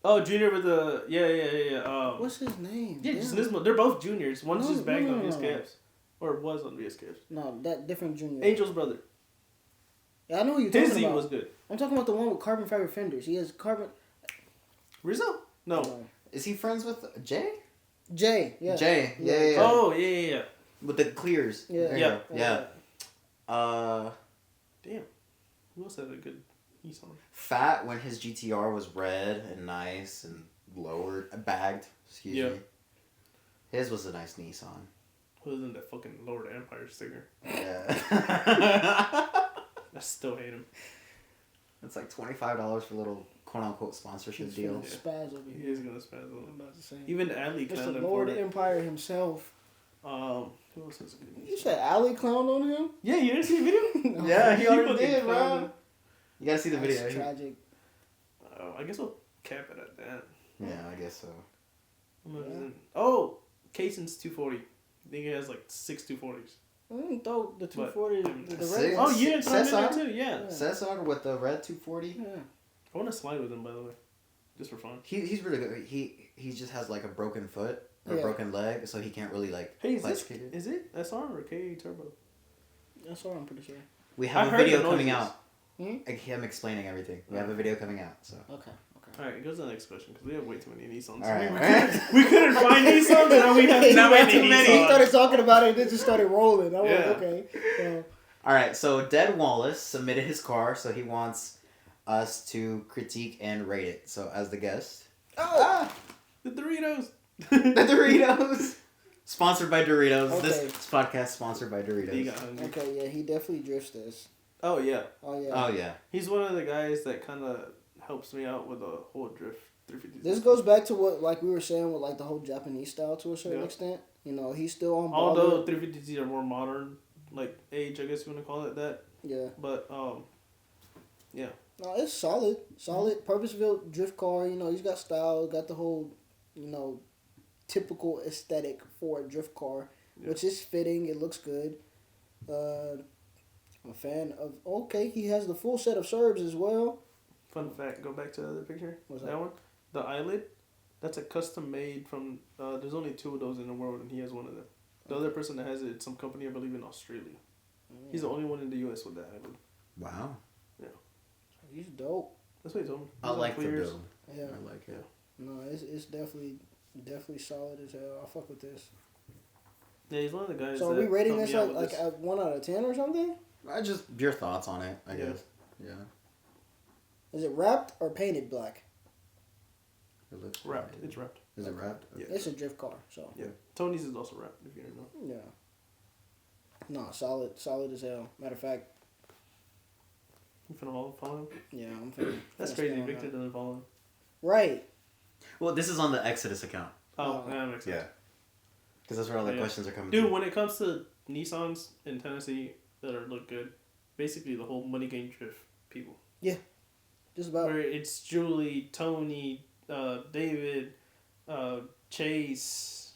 S1: Oh, Junior with the yeah.
S3: What's his name?
S1: Yeah, just Nismo. They're both juniors. One's just bagged on VS Cabs, or was on VS Cabs.
S3: No, that different Junior.
S1: Angel's brother.
S3: Yeah, I know who you're talking
S1: Dizzy
S3: about.
S1: was good.
S3: I'm talking about the one with carbon fiber fenders. He has carbon.
S1: Rizzo? No.
S2: Is he friends with Jay?
S3: Jay, yeah.
S2: Jay, yeah.
S1: Oh, yeah.
S2: With the clears.
S3: Yeah.
S2: Yeah.
S1: Damn. Who else had a good Nissan?
S2: Fat when his GTR was red and nice and lowered, bagged. Excuse me. His was a nice Nissan.
S1: Other than that fucking Lord Empire sticker.
S2: Yeah.
S1: I still hate him.
S2: It's like $25 for a little quote unquote sponsorship deal.
S3: Spaz over
S1: He
S3: here.
S1: is gonna spaz over.
S3: I'm about to say.
S1: Even Ali
S3: Mr.
S1: clowned him
S3: Lord
S1: for it.
S3: Empire himself.
S1: Who else has a good Nissan?
S3: You said Ali clowned on him?
S1: Yeah, you didn't see the video?
S2: Yeah, he already
S1: fucking
S2: did,
S1: clowned
S2: bro.
S1: him.
S2: You gotta see the video.
S3: That's tragic.
S1: I guess we'll cap it at that.
S2: Yeah, I guess so.
S1: Oh, Kaysen's 240. I think he has like 6 240s.
S3: I didn't throw the 240. The red
S2: Six?
S3: one.
S1: Oh, you didn't throw him in there
S2: Cesar?
S1: too? Yeah.
S2: Cesar with the red 240.
S3: Yeah.
S1: I want to slide with him, by the way. Just for fun.
S2: He's really good. He just has like a broken foot or a broken leg, so he can't really like.
S1: Hey, is it SR or K Turbo?
S3: That's all I'm pretty sure.
S2: We have
S1: I
S2: a
S1: heard
S2: video
S1: the
S2: coming
S1: noises.
S2: out. Him explaining everything. We have a video coming out. So.
S3: Okay.
S1: Alright, it goes to the next question because we have way too many Nissans.
S2: Alright.
S1: We couldn't find Nissans, and now we have too many.
S3: He started talking about it and it just started rolling. I was
S1: Yeah.
S3: like, okay. So,
S2: Alright, so Dead Wallace submitted his car, so he wants us to critique and rate it. So as the guest.
S1: The Doritos.
S2: The Doritos. Sponsored by Doritos.
S3: Okay.
S2: This podcast sponsored by Doritos.
S1: He got hungry.
S3: okay, yeah, he definitely drifts this.
S1: Oh yeah.
S3: Oh, yeah.
S2: Oh yeah.
S1: He's one of the guys that kind of helps me out with the whole drift 350.
S3: This goes back to what, like we were saying, with like the whole Japanese style to a certain
S1: Yeah.
S3: extent. You know, he's still on board.
S1: Although 350s are more modern, like age, I guess you want to call it that.
S3: Yeah.
S1: But yeah.
S3: No, it's solid. Solid, purpose-built drift car. You know, he's got style, got the whole, typical aesthetic for a drift car, which is fitting. It looks good. I'm a fan of. Okay, he has the full set of Serbs as well.
S1: Fun fact, go back to the other picture.
S3: What's
S1: that one? The eyelid. That's a custom made from. There's only 2 of those in the world, and he has one of them. The other person that has it, it's some company I believe in Australia. He's the only one in the U.S. with that, I believe.
S2: Wow.
S1: Yeah.
S3: He's dope.
S1: That's what he told me.
S2: I like the
S1: years.
S2: build.
S3: Yeah.
S2: I like it.
S3: No, it's definitely solid as hell. I fuck with this.
S1: Yeah, he's one of the guys.
S3: So are
S1: that
S3: we rating
S1: helped
S3: this
S1: me out
S3: at
S1: with
S3: like a 1 out of 10 or something?
S2: Just your thoughts on it, I
S1: Yeah.
S2: guess. Yeah.
S3: Is it wrapped or painted black?
S2: It looks
S1: Wrapped. It's wrapped.
S2: Is it wrapped?
S1: Yeah.
S3: It's a drift car, so.
S1: Yeah. Tony's is also wrapped, if you don't know.
S3: Yeah. No, solid as hell. Matter of fact,
S1: You finna follow him?
S3: yeah, I'm finna.
S1: That's
S3: finna
S1: crazy.
S3: spin on
S1: Victor
S3: that.
S1: doesn't follow him.
S3: Right.
S2: Well, this is on the Exodus account.
S1: Oh, that makes sense.
S2: Yeah. Because that's where all the
S1: Yeah.
S2: questions are coming
S1: Dude,
S2: from.
S1: when it comes to Nissans in Tennessee that look good, basically the whole money game drift people.
S3: Just about.
S1: Where it's Julie, Tony, David, Chase,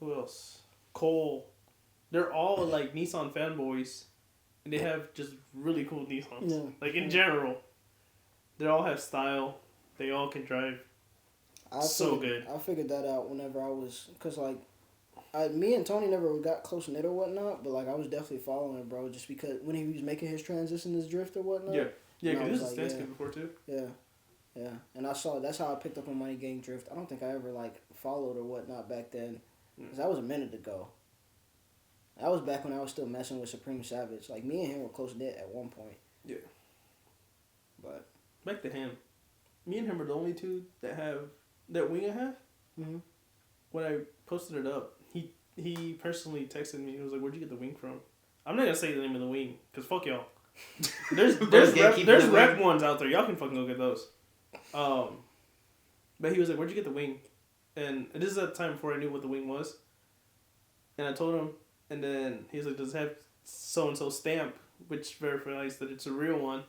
S1: who else? Cole. They're all like Nissan fanboys, and they have just really cool Nissans.
S3: Yeah.
S1: Like in general, they all have style. They all can drive. So good.
S3: I figured that out whenever I was, cause like, me and Tony never got close knit or whatnot, but like I was definitely following it, bro, just because when he was making his transition, his drift or whatnot.
S1: Yeah, yeah.
S3: And I
S1: Because
S3: was
S1: this is
S3: like,
S1: Stanskid before too.
S3: Yeah, and I saw that's how I picked up on Money Gang Drift. I don't think I ever like followed or whatnot back then, cause that was a minute ago. That was back when I was still messing with Supreme Savage. Like me and him were close knit at one point.
S1: Yeah.
S3: But
S1: Back to him. Me and him are the only two that have that wing I have.
S3: Mhm.
S1: When I posted it up, he personally texted me and was like, "Where'd you get the wing from?" I'm not gonna say the name of the wing because fuck y'all. There's
S2: Gatekeeper
S1: rep
S2: wing.
S1: ones out there. Y'all can fucking go get those. But he was like, "Where'd you get the wing?" And this is a time before I knew what the wing was. And I told him, and then he was like, "Does it have so and so stamp, which verifies that it's a real one?"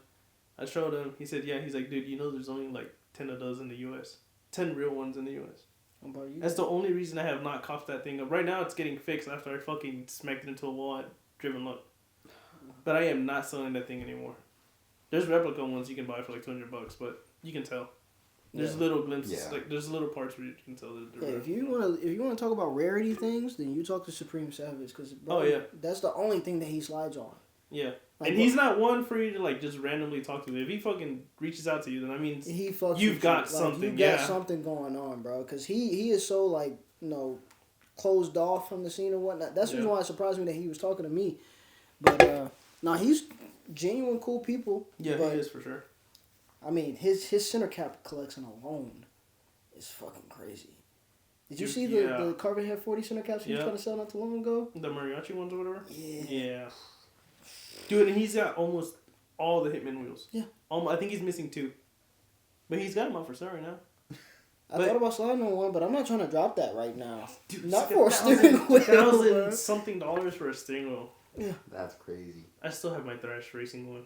S1: I showed him. He said, "Yeah." He's like, "Dude, you know there's only like 10 of those in the U.S. 10 real ones in the U.S."
S3: how about you?
S1: That's the only reason I have not coughed that thing up. Right now, it's getting fixed after I fucking smacked it into a wall at Driven Look. But I am not selling that thing anymore. There's replica ones you can buy for like $200, but you can tell. There's
S3: Yeah.
S1: little glimpses,
S2: Yeah.
S1: like there's little parts where you can tell that they're
S3: Yeah, if you wanna talk about rarity things, then you talk to Supreme Savage, cause
S1: Oh, yeah.
S3: that's the only thing that he slides on.
S1: Yeah.
S3: Like,
S1: And he's not one for you to like just randomly talk to. If he fucking reaches out to you, then that means
S3: He fucks.
S1: You've
S3: with
S1: got
S3: you. Like,
S1: something,
S3: You got
S1: yeah.
S3: something going on, bro. Cause he is so like closed off from the scene and whatnot. That's the reason
S1: Yeah.
S3: why it surprised me that he was talking to me. But he's genuine cool people.
S1: yeah,
S3: but,
S1: he is for sure.
S3: I mean, his center cap collection alone is fucking crazy. Did you
S1: Dude,
S3: see
S1: yeah.
S3: the Carbon Head 40 center caps he was
S1: Yeah.
S3: trying to sell not too long ago?
S1: The mariachi ones or whatever.
S3: Yeah.
S1: Yeah. Dude, and he's got almost all the Hitman wheels.
S3: Yeah.
S1: I think he's missing 2. But he's got them up for sale right now.
S3: I
S1: But-
S3: thought about sliding on one, but I'm not trying to drop that right now.
S1: Dude,
S3: Not
S1: it's like
S3: for a steering wheel,
S1: $1,000
S3: bro.
S1: something dollars for a steering wheel.
S2: That's crazy.
S1: I still have my Thrash Racing one.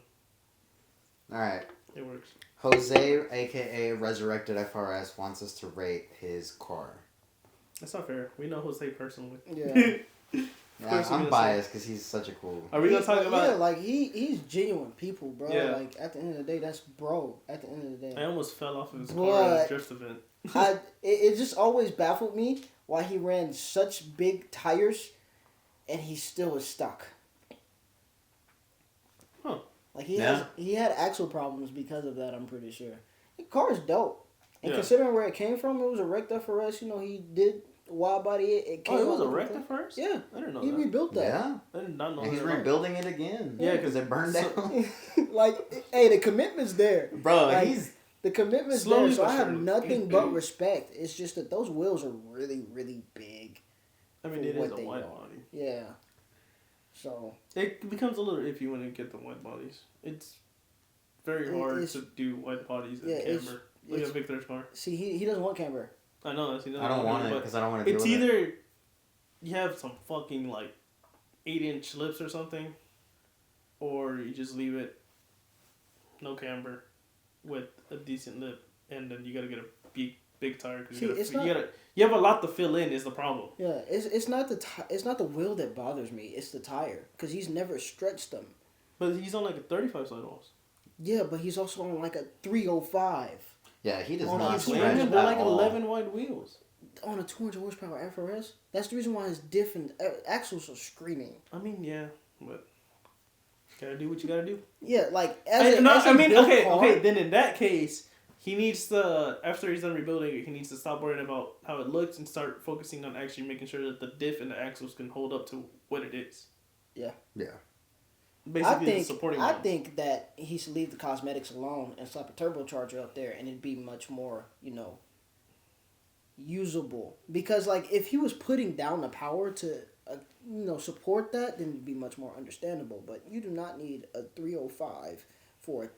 S2: All right.
S1: It works.
S2: Jose, aka Resurrected FRS, wants us to rate his car.
S1: That's not fair. We know Jose personally.
S3: Yeah.
S2: Yeah,
S1: course you're
S2: I'm
S1: gonna
S2: biased because he's such a cool.
S1: Are we gonna talk about?
S3: Yeah, like he's genuine people, bro.
S1: Yeah.
S3: Like at the end of the day, that's bro. At the end of the
S1: I
S3: day,
S1: almost fell off of his car at a
S3: But-
S1: drift event.
S3: it just always baffled me why he ran such big tires, and he still was stuck.
S1: Huh.
S3: Like he
S2: Yeah.
S3: had axle problems because of that. I'm pretty sure. The car is dope, and
S1: Yeah.
S3: considering where it came from, it was a wrecked FRS. You know, he did wide body it. It came
S1: Oh, it was
S3: out
S1: a
S3: with
S1: wreck
S3: the-
S1: at first?
S3: Yeah,
S1: I didn't know
S3: he
S1: that.
S3: rebuilt that.
S2: Yeah,
S1: I did not know
S2: and he's
S1: that at all.
S2: rebuilding it again.
S1: Yeah,
S2: because it burned down.
S3: Like, hey, the commitment's there.
S2: Bro,
S3: Like,
S2: he's
S3: The commitment's
S1: Slowly
S3: there, so
S1: but
S3: I have
S1: surely.
S3: nothing but respect. It's just that those wheels are really, really big.
S1: I mean,
S3: for
S1: it is
S3: what
S1: a
S3: they
S1: wide
S3: are.
S1: body.
S3: Yeah. So
S1: It becomes a little iffy when you get the wide bodies. It's very hard
S3: it's-
S1: to do wide bodies in
S3: yeah, it's-
S1: camber. Look at
S3: it's-
S1: Victor's car.
S3: see, he doesn't want camber.
S1: I know that's.
S2: I don't want it
S1: but
S2: because I don't want to deal
S1: it's
S2: with it.
S1: either you have some fucking like 8-inch lips or something, or you just leave it no camber with a decent lip, and then you gotta get a big tire because
S3: See, it's not-
S1: you have a lot to fill in is the problem.
S3: Yeah, it's not the wheel that bothers me. It's the tire, because he's never stretched them.
S1: But he's on like a 35 sidewalls.
S3: Yeah, but he's also on like a 305
S2: Yeah, he does
S3: Oh,
S2: not
S3: he's
S2: stretch
S3: wearing-
S2: at
S1: They're like
S2: all.
S1: 11 wide wheels.
S3: on a 200 horsepower FRS. That's the reason why it's different. Axles are screaming.
S1: I mean, yeah, but gotta do what you gotta do.
S3: Yeah, like as a built
S1: okay,
S3: car,
S1: okay. Then in that case, he needs to after he's done rebuilding it, he needs to stop worrying about how it looks and start focusing on actually making sure that the diff and the axles can hold up to what it is.
S2: Yeah.
S1: Basically, the supporting
S3: I
S1: ones.
S3: think that he should leave the cosmetics alone and slap a turbocharger up there, and it'd be much more, usable. Because like if he was putting down the power to, support that, then it'd be much more understandable. But you do not need a 305 for a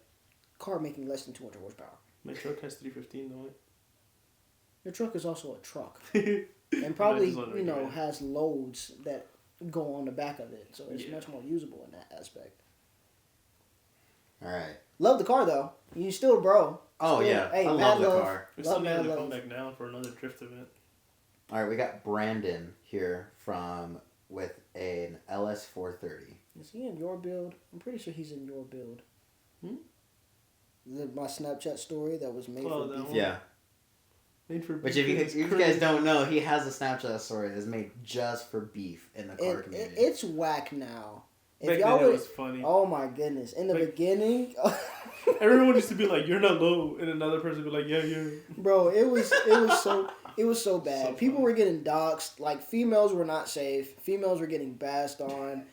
S3: car making less than 200 horsepower.
S1: My truck has 315, don't it?
S3: Your truck is also a truck, and probably
S1: That is unregulated.
S3: has loads that go on the back of it, so it's
S1: Yeah.
S3: much more usable in that aspect.
S2: All right.
S3: Love the car though. You still bro.
S2: Oh
S3: Still-
S2: yeah,
S3: hey,
S2: I
S3: mad
S2: love the
S3: love.
S2: car.
S1: We
S3: Love
S1: still
S3: mad
S1: need to
S3: love.
S1: come back down for another drift event.
S2: All right, we got Brandon here with an LS 430.
S3: Is he in your build? I'm pretty sure he's in your build.
S1: Hmm?
S3: My Snapchat story that was made
S1: Oh,
S3: for
S1: that
S3: beef.
S1: one.
S2: Yeah.
S1: Made for
S2: Which,
S1: beef
S2: if
S1: is
S2: you
S1: crazy.
S2: guys don't know, he has a Snapchat story that's made just for beef in the car community.
S3: It's whack now. If
S1: Back
S3: y'all
S1: then it
S3: would,
S1: was funny.
S3: oh my goodness! In the
S1: Like-
S3: beginning,
S1: Everyone used to be like, "You're not low," and another person would be like, "Yeah, yeah."
S3: bro, it was so bad.
S1: So
S3: People
S1: funny.
S3: were getting doxxed. Like females were not safe. Females were getting bashed on.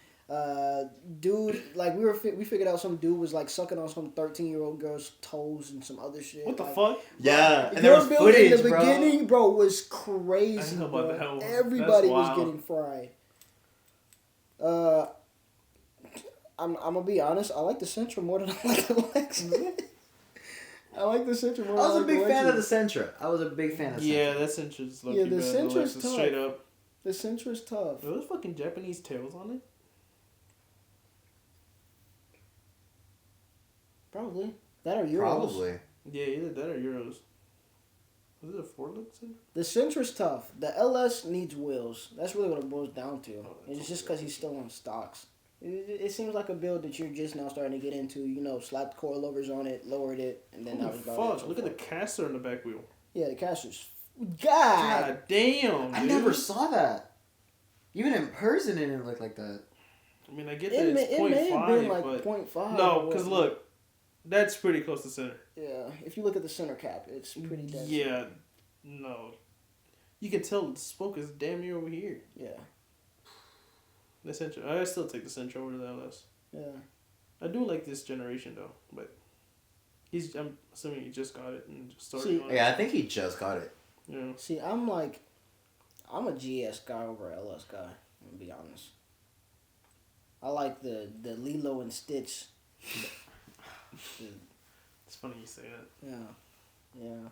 S3: Dude, like we figured out some dude was like sucking on some 13-year-old girl's toes and some other shit.
S1: What the
S3: like,
S1: fuck?
S2: Yeah, and there
S3: Your
S2: was
S3: build in
S2: footage,
S3: the
S2: bro.
S3: beginning, bro, was crazy.
S1: I know about
S3: Bro.
S1: that one.
S3: Everybody
S1: That's
S3: was
S1: wild.
S3: getting fried. I'm gonna be honest. I like the Sentra more than I like the Lexus. I like the Sentra more.
S2: I was
S3: than
S2: a big fan of the
S3: Lexus.
S2: Sentra. I was a big fan of Sentra.
S1: Yeah, that Sentra's lucky.
S3: Yeah, the
S1: The
S3: Sentra's
S1: Lexus
S3: tough.
S1: straight up.
S3: The Sentra's tough.
S1: Are those fucking Japanese tails on it?
S3: Probably that or Euros.
S2: Probably.
S1: Yeah, either that or Euros. Was it a Ford Lexus?
S3: The Sentra's tough. The LS needs wheels. That's really what it boils down to.
S1: Oh, that's
S3: It's just because he's still on stocks. It seems like a build that you're just now starting to get into. Slapped coilovers on it, lowered it, and then that was about it.
S1: Fuck!
S3: So
S1: Look at the
S3: forth.
S1: caster in the back wheel.
S3: Yeah, the casters. God.
S1: God damn!
S2: I
S1: dude.
S2: never saw that. Even in person, it didn't look like that.
S1: I mean, I get that
S3: It
S1: it's
S3: may have been like
S1: 0.5,
S3: 0.5.
S1: but no,
S3: or
S1: because
S3: whatnot.
S1: look, that's pretty close to center.
S3: Yeah, if you look at the center cap, it's pretty dense.
S1: Yeah, no, you can tell the spoke is damn near over here.
S3: Yeah,
S1: The Sentra, I still take the Sentra over the LS.
S3: yeah.
S1: I do like this generation though, but I'm assuming he just got it and just started.
S3: See-
S1: on it.
S2: Yeah, I think he just got it.
S1: Yeah.
S3: See, I'm a GS guy over a LS guy. I'm gonna be honest. I like the Lilo and Stitch.
S1: It's funny you say that.
S3: Yeah.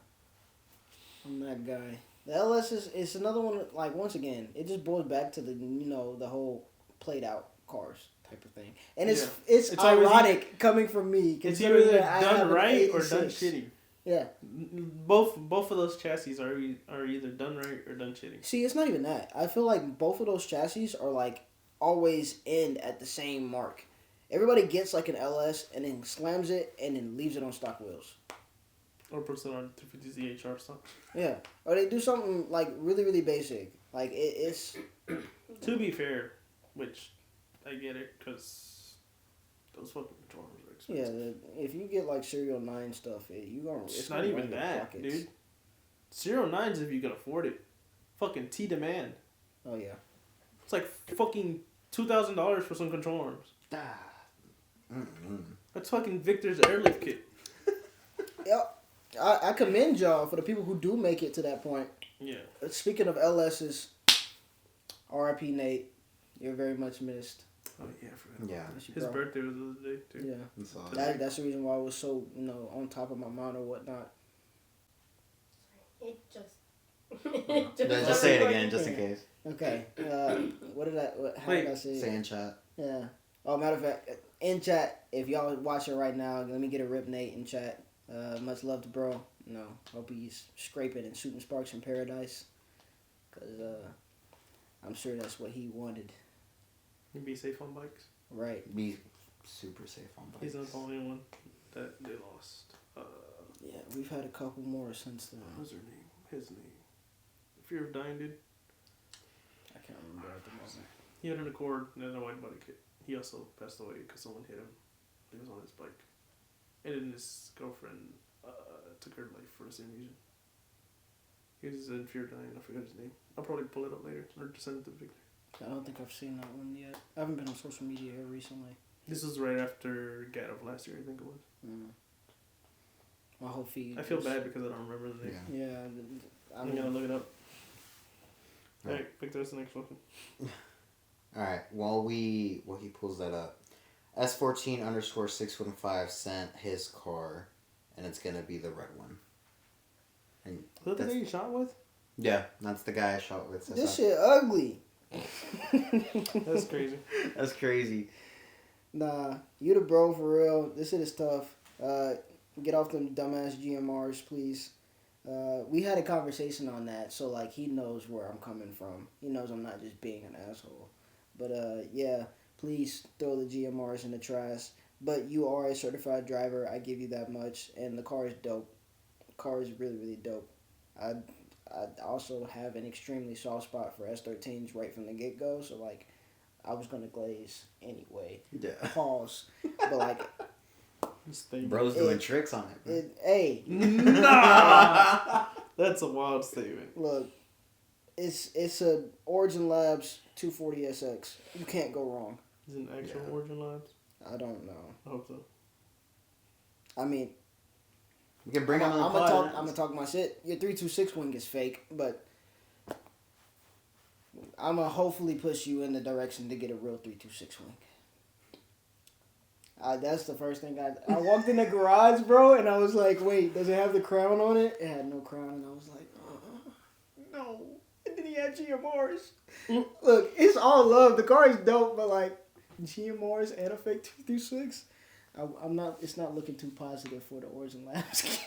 S3: I'm that guy. The LS is another one. Like once again, it just boils back to the the whole played out cars type of thing, and it's
S1: Yeah.
S3: it's
S1: It's always
S3: ironic coming from me.
S1: It's
S3: considering
S1: either
S3: that I have
S1: done
S3: an
S1: right or done
S3: 86.
S1: shitty.
S3: Yeah.
S1: Both of those chassis are either done right or done shitty.
S3: See, it's not even that. I feel like both of those chassis are like always end at the same mark. Everybody gets like an LS and then slams it and then leaves it on stock wheels.
S1: Or puts it on 250Z HR stuff.
S3: Yeah, or they do something like really really basic. Like it's
S1: To be fair, which I get it, because those fucking controllers are
S3: yeah.
S1: expensive.
S3: If you get like Serial 9 stuff,
S1: It's not even that, dude. 09's if you can afford it. Fucking T demand.
S3: Oh yeah.
S1: It's like fucking $2,000 for some control arms. That's fucking Victor's airlift kit.
S3: Yep. I commend y'all for the people who do make it to that point.
S1: Yeah.
S3: Speaking of LS's, RIP Nate, you're very much missed.
S1: Oh yeah, I forgot.
S2: Yeah.
S3: That's your
S1: His
S3: bro.
S1: birthday was the other day too.
S3: Yeah.
S2: So,
S3: That's the reason why I was so on top of my mind or whatnot.
S4: It just.
S2: just say it again, just in case.
S3: Okay. How did I say it?
S2: Say in chat.
S3: Yeah. Oh, matter of fact, in chat, if y'all watching right now, let me get a rip Nate in chat. Much love to bro. Hope he's scraping and shooting sparks in paradise. Because I'm sure that's what he wanted.
S1: And be safe on bikes.
S3: Right.
S2: Be super safe on bikes.
S1: He's not the only one that they lost.
S3: Yeah, we've had a couple more since then.
S1: What was her name? His name. Fear of Dying, dude.
S3: I can't remember at the moment.
S1: He had an Accord and a wide body kit. He also passed away because someone hit him. He was on his bike. And then his girlfriend took her life for the same reason. He was in Fear of Dying. I forgot his name. I'll probably pull it up later or just send it to Victor.
S3: I don't think I've seen that one yet. I haven't been on social media here recently.
S1: This was right after GAT of last year, I think it was.
S3: My whole feed.
S1: I feel bad because I don't remember the name.
S3: Yeah.
S1: I'm gonna look it up.
S2: Right.
S1: Alright, pick the next one.
S2: Alright, while he pulls that up, S14_615 sent his car, and it's gonna be the red one. And
S1: Is that the guy you shot with?
S2: yeah, that's the guy I shot with.
S3: This shit ugly.
S1: That's crazy.
S2: That's crazy.
S3: Nah, you the bro for real. This shit is tough. Get off them dumbass GMRs, please. We had a conversation on that, so like he knows where I'm coming from. He knows I'm not just being an asshole. But yeah, please throw the GMRs in the trash. But you are a certified driver. I give you that much, and the car is dope. The car is really, really dope. I also have an extremely soft spot for S13s right from the get go. So like, I was gonna glaze anyway.
S2: Yeah.
S3: Pause. But like.
S2: Bro's doing tricks on it. Bro.
S3: Hey.
S1: Nah! That's a wild statement.
S3: Look, it's a Origin Labs 240SX. You can't go wrong.
S1: Is it an actual Origin Labs?
S3: I don't know.
S1: I hope so.
S3: I mean,
S2: You can bring him on the
S3: I'm
S2: pod.
S3: gonna talk my shit. Your 326 wing is fake, but I'm gonna hopefully push you in the direction to get a real 326 wing. That's the first thing I walked in the garage, bro, and I was like, wait, does it have the crown on it? It had no crown, and I was like, no. And then he had GMRs. Look, it's all love. The car is dope, but like GMRs and a fake 226, I'm not. It's not looking too positive for the Origin Labs.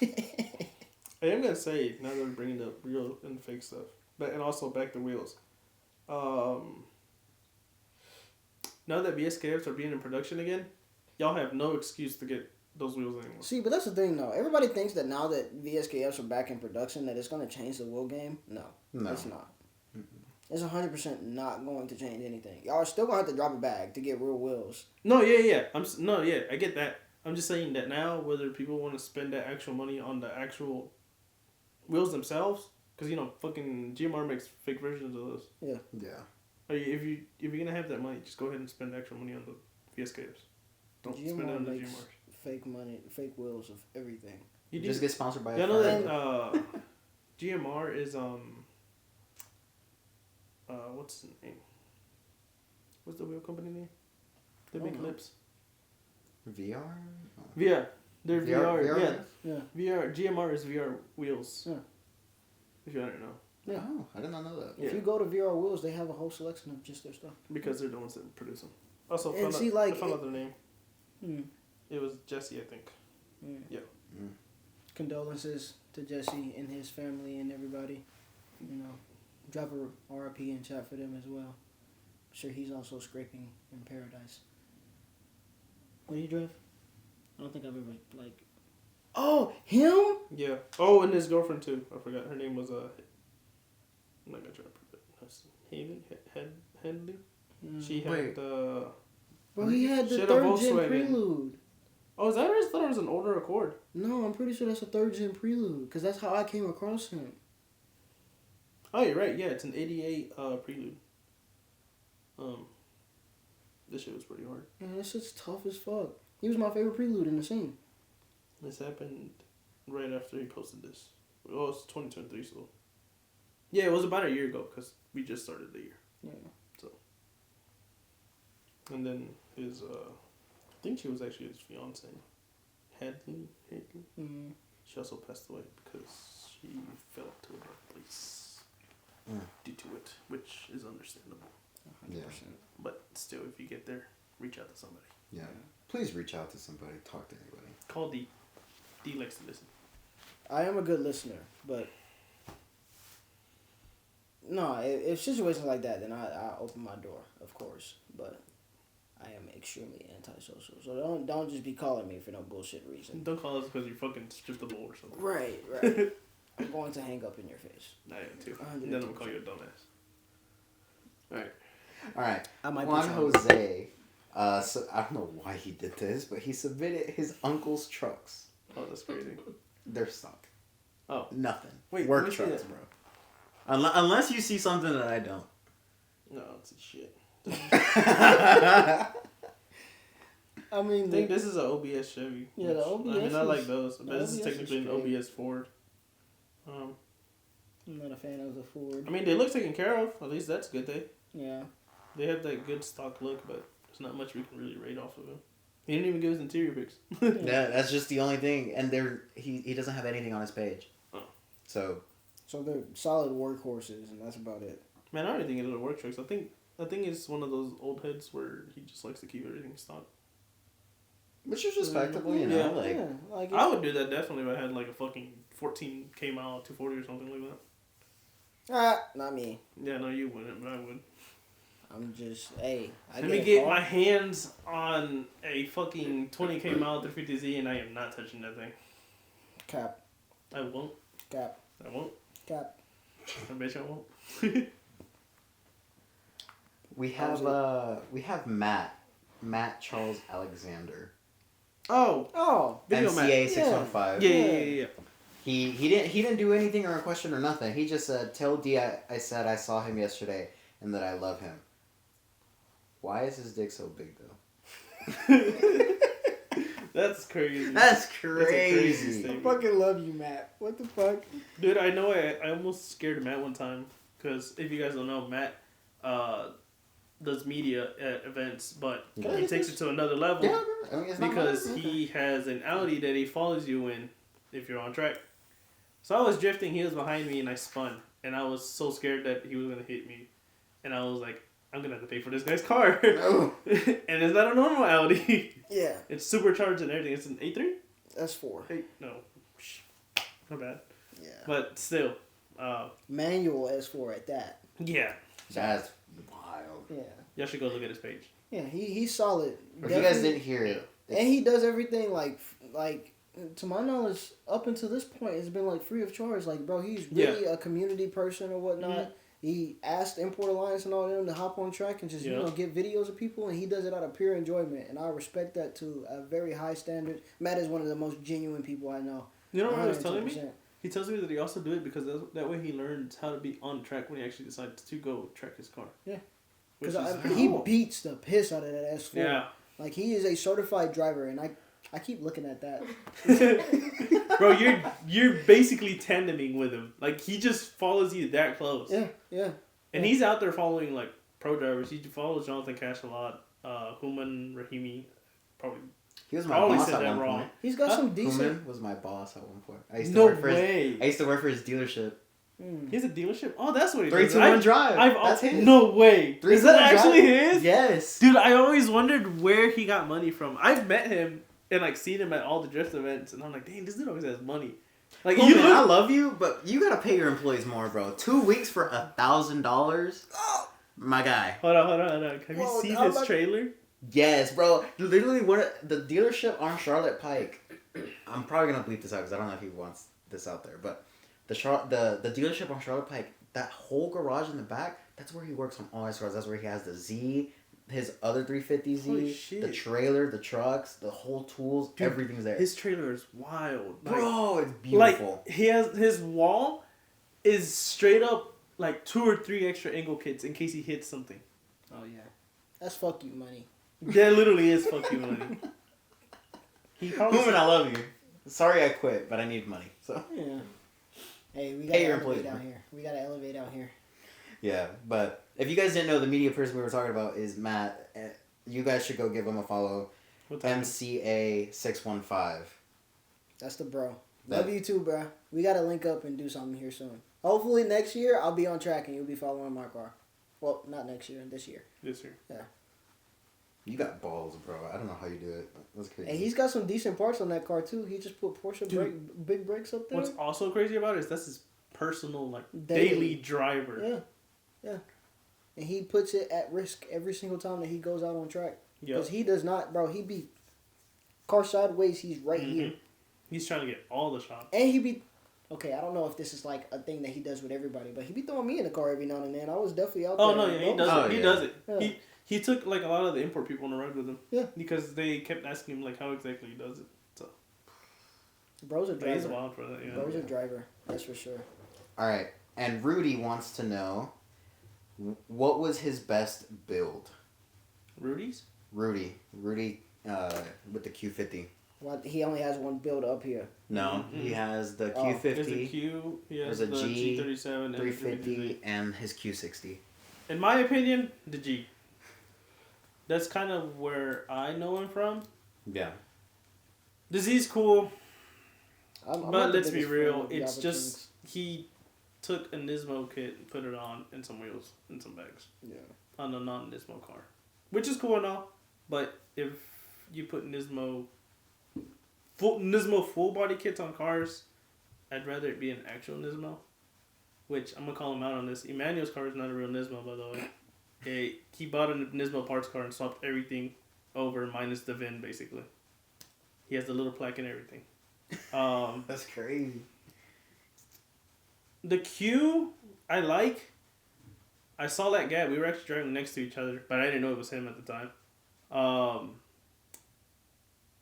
S1: I am gonna say now that we're bringing up real and fake stuff, but and also back to wheels. Now that VSKFs are being in production again, y'all have no excuse to get those wheels anymore.
S3: See, but that's the thing, though. Everybody thinks that now that VSKFs are back in production, that it's going to change the wheel game. No, it's not. It's 100% not going to change anything. Y'all are still going to have to drop a bag to get real wheels.
S1: No, yeah. I get that. I'm just saying that now, whether people want to spend that actual money on the actual wheels themselves, because fucking GMR makes fake versions of those.
S3: Yeah.
S1: If you're gonna have that money, just go ahead and spend extra money on the VSKFs. Don't spend it on the
S3: makes
S1: GMRs.
S3: fake wheels of everything.
S2: You just get sponsored by.
S1: I know that GMR is what's the name? What's the wheel company name? They make lips.
S2: VR.
S1: VR. They're VR.
S2: VR?
S3: Yeah.
S1: VR. GMR is VR wheels.
S3: Yeah.
S1: If you don't know.
S3: Yeah.
S2: Oh, I did not know that.
S3: If you go to VR Wheels, they have a whole selection of just their stuff.
S1: Because they're the ones that produce them. Also,
S3: And
S1: I found out their name.
S3: Hmm.
S1: It was Jesse, I think. Yeah.
S3: Condolences to Jesse and his family and everybody. Drop a RIP in chat for them as well. I'm sure he's also scraping in paradise. What do you drive? I don't think I've ever, Oh, him?
S1: Yeah. Oh, and his girlfriend, too. I forgot. Her name was, I'm not going to try to prove it. Henley? She had,
S3: Bro, he had the
S1: she had a
S3: third gen
S1: Volkswagen.
S3: Prelude.
S1: Oh, is that right? I thought it was an older Accord.
S3: No, I'm pretty sure that's a third gen Prelude, because that's how I came across him.
S1: Oh, you're right. Yeah, it's an 88 Prelude. This shit was pretty hard.
S3: Man, that shit's tough as fuck. He was my favorite Prelude in the scene.
S1: This happened right after he posted this. Oh, it's 2023, so. Yeah, it was about a year ago, because we just started the year.
S3: Yeah.
S1: So. And then his, I think she was actually his fiance. Hadley.
S3: Mm-hmm.
S1: She also passed away because she fell to a dark place due to it, which is understandable.
S3: 100%.
S2: Yeah.
S1: But still, if you get there, reach out to somebody.
S2: Yeah. Please reach out to somebody. Talk to anybody.
S1: Call D. D likes to listen.
S3: I am a good listener, but no, if situations like that, then I open my door, of course. But I am extremely antisocial, so don't just be calling me for no bullshit reason.
S1: Don't call us because you're fucking strippable or something.
S3: Right. I'm going to hang up in your face.
S1: I am too.
S3: 100%.
S1: And then I'm gonna call you a dumbass.
S2: All right.
S3: I might be
S2: Juan
S3: trying.
S2: Jose. So I don't know why he did this, but he submitted his uncle's trucks.
S1: Oh, that's crazy.
S2: They're stock.
S1: Oh.
S2: Nothing.
S1: Wait,
S2: Work
S1: let me see
S2: trucks,
S1: that.
S2: bro. Unless you see something that I don't.
S1: No, it's a shit.
S3: I mean,
S1: I think this is an OBS Chevy.
S3: Yeah, the
S1: which, I mean,
S3: OBS
S1: I like
S3: is-
S1: those,
S3: the
S1: but this is
S3: OBS is
S1: technically an
S3: straight.
S1: OBS Ford.
S3: I'm not a fan of the Ford.
S1: I mean, they look taken care of. At least that's good.
S3: Yeah.
S1: They have that good stock look, but there's not much we can really rate off of them. He didn't even give us interior pics.
S2: Yeah, that's just the only thing, and he doesn't have anything on his page.
S1: Oh.
S2: So
S3: they're solid workhorses, and that's about it.
S1: Man, I don't think it's a work trucks. I think it's one of those old heads where he just likes to keep everything stock.
S2: which is respectable, you know.
S1: Yeah.
S2: Like
S3: Yeah, like
S1: I would do that definitely if I had like a fucking 14K mile 240 or something like that.
S3: not me.
S1: Yeah, no, you wouldn't, but I would.
S3: I'm just, hey,
S1: Let me get my hands on a fucking 20K mile 350Z and I am not touching that thing.
S3: Cap.
S1: I won't.
S3: Cap.
S1: I won't.
S3: Cap.
S1: I bet you I won't.
S2: we have Matt Charles Alexander.
S1: Oh, video Matt.
S2: MCA 615.
S1: Yeah.
S2: He didn't do anything or a question or nothing. He just said, "Tell D I said I saw him yesterday and that I love him." Why is his dick so big though?
S1: That's crazy.
S2: That's
S1: a crazy
S2: crazy.
S3: I
S1: statement.
S3: fucking love you, Matt. What the fuck?
S1: Dude, I know I almost scared Matt one time because if you guys don't know, Matt does media at events, but
S2: Yeah.
S1: he takes it to another level
S2: Yeah, I mean, it's not
S1: because
S2: bad.
S1: he has an Audi that he follows you in if you're on track. So I was drifting, he was behind me, and I spun, and I was so scared that he was gonna hit me, and I was like, I'm gonna have to pay for this guy's car,
S2: No.
S1: and it's not a normal Audi.
S3: Yeah,
S1: It's supercharged and everything. It's an A3.
S3: that's 4.
S1: No, not bad,
S3: Yeah.
S1: but still,
S3: Manual S4 at that.
S1: yeah.
S2: That's wild.
S3: Yeah.
S1: Y'all should go look at his page.
S3: Yeah, he's solid.
S2: If you guys didn't hear it,
S3: And he does everything like to my knowledge, up until this point, it's been like free of charge. Like, bro, he's really a community person or whatnot.
S1: Mhm.
S3: He asked Import Alliance and all them to hop on track and just
S1: Yeah.
S3: get videos of people, and he does it out of pure enjoyment. And I respect that to a very high standard. Matt is one of the most genuine people I know.
S1: You know what he was telling me?
S3: 110%.
S1: He tells me that he also do it because that way he learns how to be on track when he actually decides to go track his car.
S3: Yeah.
S1: Which
S3: Because
S1: is
S3: he
S1: cool.
S3: beats the piss out of that S4.
S1: Yeah.
S3: Like, he is a certified driver, and I keep looking at that.
S1: Bro, you're basically tandeming with him. Like, he just follows you that close.
S3: Yeah.
S1: And he's out there following, like, pro drivers. He follows Jonathan Cash a lot. Human Rahimi, probably.
S2: he was my
S1: I always
S2: boss
S1: said
S2: at
S1: that
S2: one
S1: wrong.
S2: point.
S3: He's got some decent...
S2: Human was my boss at one point. I used to
S1: No
S2: work for
S1: way.
S2: I used to work for his dealership.
S1: He has a dealership? Oh, that's what he
S2: 3,
S1: does.
S2: 2, 1 drive. That's his.
S1: No way.
S2: 3,
S1: Is
S2: 2,
S1: that
S2: 1
S1: actually
S2: drive.
S1: his?
S2: Yes.
S1: Dude, I always wondered where he got money from. I've met him and like seen him at all the drift events, and I'm like, dang, this dude always has money. Like
S2: Cool,
S1: you
S2: man,
S1: look,
S2: I love you, but you gotta pay your employees more, bro. 2 weeks for $1,000, my guy.
S1: Hold on. Have
S3: Whoa,
S1: you seen
S3: how
S1: his
S3: about-
S1: trailer?
S2: Yes, bro. Literally, the dealership on Charlotte Pike. I'm probably gonna bleep this out because I don't know if he wants this out there, but the dealership on Charlotte Pike, that whole garage in the back, that's where he works on all his cars. That's where he has the Z, his other 350Z,
S1: Holy shit.
S2: the trailer, the trucks, the whole tools,
S1: Dude,
S2: everything's there.
S1: His trailer is wild. Like,
S2: Bro, it's beautiful.
S1: Like he has his wall is straight up like 2 or 3 extra angle kits in case he hits something.
S3: Oh, yeah. That's fuck you money.
S1: That literally is fuck you money. He probably
S2: Human, I love you. Sorry I quit, but I need money. So
S3: Yeah. Hey, we
S2: Pay
S3: gotta
S2: your
S3: elevate
S2: employees,
S3: out
S2: man.
S3: here. We gotta elevate out here.
S2: yeah, but if you guys didn't know, the media person we were talking about is Matt. You guys should go give him a follow.
S1: What time?
S2: MCA615.
S3: That's the bro.
S2: That-
S3: Love you too, bro. We gotta link up and do something here soon. Hopefully next year I'll be on track and you'll be following my car. Well, not next year, this year.
S1: This year.
S2: You got balls, bro. I don't know how you do it. That's crazy.
S3: And he's got some decent parts on that car too. He just put Porsche
S1: Dude.
S3: big brakes up there.
S1: What's also crazy about it is that's his personal like
S3: Daily.
S1: daily driver.
S3: Yeah. And he puts it at risk every single time that he goes out on track.
S1: Yep.
S3: Because he does not, bro. He be car sideways. He's right
S1: Mhm.
S3: here.
S1: He's trying to get all the shots.
S3: And he be, okay, I don't know if this is like a thing that he does with everybody, but he be throwing me in the car every now and then. I was definitely out
S1: Oh
S3: there.
S1: no, yeah, he does
S2: Oh,
S1: it. He
S2: yeah.
S1: does it.
S3: Yeah.
S1: He took like a lot of the import people on the ride with him.
S3: Yeah.
S1: Because they kept asking him like how exactly he does it. So
S3: Bro's a
S1: but he's
S3: driver.
S1: wild for that. Yeah.
S3: Bro's a driver. That's for sure.
S2: All right, and Rudy wants to know what was his best build.
S1: Rudy's.
S2: Rudy with the Q50.
S3: Well, he only has one build up here.
S2: No, he has the
S3: Oh.
S2: Q50.
S1: There's a Q. He has
S2: There's a
S1: the
S2: G,
S1: G37 and the
S2: 350,
S1: 350Z.
S2: and his Q60.
S1: In my opinion, the G. That's kind of where I know him from.
S2: Yeah.
S1: The Z's cool,
S3: I'm
S1: but
S3: not the
S1: let's be
S3: biggest fan
S1: real.
S3: of the
S1: It's
S3: Java
S1: just
S3: Kings.
S1: he took a Nismo kit and put it on and some wheels and some bags
S3: Yeah.
S1: on a non-Nismo car, which is cool and all. But if you put Nismo full body kits on cars, I'd rather it be an actual Nismo. Which I'm gonna call him out on this. Emmanuel's car is not a real Nismo, by the way. He bought a Nismo parts car and swapped everything over minus the VIN, basically. He has the little plaque and everything.
S2: That's crazy.
S1: The Q, I like. I saw that guy. We were actually driving next to each other, but I didn't know it was him at the time.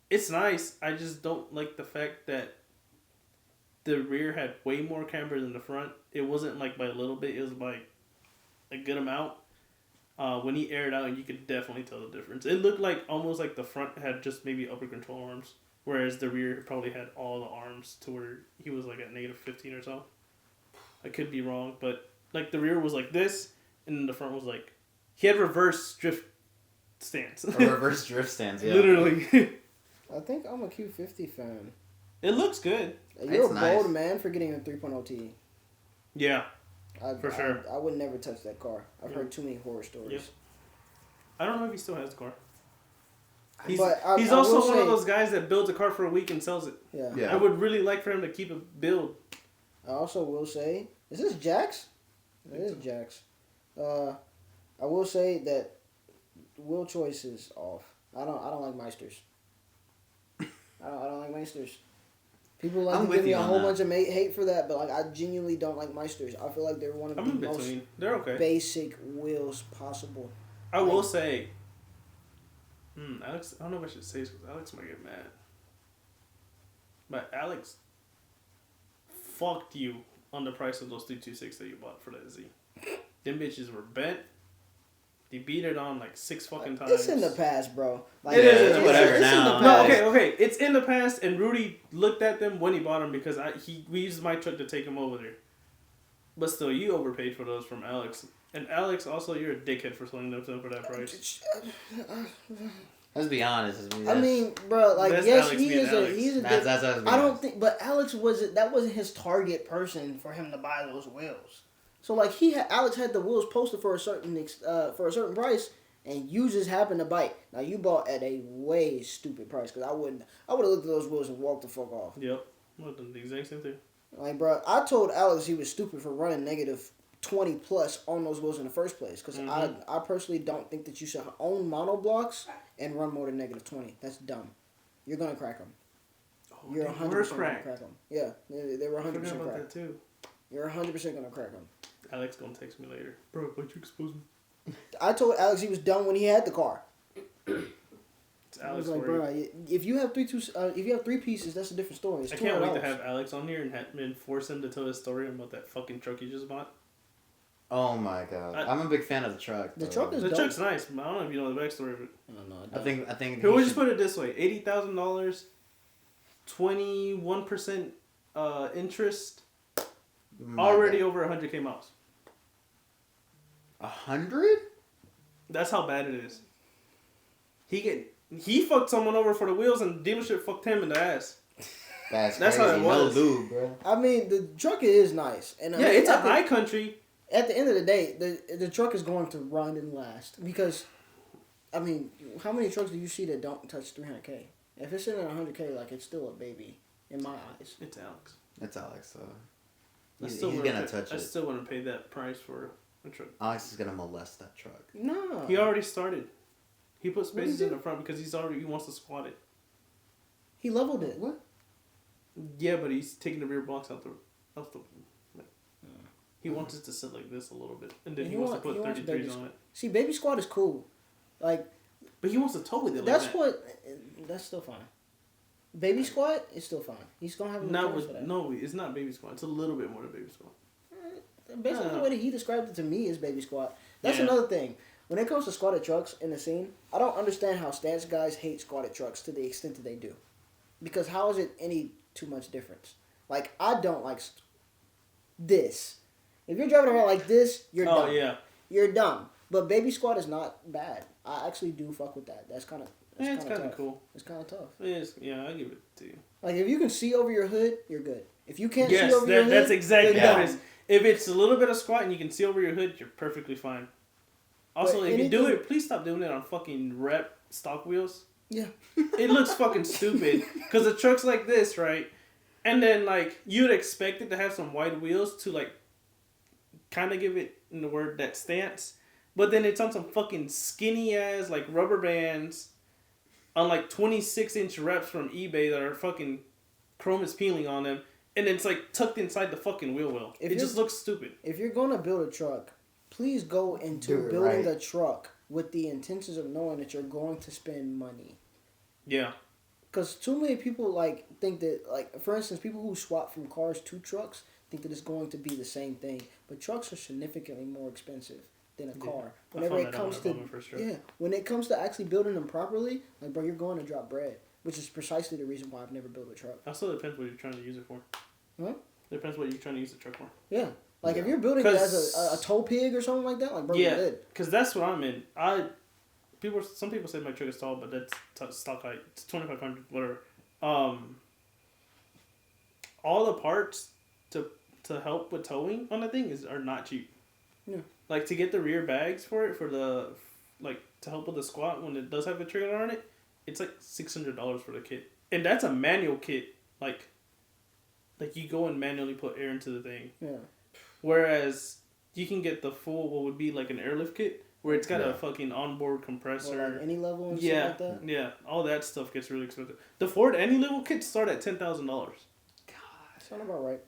S1: It's nice. I just don't like the fact that the rear had way more camber than the front. It wasn't like by a little bit. It was by a good amount. When he aired out, you could definitely tell the difference. It looked like almost like the front had just maybe upper control arms, whereas the rear probably had all the arms to where he was like at -15 or so. I could be wrong, but like the rear was like this, and then the front was like he had reverse drift stance.
S2: A reverse drift stance, yeah.
S1: Literally.
S3: I think I'm a Q50 fan.
S1: It looks good.
S3: You're
S2: It's
S3: a
S2: nice.
S3: bold man for getting a 3.0 T.
S1: Yeah, for sure.
S3: I would never touch that car. I've
S1: Yeah.
S3: heard too many horror stories.
S1: Yep. I don't know if he still has the car. He's
S3: But
S1: he's
S3: I
S1: also
S3: will
S1: one
S3: say-
S1: of those guys that builds a car for a week and sells it.
S3: Yeah.
S2: Yeah.
S1: I would really like for him to keep a build.
S3: I also will say, is this Jax? It is Jax. I will say that wheel choice is off. I don't like Meisters. I don't like Meisters. People like
S2: I'm
S3: to
S2: with
S3: give me
S2: you
S3: a
S2: on
S3: whole
S2: that.
S3: bunch of hate for that, but like I genuinely don't like Meisters. I feel like they're one of
S1: I'm
S3: the
S1: in
S3: most
S1: between. They're okay.
S3: basic wheels possible.
S1: I will say, Alex, I don't know if I should say this because Alex might get mad. But Alex fucked you on the price of those 326 that you bought for that Z. Them bitches were bent. They beat it on like 6 fucking times.
S3: It's in the past, bro. Like,
S1: It is,
S2: it's whatever
S3: it's
S2: now.
S3: In the
S1: No,
S3: past.
S1: okay. It's in the past, and Rudy looked at them when he bought them because we used my truck to take him over there. But still, you overpaid for those from Alex. And Alex, also, you're a dickhead for selling them to him for that price.
S2: Let's be honest.
S3: I mean, bro, like
S1: That's
S3: yes,
S1: Alex
S3: he
S1: being
S3: is
S1: Alex.
S3: he's a
S2: That's
S3: dick.
S2: us being
S3: I don't
S2: honest.
S3: think, but Alex wasn't his target person for him to buy those wheels. So like Alex had the wheels posted for a certain price, and you just happened to bite. Now you bought at a way stupid price because I would have looked at those wheels and walked the fuck off.
S1: Yep. Well, done the exact same thing.
S3: Like, bro, I told Alex he was stupid for running -20 plus on those wheels in the first place because I personally don't think that you should own monoblocks and run more than -20. That's dumb. You're gonna crack them.
S1: Oh,
S3: You're
S1: they
S3: 100%
S1: were
S3: gonna
S1: cracked.
S3: crack them. Yeah, they were
S1: I
S3: 100%
S1: forgot about
S3: cracked.
S1: that too.
S3: You're 100% gonna crack them.
S1: Alex gonna text me later. Bro, why'd you expose me?
S3: I told Alex he was dumb when he had the car.
S1: It's
S3: I was
S1: Alex
S3: like,
S1: for you.
S3: bro, if you have three pieces, that's a different story. It's
S1: I can't wait to
S3: $200.
S1: have Alex on here and force him to tell his story about that fucking truck he just bought.
S2: Oh my god. I'm a big fan of the truck.
S3: The
S2: though.
S3: truck is
S1: The
S3: dope.
S1: truck's nice, but I don't know if you know the backstory of it.
S3: I don't know.
S2: I think.
S1: Here, we'll
S2: he
S1: just
S2: should-
S1: put it this way: $80,000, 21% interest,
S2: My
S1: already
S2: God.
S1: over 100K miles.
S2: 100?
S1: That's how bad it is. He fucked someone over for the wheels, and the dealership fucked him in the ass.
S2: That's
S1: That's
S2: crazy.
S1: how it was.
S2: No lube, bro.
S3: I mean, the truck is nice, and I
S1: Yeah,
S3: mean,
S1: it's a
S3: at the-
S1: high country.
S3: At the end of the day, the truck is going to run and last because, I mean, how many trucks do you see that don't touch 300K? If it's sitting at 100K, like it's still a baby in my eyes.
S1: It's Alex.
S2: It's Alex, so.
S1: I
S2: He's
S1: still
S2: gonna
S1: wouldn't
S2: touch
S1: I
S2: it.
S1: still wouldn't pay that price for a truck.
S2: Alex is gonna molest that truck.
S3: No,
S1: He already started. He put
S3: What
S1: spaces
S3: is
S1: in
S3: it?
S1: the front because he wants to squat it.
S3: he leveled it.
S2: What?
S1: Yeah, but he's taking the rear blocks out the. Like, he wants it to sit like this a little bit, and then
S3: Yeah,
S1: he
S3: he
S1: wants
S3: want-
S1: to
S3: he
S1: put
S3: wants
S1: 33s
S3: baby
S1: on it.
S3: See, baby squad is cool. Like
S1: But he wants to tow with it.
S3: that's
S1: like that.
S3: what. That's still fine. Baby squad is still fine. He's gonna have a
S1: Not
S3: mechanics for
S1: with
S3: that.
S1: no, it's not baby squad. It's a little bit more than baby squad.
S3: Based on the way that he described it to me as baby squad. That's
S1: Yeah.
S3: another thing. when it comes to squatted trucks in the scene, I don't understand how stance guys hate squatted trucks to the extent that they do. Because how is it any too much difference? Like, I don't like this. If you're driving around like this, you're dumb.
S1: Oh, yeah.
S3: You're dumb. But baby squat is not bad. I actually do fuck with that. That's kind of
S1: It's kind of cool.
S3: It's kind of tough.
S1: Yeah, I give it to you.
S3: Like, if you can see over your hood, you're good. If you can't
S1: Yes,
S3: see over your hood,
S1: that's exactly
S3: you're
S1: how
S3: dumb.
S1: it is. If it's a little bit of squat and you can see over your hood, you're perfectly fine. Also,
S3: But
S1: if you do
S3: anything-
S1: it, please stop doing it on fucking rep stock wheels.
S3: Yeah.
S1: It looks fucking stupid. Because the truck's like this, right? And then, like, you'd expect it to have some wide wheels to, like, kind of give it, in the word, that stance. But then it's on some fucking skinny-ass, like, rubber bands on, like, 26-inch reps from eBay that are fucking chrome is peeling on them. And it's, like, tucked inside the fucking wheel well. It just looks stupid.
S3: If you're going to build a truck, please go into
S2: Do it
S3: building
S2: right.
S3: the truck with the intentions of knowing that you're going to spend money.
S1: Yeah.
S3: Because too many people, like, think that, like, for instance, people who swap from cars to trucks think that it's going to be the same thing. But trucks are significantly more expensive than a car. Whenever it comes to, when it comes to actually building them properly, like, bro, you're going to drop bread. Which is precisely the reason why I've never built a truck.
S1: Also depends what you're trying to use it for.
S3: Huh?
S1: Depends what you're trying to use the truck for.
S3: Yeah. Like, if you're building it as a tow pig or something like that, like, bro, you're good.
S1: Because that's what I'm in. Some people say my truck is tall, but that's stock height. It's 2,500, whatever. All the parts to help with towing on the thing are not cheap.
S3: Yeah.
S1: Like, to get the rear bags for it, to help with the squat when it does have a trailer on it, it's like $600 for the kit. And that's a manual kit. Like you go and manually put air into the thing.
S3: Yeah.
S1: Whereas you can get the full, what would be like an airlift kit, where it's got a fucking onboard compressor.
S3: Or like any level and shit like that?
S1: Yeah. All that stuff gets really expensive. The Ford any level kits start at $10,000.
S3: God. Sound about right.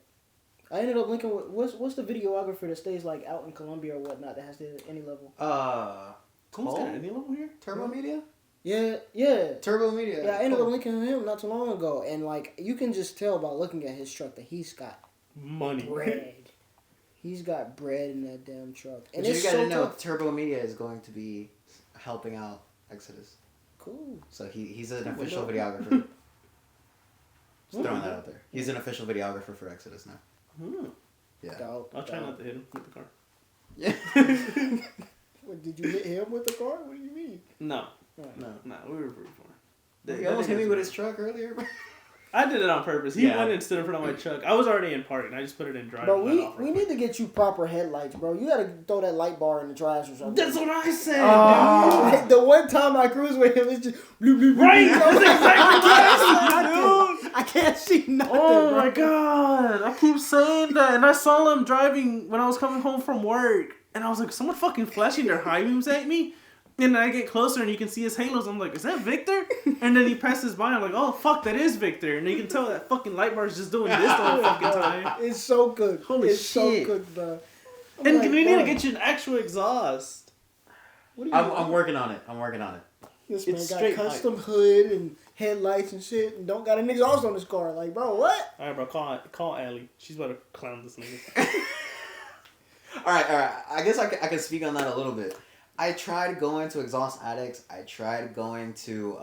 S3: I ended up linking with, what's the videographer that stays like out in Colombia or whatnot that has the any level?
S1: Who's got any level here?
S2: Turbo Media?
S3: Yeah.
S2: Turbo Media.
S3: Yeah, I ended up linking him not too long ago, and like you can just tell by looking at his truck that he's got
S1: money.
S3: bread. He's got bread in that damn truck. And
S2: But you
S3: it's
S2: gotta
S3: so
S2: know,
S3: tough.
S2: Turbo Media is going to be helping out Exodus.
S3: Cool.
S2: So he's an official videographer. Just throwing that out there. He's an official videographer for Exodus now. Yeah.
S3: Dope.
S1: I'll try not to hit him with the car.
S2: Yeah.
S3: What, did you hit him with the car? What do you mean?
S1: No.
S3: Right.
S1: No, we were pretty far.
S2: He almost hit me with his truck earlier.
S1: I did it on purpose. He went and stood in front of my truck. I was already in park, and I just put it in drive.
S3: Bro, we need to get you proper headlights, bro. You gotta throw that light bar in the trash or something.
S1: That's what I said, dude.
S3: The one time I cruise with him, it's just bloop, bloop, bloop.
S1: Right? That's exactly what I said, dude.
S3: I can't see nothing.
S1: Oh
S3: bro.
S1: my god. I keep saying that. And I saw him driving when I was coming home from work. And I was like, someone fucking flashing their high beams at me? And then I get closer and you can see his halos. I'm like, is that Victor? And then he passes by. I'm like, oh, fuck, that is Victor. And you can tell that fucking light bar is just doing this the whole fucking time.
S3: It's so good.
S1: Holy
S3: it's so
S1: shit.
S3: good, bro.
S1: And
S3: like,
S1: we need to
S3: bro,
S1: get you an actual exhaust.
S3: what are you
S2: I'm working on it.
S3: This
S1: it's
S3: man
S1: straight
S3: got custom hood and headlights and shit and don't got an exhaust on his car. Like, bro, what?
S1: All right, bro, call Allie. She's about to clown this nigga.
S2: All right. I guess I can speak on that a little bit. I tried going to Exhaust Addicts. I tried going to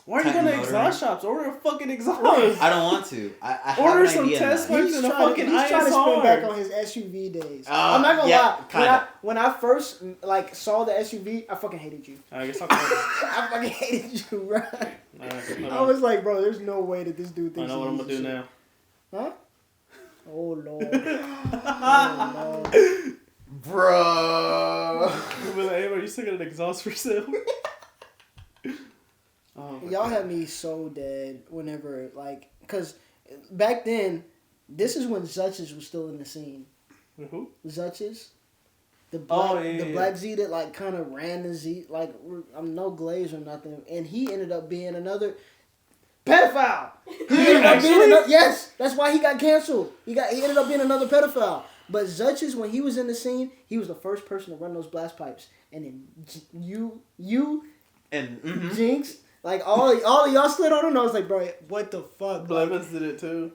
S1: Why are you
S2: Titan
S1: going to
S2: motoring.
S1: exhaust shops? Order a fucking exhaust.
S2: I don't want to. I have
S1: Order
S2: an
S1: some
S2: idea in
S1: test
S2: mind.
S1: pipes and a
S3: trying
S1: fucking
S3: to spin back
S1: ISR.
S3: on his SUV days. I'm not gonna
S2: yeah,
S3: lie.
S2: kinda.
S3: When I first like saw the SUV, I fucking hated you.
S1: I guess I'll call it.
S3: I fucking hated you, bro.
S1: Alright,
S3: I was like, bro, there's no way that this dude
S1: I
S3: thinks.
S1: know what I'm
S3: he's
S1: going to do
S3: shit.
S1: now.
S3: Huh? Oh lord. Oh lord.
S2: Bro.
S1: We'll be like, hey, bro, you still got an exhaust for sale? Oh, my
S3: Y'all
S1: God.
S3: had me so dead whenever, like, because back then, this is when Zutches was still in the scene.
S1: Who?
S3: Zutches. The black,
S1: yeah,
S3: the
S1: yeah.
S3: black Z that, like, kind of ran the Z, like, I'm no glaze or nothing. And he ended up being another pedophile. He ended up being another, yes, that's why he got canceled. He ended up being another pedophile. But Zutches, when he was in the scene, he was the first person to run those blast pipes. And then you
S2: And
S3: Jinx, like all of y'all slid on him. I was like, bro, what the fuck? Like,
S1: Blevins did it too.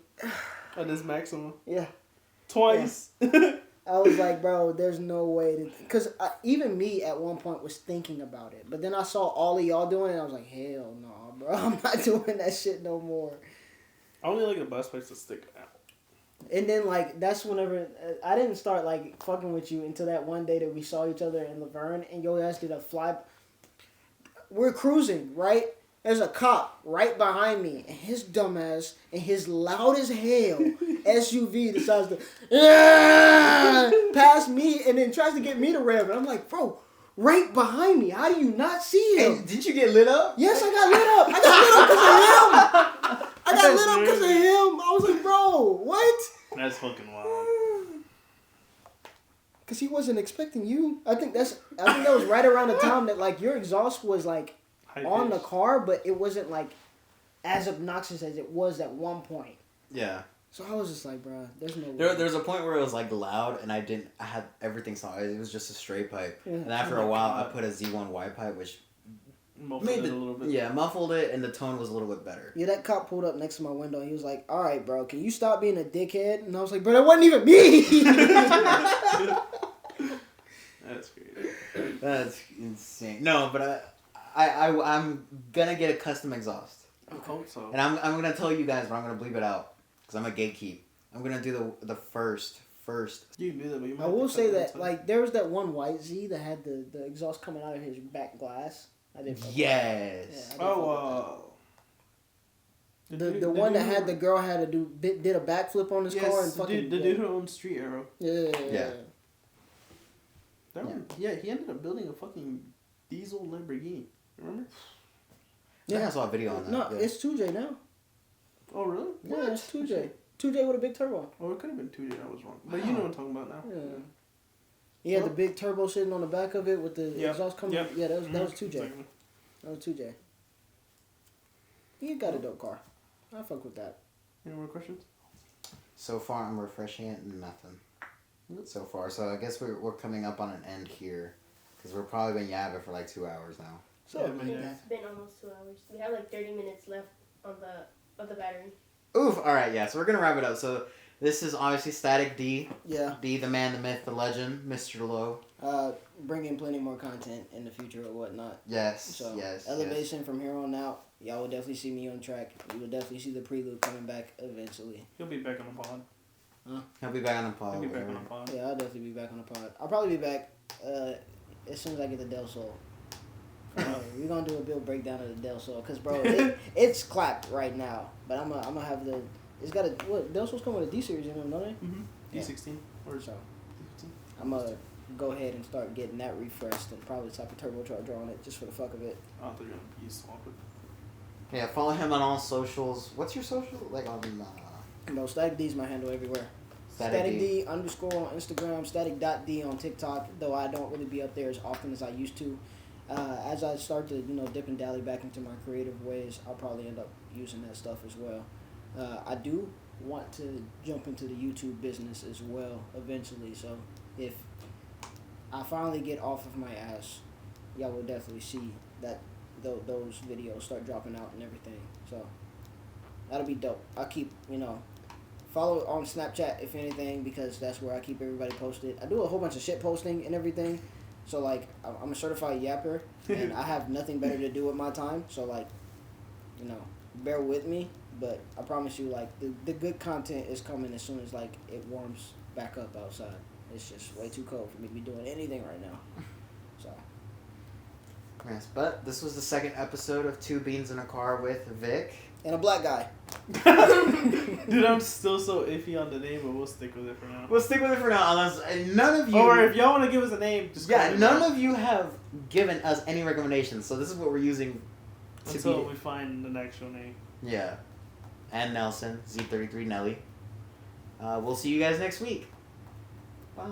S1: At his maximum.
S3: yeah.
S1: Twice.
S3: I was like, bro, there's no way to... Because even me at one point was thinking about it. But then I saw all of y'all doing it, and I was like, hell no, bro. I'm not doing that shit no more.
S1: I only like a bus place to stick out.
S3: And then, like, that's whenever... I didn't start, like, fucking with you until that one day that we saw each other in Laverne, and your ass did a fly... We're cruising, right? There's a cop right behind me, and his dumbass and his loud as hell SUV decides to pass me and then tries to get me to rev. And I'm like, bro, right behind me. How do you not see him?
S2: Hey, did you get lit up?
S3: Yes, I got lit up. I got lit up because of him. I got lit up because of him. I was like, bro, what?
S1: That's fucking wild.
S3: Because he wasn't expecting you. I think that was right around the time that, like, your exhaust was, like, on the car, but it wasn't like as obnoxious as it was at one point.
S2: Yeah.
S3: So I was just like, bro, there's no way.
S2: There's a point where it was like loud, and I had everything solid. It was just a straight pipe,
S3: Yeah.
S2: and after a while, I put a Z1 wide pipe, which
S1: Muffled it a little bit.
S2: Yeah, muffled it, and the tone was a little bit better.
S3: Yeah, that cop pulled up next to my window, and he was like, all right, bro, can you stop being a dickhead? And I was like, bro, that wasn't even me.
S1: That's crazy.
S2: That's insane. No, but I'm gonna get a custom exhaust.
S1: I hope so.
S2: And I'm gonna tell you guys, but I'm gonna bleep it out because I'm a gatekeep. I'm gonna do the first.
S1: You can do that, but you might
S3: I
S1: have
S3: will
S1: to
S3: say
S1: cut
S3: that,
S1: outside.
S3: like, there was that one white Z that had the exhaust coming out of his back glass. I didn't.
S2: Yes.
S3: Yeah, I didn't
S1: Oh,
S3: The one that had the girl had to did a backflip on his car and fucking...
S1: the dude who owns Street Arrow.
S3: Yeah.
S1: That one, yeah, he ended up building a fucking diesel Lamborghini. Remember?
S2: Yeah, I saw a video on that.
S3: No,
S2: yeah.
S3: it's 2J now.
S1: Oh, really?
S3: Yeah, it's 2J. 2J with a big turbo.
S1: Oh, it could have been 2J. I was wrong. But you know what I'm talking about now.
S3: Yeah. He had the big turbo sitting on the back of it with the exhaust coming.
S1: Yep.
S3: Yeah, that was 2J.
S1: Exactly.
S3: That was 2J. He got a dope car. I fuck with that.
S1: Any more questions?
S2: So far, I'm refreshing it and nothing. So far, so I guess we're coming up on an end here, because we're probably been yabbing for like 2 hours now.
S3: So,
S1: Yeah, but yeah.
S4: It's been almost 2 hours. We have like 30 minutes left on the battery.
S2: Oof. All right, yeah. So we're gonna wrap it up. So this is obviously Static D.
S3: yeah.
S2: D, the man, the myth, the legend, Mr. Low.
S3: Bring in plenty more content in the future or whatnot.
S2: Yes.
S3: So,
S2: yes.
S3: elevation from here on out. Y'all will definitely see me on track. You will definitely see the prelude coming back eventually.
S1: He'll be back on the pod.
S2: He'll be back on the pod.
S1: He'll be back
S2: whatever.
S1: on the pod.
S3: Yeah, I'll definitely be back on the pod. I'll probably be back as soon as I get the Del Sol. We're gonna do a build breakdown of the Del Sol, cause bro, it's clapped right now. But I'm gonna have the. It's got a what? Del Sol's come with a D series in them, don't they?
S1: Mm-hmm. D16 or
S3: So
S1: D15.
S3: I'm gonna go ahead and start getting that refreshed and probably type a turbocharger on it just for the fuck of it.
S1: I thought you were gonna swap it.
S2: Yeah, follow him on all socials. What's your social? Like on
S3: No, Static D is my handle everywhere.
S2: Static D.
S3: __ on Instagram, static.d on TikTok, though I don't really be up there as often as I used to. As I start to, dip and dally back into my creative ways, I'll probably end up using that stuff as well. I do want to jump into the YouTube business as well eventually, so if I finally get off of my ass, y'all will definitely see that those videos start dropping out and everything. So that'll be dope. I'll keep, follow on Snapchat if anything, because that's where I keep everybody posted. I do a whole bunch of shit posting and everything. So like I'm a certified yapper and I have nothing better to do with my time. So like, bear with me. But I promise you, like the good content is coming as soon as like it warms back up outside. It's just way too cold for me to be doing anything right now. So.
S2: Yes, but this was the second episode of Two Beans in a Car with Vic.
S3: And a black guy.
S1: Dude, I'm still so iffy on the name, but we'll stick with it for now.
S2: We'll stick with it for now, unless none of you.
S1: Or if y'all want to give us a name, just
S2: yeah, none of you have given us any recommendations, so this is what we're using.
S1: Until we find an actual name.
S2: Yeah, and Nelson Z33 Nelly. We'll see you guys next week. Bye.